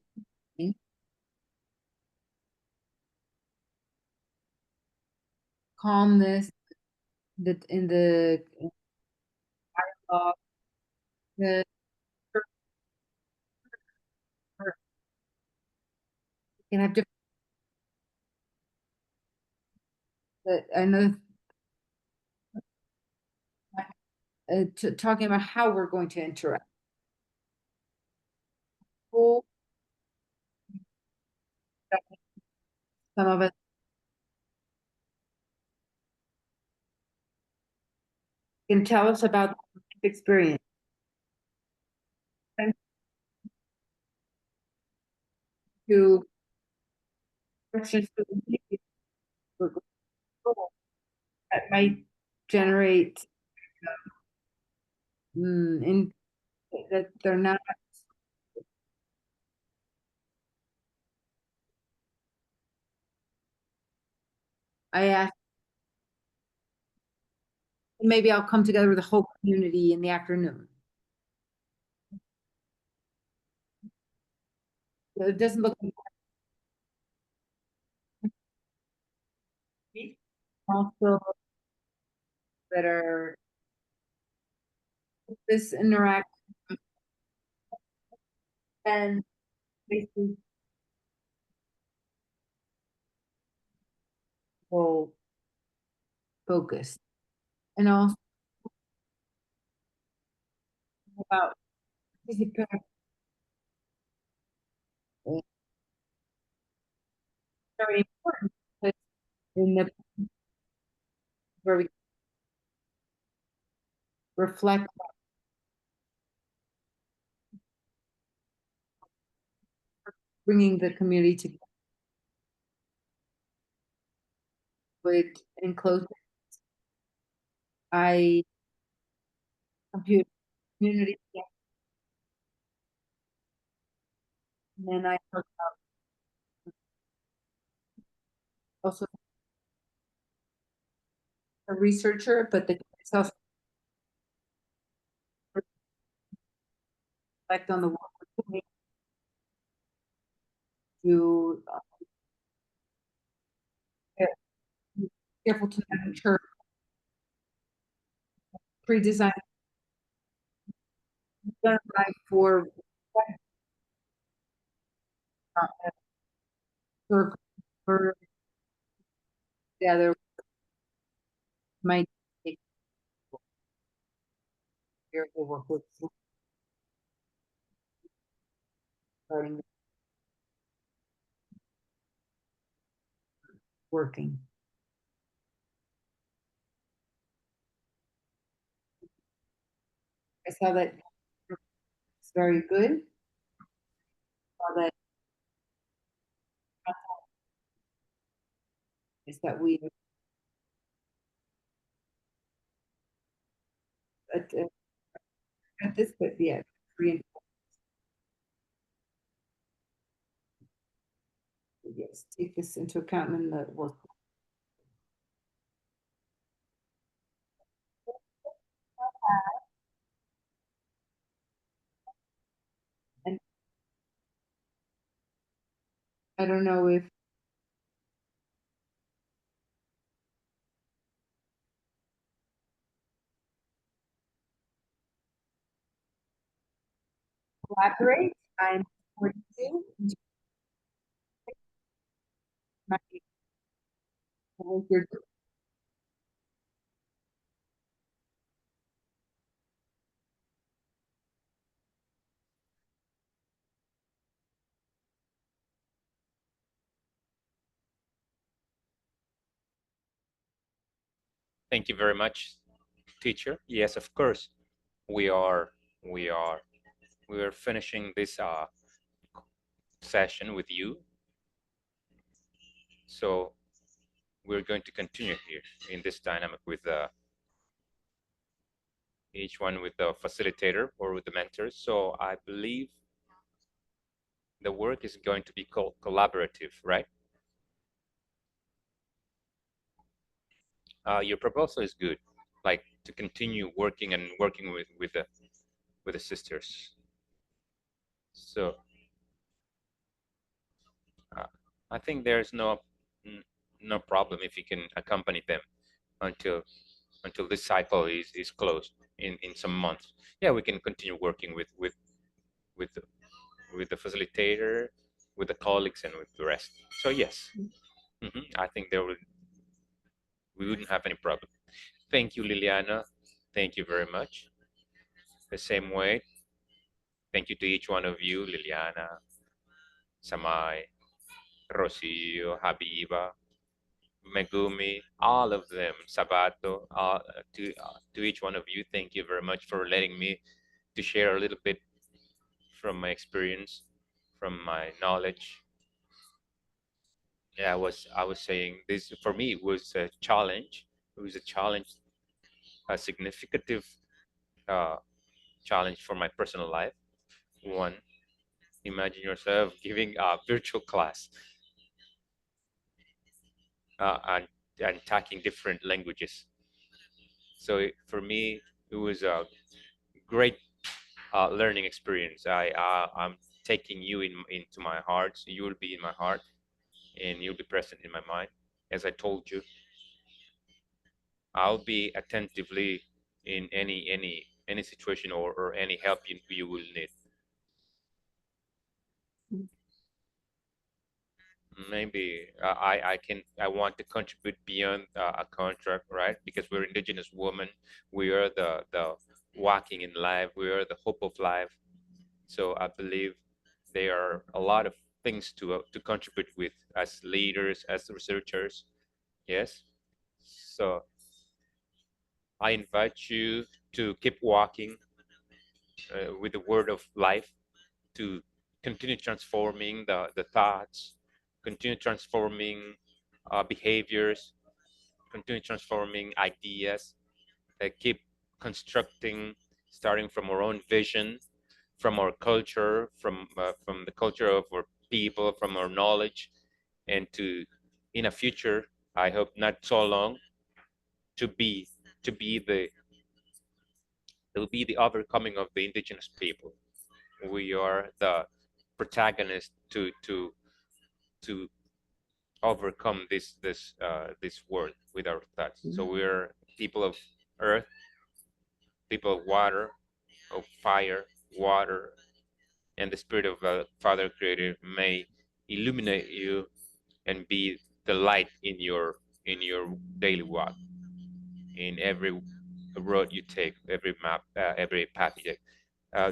Speaker 3: calmness that in the dialogue, the can have different. I know talking about how we're going to interact. Some of us can tell us about the experience. To that might generate in that they're not. I asked, maybe I'll come together with the whole community in the afternoon. So it doesn't look also that are this interaction and basically focus and also about very important in the where we reflect bringing the community together with in close. I compute community and then I talk about also a researcher, but the self reflect on the work we're doing to be careful to not ensure pre-design for for the other might take care of work with starting working. I saw that it's very good. Saw that is that we at this, but yeah, yes, take this into account in the work. And I don't know if
Speaker 11: collaborate. I'm supporting you.
Speaker 2: Thank you very much, teacher. Yes, of course, we are finishing this session with you. So we're going to continue here in this dynamic with each one with the facilitator or with the mentors. So I believe the work is going to be called collaborative, right? Your proposal is good, like to continue working with the sisters. So I think there's no problem if you can accompany them until this cycle is closed in some months. Yeah, we can continue working with the facilitator, with the colleagues, and with the rest. So yes, I think we wouldn't have any problem. Thank you, Liliana. Thank you very much. The same way, thank you to each one of you, Liliana, Samai, Rocio, Habiba, Megumi, all of them, Sabato, to each one of you, thank you very much for letting me to share a little bit from my experience, from my knowledge. Yeah, I was saying this for me it was a challenge. It was a challenge, a significant challenge for my personal life. One, imagine yourself giving a virtual class and talking different languages. So for me, it was a great learning experience. I'm taking you into my heart. So you will be in my heart, and you'll be present in my mind. As I told you, I'll be attentively in any situation or any help you will need. Maybe I want to contribute beyond a contract, right? Because we're Indigenous women, we are the walking in life, we are the hope of life. So I believe there are a lot of things to contribute with as leaders, as researchers. Yes. So I invite you to keep walking with the word of life, to continue transforming the thoughts, continue transforming behaviors, continue transforming ideas, keep constructing, starting from our own vision, from our culture, from the culture of our people, from our knowledge, and to, in a future, I hope not so long, to be the overcoming of the indigenous people. We are the protagonist to overcome this world with our thoughts. So we're people of earth, people of water, of fire, water, and the spirit of Father Creator may illuminate you and be the light in your daily walk, in every road you take, every map, every path you take.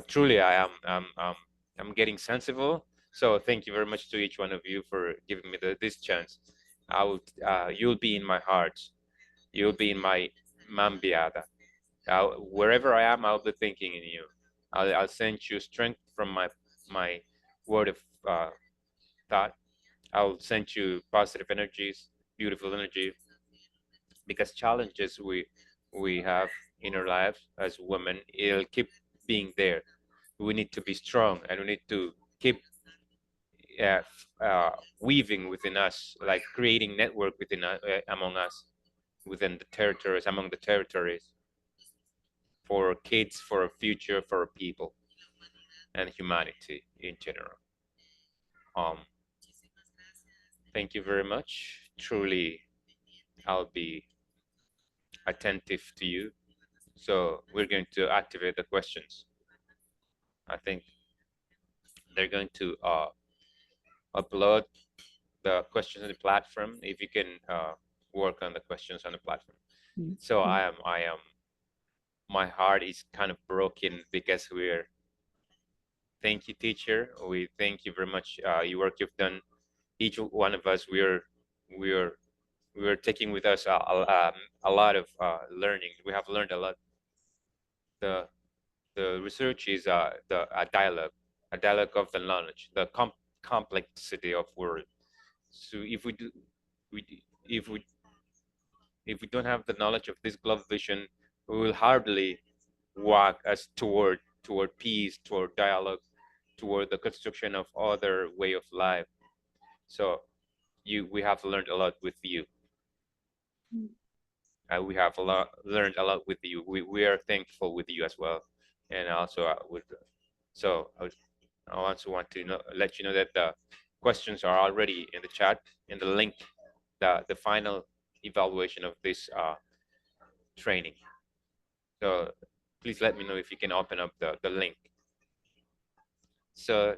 Speaker 2: Truly, I'm getting sensible. So thank you very much to each one of you for giving me this chance. You'll be in my heart. You'll be in my mambiada. Wherever I am, I'll be thinking in you. I'll send you strength from my word of thought. I'll send you positive energies, beautiful energy, because challenges we have in our lives as women, it'll keep being there. We need to be strong, and we need to keep weaving within us, like creating network within among us, within the territories, among the territories, for our kids, for our future, for our people, and humanity in general. Thank you very much. Truly, I'll be attentive to you. So we're going to activate the questions. I think they're going to upload the questions on the platform. If you can work on the questions on the platform. So I am my heart is kind of broken because thank you, teacher. We thank you very much. Your work you've done. Each one of us, we're taking with us a lot of learning. We have learned a lot. The research is a dialogue of the knowledge, the complexity of words. So if we don't have the knowledge of this global vision, we will hardly walk us toward peace, toward dialogue, toward the construction of other way of life. So we have learned a lot with you. We have learned a lot with you. We are thankful with you as well. And also I also want to let you know that the questions are already in the chat, in the link, the final evaluation of this training. So please let me know if you can open up the link. So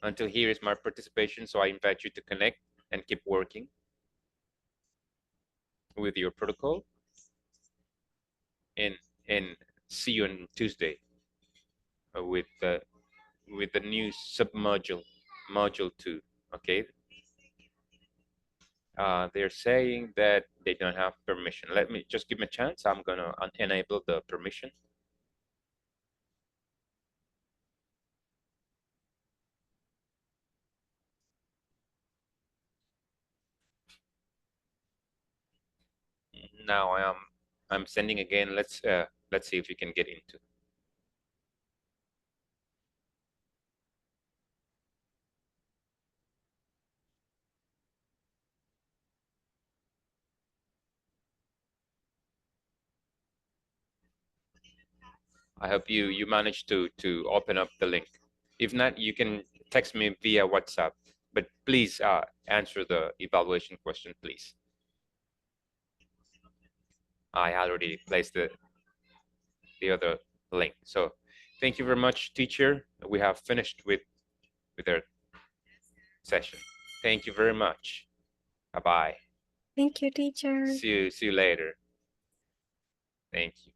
Speaker 2: until here is my participation. So I invite you to connect and keep working with your protocol. And see you on Tuesday with the new submodule, module 2. Okay. They're saying that they don't have permission. Let me just give me a chance. I'm gonna enable the permission. Now I'm sending again. Let's see if we can get into. I hope you managed to open up the link. If not, you can text me via WhatsApp. But please answer the evaluation question, please. I already placed the other link. So thank you very much, teacher. We have finished with our session. Thank you very much. Bye-bye.
Speaker 8: Thank you, teacher.
Speaker 2: See you later. Thank you.